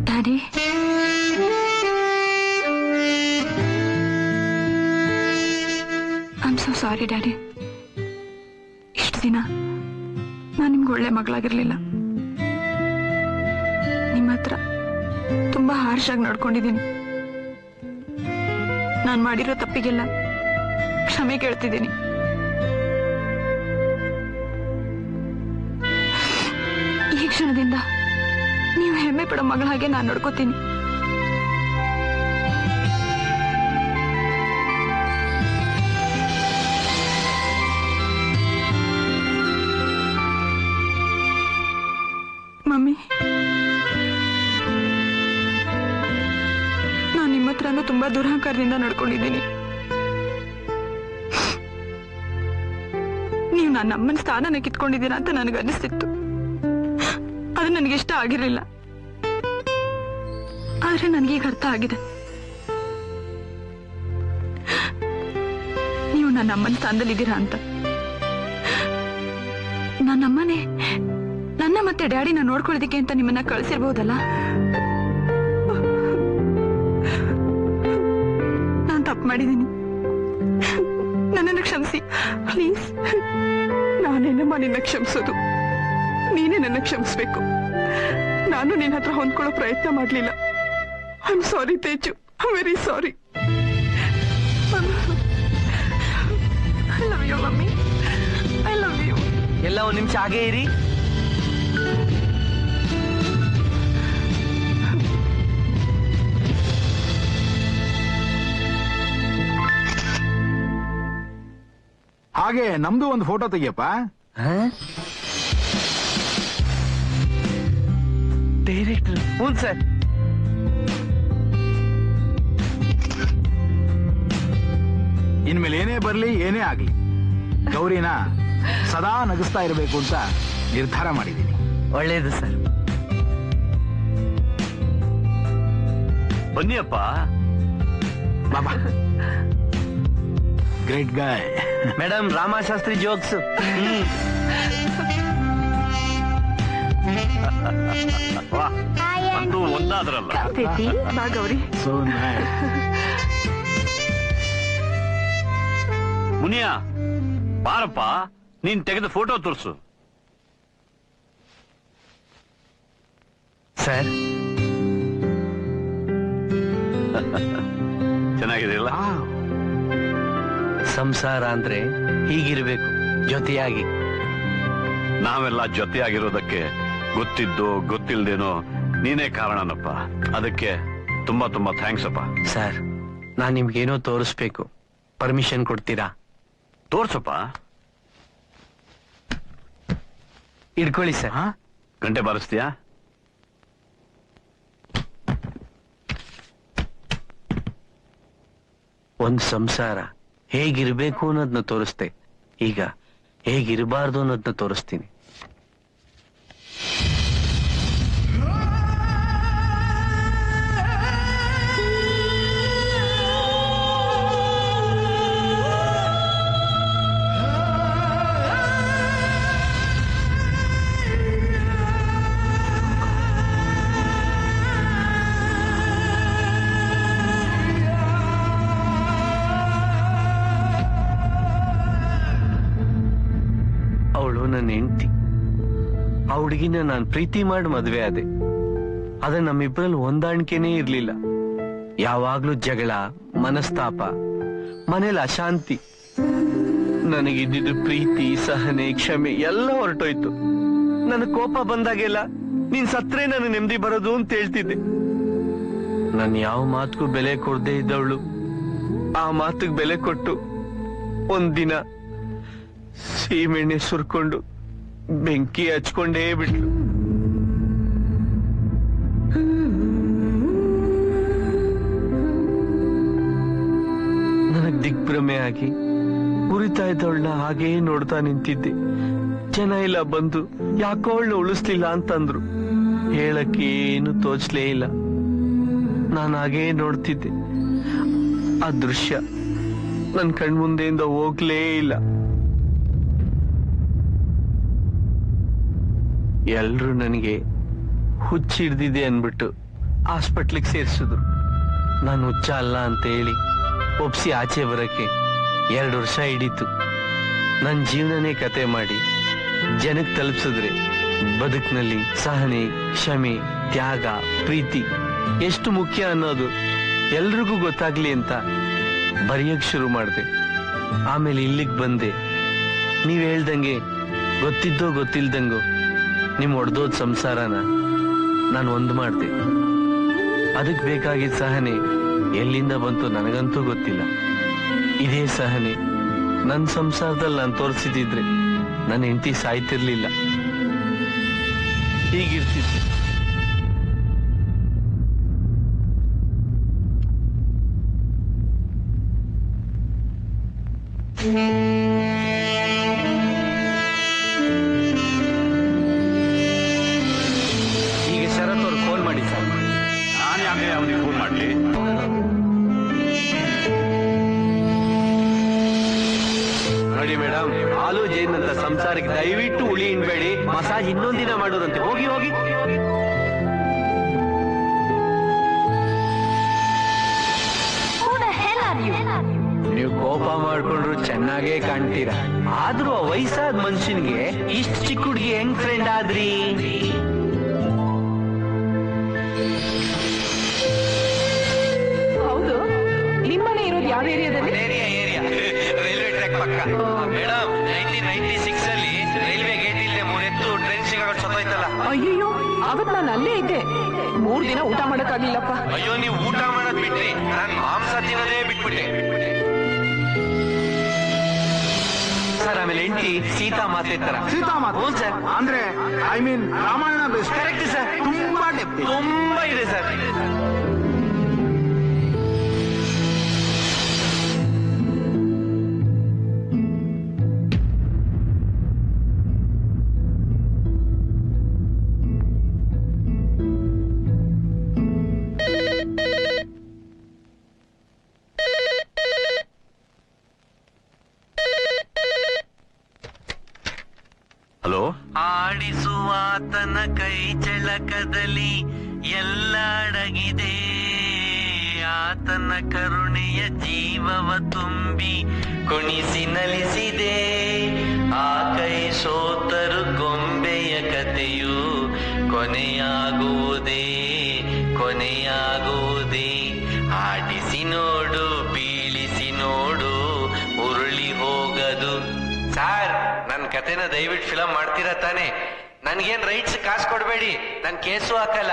Daddy, I am so sorry daddy. ಇಷ್ಟು ದಿನ ನಾನು ನಿಮ್ಗೆ ಒಳ್ಳೆ ಮಗಳಾಗಿರ್ಲಿಲ್ಲ. ನಿಮ್ಮ ಹತ್ರ ತುಂಬಾ ಹಾರ್ಷ್ ಆಗಿ ನಡ್ಕೊಂಡಿದ್ದೀನಿ. ನಾನು ಮಾಡಿರೋ ತಪ್ಪಿಗೆಲ್ಲ ಕ್ಷಮೆ ಕೇಳ್ತಿದ್ದೀನಿ. ಈ ಕ್ಷಣದಿಂದ ನೀವು ಹೆಮ್ಮೆ ಪಡೋ ಮಗಳ ಹಾಗೆ ನಾನು ನೋಡ್ಕೋತೀನಿ. ಮಮ್ಮಿ, ನಾನು ನಿಮ್ಮ ಹತ್ರನೂ ತುಂಬಾ ದುರಹಂಕಾರದಿಂದ ನಡ್ಕೊಂಡಿದ್ದೀನಿ. ನೀವು ನನ್ನ ಅಮ್ಮನ ಸ್ಥಾನನ ಕಿತ್ಕೊಂಡಿದ್ದೀರಾ ಅಂತ ನನಗನ್ನಿಸ್ತಿತ್ತು. ಅದು ನನಗೆ ಇಷ್ಟ ಆಗಿರಲಿಲ್ಲ. ಆದ್ರೆ ನನಗೀಗ ಅರ್ಥ ಆಗಿದೆ. ನೀವು ನನ್ನ ಅಮ್ಮನ ಸ್ಥಾನದಲ್ಲಿದ್ದೀರಾ ಅಂತ. ನನ್ನಮ್ಮನೇ ನನ್ನ ಮತ್ತೆ ಡ್ಯಾಡಿನ ನೋಡ್ಕೊಳ್ಳೋದಿಕ್ಕೆ ಅಂತ ನಿಮ್ಮನ್ನ ಕಳಿಸಿರ್ಬಹುದಲ್ಲ. ನಾನು ತಪ್ಪು ಮಾಡಿದ್ದೀನಿ. ನನ್ನನ್ನು ಕ್ಷಮಿಸಿ ಪ್ಲೀಸ್. ನಾನೇನಮ್ಮ ನಿನ್ನ ಕ್ಷಮಿಸೋದು? ನೀನೇ ನನ್ನ ಕ್ಷಮಿಸ್ಬೇಕು. ನಾನು ನಿನ್ನ ಹತ್ರ ಹೊಂದ್ಕೊಳ್ಳೋ ಪ್ರಯತ್ನ ಮಾಡ್ಲಿಲ್ಲ. I am sorry Teju, I am very sorry. I love you mummy, I love you. ಎಲ್ಲ ಒಂದ್ ನಿಮಿಷ ಹಾಗೇ ಇರಿ. ಹಾಗೆ ನಮ್ದು ಒಂದು ಫೋಟೋ ತೆಗಿಯಪ್ಪ. ಡೈರೆಕ್ಟರ್? ಹ್ಞೂ ಸರ್. ಇನ್ಮೇಲೆ ಏನೇ ಬರ್ಲಿ ಏನೇ ಆಗ್ಲಿ ಗೌರಿನ ಸದಾ ನಗಿಸ್ತಾ ಇರಬೇಕು ಅಂತ ನಿರ್ಧಾರ ಮಾಡಿದ್ದೀನಿ. ಒಳ್ಳೇದು ಸರ್. ಬನ್ನಿಯಪ್ಪ. ಬಾಬಾ. Great guy. Madam, Ramashastri jokes. ಅಂತೂ ಒಂದಾದ್ರಲ್ಲ. ಬಾ ಗೌರಿ. So nice. ಮುನಿಯ, ಬಾರಪ್ಪ, ನೀನ್ ತೆಗೆದ ಫೋಟೋ ತೋರಿಸು. ಸರ್, ಚೆನ್ನಾಗಿದೆಯಲ್ಲ? ಸಂಸಾರ ಅಂದ್ರೆ ಹೀಗಿರ್ಬೇಕು, ಜೊತೆಯಾಗಿ. ನಾವೆಲ್ಲ ಜೊತೆಯಾಗಿರೋದಕ್ಕೆ ಗೊತ್ತಿದ್ದು ಗೊತ್ತಿಲ್ದೇನೋ ನೀನೇ ಕಾರಣನಪ್ಪ. ಅದಕ್ಕೆ ತುಂಬಾ ತುಂಬಾ ಥ್ಯಾಂಕ್ಸ್ ಅಪ್ಪ. ಸರ್, ನಾನ್ ನಿಮ್ಗೇನೋ ತೋರಿಸ್ಬೇಕು, ಪರ್ಮಿಷನ್ ಕೊಡ್ತೀರಾ? ತೋರ್ಸಪ್ಪ. ಇಡ್ಕೊಳ್ಳಿ ಸರ್. ಗಂಟೆ ಬಾರಿಸ್ತೀಯಾ? ಒಂದ್ ಸಂಸಾರ ಹೇಗಿರ್ಬೇಕು ಅನ್ನೋದನ್ನ ತೋರಿಸ್ತೆ. ಈಗ ಹೇಗಿರಬಾರ್ದು ಅನ್ನೋದನ್ನ ತೋರಿಸ್ತೀನಿ. ಅವಳು ನನ್ನ ಹೆಂಡತಿ. ಆ ಹುಡುಗಿನ ನಾನು ಪ್ರೀತಿ ಮಾಡಿ ಮದ್ವೆ ಆದೆ. ಆದ್ರೆ ನಮ್ಮಿಬ್ಬರಲ್ಲಿ ಹೊಂದಾಣಿಕೆನೇ ಇರ್ಲಿಲ್ಲ. ಯಾವಾಗ್ಲೂ ಜಗಳ, ಮನಸ್ತಾಪ, ಮನೇಲಿ ಅಶಾಂತಿ. ನನಗಿದ್ದಿದ್ದು ಪ್ರೀತಿ, ಸಹನೆ, ಕ್ಷಮೆ ಎಲ್ಲ ಹೊರಟೋಯ್ತು. ನನ್ನ ಕೋಪ ಬಂದಾಗೆಲ್ಲ ನೀನ್ ಸತ್ರೆ ನನ್ನ ನೆಮ್ಮದಿ ಬರೋದು ಅಂತ ಹೇಳ್ತಿದ್ದೆ. ನಾನು ಯಾವ ಮಾತಕ್ಕೂ ಬೆಲೆ ಕೊಡದೆ ಇದ್ದವಳು ಆ ಮಾತಿಗೆ ಬೆಲೆ ಕೊಟ್ಟು ಒಂದಿನ ಸೀಮೆಣ್ಣೆ ಸುರ್ಕೊಂಡು ಬೆಂಕಿ ಹಚ್ಕೊಂಡೇ ಬಿಟ್ಲು. ನನಗ್ ದಿಗ್ಭ್ರಮೆ ಆಗಿ ಉರಿತಾ ಇದ್ದವಳನ್ನ ಹಾಗೇ ನೋಡ್ತಾ ನಿಂತಿದ್ದೆ. ಜನ ಇಲ್ಲ ಬಂದು ಯಾಕೋ ಅವಳು ಉಳಿಸ್ಲಿಲ್ಲ ಅಂತಂದ್ರು. ಹೇಳಕ್ಕೇನು ತೋಚ್ಲೇ ಇಲ್ಲ. ನಾನು ಹಾಗೇ ನೋಡ್ತಿದ್ದೆ. ಆ ದೃಶ್ಯ ನನ್ ಕಣ್ಮುಂದೆಯಿಂದ ಹೋಗ್ಲೇ ಇಲ್ಲ. ಎಲ್ರು ನನಗೆ ಹುಚ್ಚಿಡ್ದಿದೆ ಅನ್ಬಿಟ್ಟು ಹಾಸ್ಪಿಟ್ಲಿಗೆ ಸೇರಿಸಿದ್ರು. ನಾನು ಹುಚ್ಚ ಅಲ್ಲ ಅಂತ ಹೇಳಿ ಒಪ್ಸಿ ಆಚೆ ಬರಕ್ಕೆ 2 ವರ್ಷ ಹಿಡೀತು. ನನ್ನ ಜೀವನನೇ ಕತೆ ಮಾಡಿ ಜನಕ್ಕೆ ತಲುಪಿಸಿದ್ರೆ ಬದುಕಿನಲ್ಲಿ ಸಹನೆ, ಕ್ಷಮೆ, ತ್ಯಾಗ, ಪ್ರೀತಿ ಎಷ್ಟು ಮುಖ್ಯ ಅನ್ನೋದು ಎಲ್ರಿಗೂ ಗೊತ್ತಾಗ್ಲಿ ಅಂತ ಬರೆಯಕ್ ಶುರು ಮಾಡಿದೆ. ಆಮೇಲೆ ಇಲ್ಲಿಗೆ ಬಂದೆ. ನೀವ್ ಹೇಳ್ದಂಗೆ ಗೊತ್ತಿದ್ದೋ ಗೊತ್ತಿಲ್ದಂಗೋ ನಿಮ್ ಒಡ್ದೋದ್ ಸಂಸಾರನ ನಾನು ಒಂದು ಮಾಡ್ದೆ. ಅದಕ್ಕೆ ಬೇಕಾಗಿದ್ದ ಸಹನೆ ಎಲ್ಲಿಂದ ಬಂತು ನನಗಂತೂ ಗೊತ್ತಿಲ್ಲ. ಇದೇ ಸಹನೆ ನನ್ನ ಸಂಸಾರದಲ್ಲಿ ನಾನು ತೋರಿಸಿದ್ರೆ ನನ್ನ ಹೆಂಡತಿ ಸಾಯ್ತಿರ್ಲಿಲ್ಲ, ಹೀಗಿರ್ತಿದ್ದೆ. ಈಗ ಶರತ್ ಅವ್ರು ಫೋನ್ ಮಾಡಿ ಸರ್. ನಾನು ಯಾಕೆ ಅವನಿಗೆ ಫೋನ್ ಮಾಡ್ಲಿ? ನೋಡಿ ಮೇಡಮ್, ಹಾಲು ಜೇನಂತ ಸಂಸಾರಕ್ಕೆ ದಯವಿಟ್ಟು ಹುಳಿ ಇನ್ಬೇಡಿ. ಮಸಾಜ್ ಇನ್ನೊಂದಿನ ಮಾಡೋದಂತೆ. ಹೋಗಿ ಹೋಗಿ. ನೀವು ಕೋಪ ಮಾಡ್ಕೊಂಡ್ರು ಚೆನ್ನಾಗೇ ಕಾಣ್ತೀರಾ. ಆದ್ರೂ ಆ ವಯಸ್ಸಾದ ಮನುಷ್ಯನ್ಗೆ ಇಷ್ಟ ಚಿಕ್ಕ ಹುಡುಗಿ ಹೆಂಗ್ ಫ್ರೆಂಡ್ ಆದ್ರಿ? ಹೌದು, ನಿಮ್ಮನೆ ಇರೋದು ಯಾವ ಏರಿಯಾದಲ್ಲಿ? ರೈಲ್ವೆ ಟ್ರ್ಯಾಕ್ ಪಕ್ಕ. ಮೇಡಮ್, 1996 ಅಲ್ಲಿ ರೈಲ್ವೆ ಗೇಟ್ ಇಲ್ಲದೆ 3 ಎತ್ತು ಟ್ರೈನ್ ಸಿಗಾಗ ಸತ್ತೋಯ್ತಲ್ಲ. ಅಯ್ಯೋ, ಅವತ್ ನಾನು ಅಲ್ಲೇ ಇದ್ದೆ. 3 ದಿನ ಊಟ ಮಾಡಕ್ಕಾಗ್ಲಿಲ್ಲಪ್ಪ. ಅಯ್ಯೋ, ನೀವು ಊಟ ಮಾಡೋದ್ ಬಿಟ್ರಿ, ನಾನ್ ಮಾಂಸ ತಿನ್ನೋದೇ ಬಿಟ್ಬಿಟ್ಟೆ. ಸರ್, ಆಮೇಲೆ ಹೆಂಡತಿ ಸೀತಾ ಮಾತೆ ತರ. ಸೀತಾ ಮಾತು ಹ್ಞೂ ಸರ್. ಅಂದ್ರೆ I mean Ramayana best. Correct sir. ತುಂಬಾ ಡೆಪ್ತಿ. ತುಂಬಾ ಇದೆ ಸರ್. ಹಲೋ. ಆಡಿಸುವಾತನ ಕೈ ಚಳಕದಲ್ಲಿ ಎಲ್ಲ ಅಡಗಿದೆ. ಆತನ ಕರುಣೆಯ ಜೀವವ ತುಂಬಿ ಕುಣಿಸಿ ನಲಿಸಿದೆ. ಆ ಕೈ ಸೋತರು ಗೊಂಬೆಯ ಕಥೆಯು ಕೊನೆಯಾಗುವುದೇ, ಕೊನೆಯಾಗುವುದೇ. ಆಡಿಸಿ ನೋಡು, ಬೀಳಿಸಿ ನೋಡು, ಉರುಳಿ ಹೋಗದು. ಸಾರ್, ನನ್ ಕತೆನ ದಯವಿಟ್ಟು ಫಿಲಂ ಮಾಡ್ತೀರಾ ತಾನೆ? ನನ್ಗೇನ್ ರೈಟ್ಸ್ ಕಾಸು ಕೊಡ್ಬೇಡಿ, ನನ್ ಕೇಸು ಹಾಕಲ್ಲ.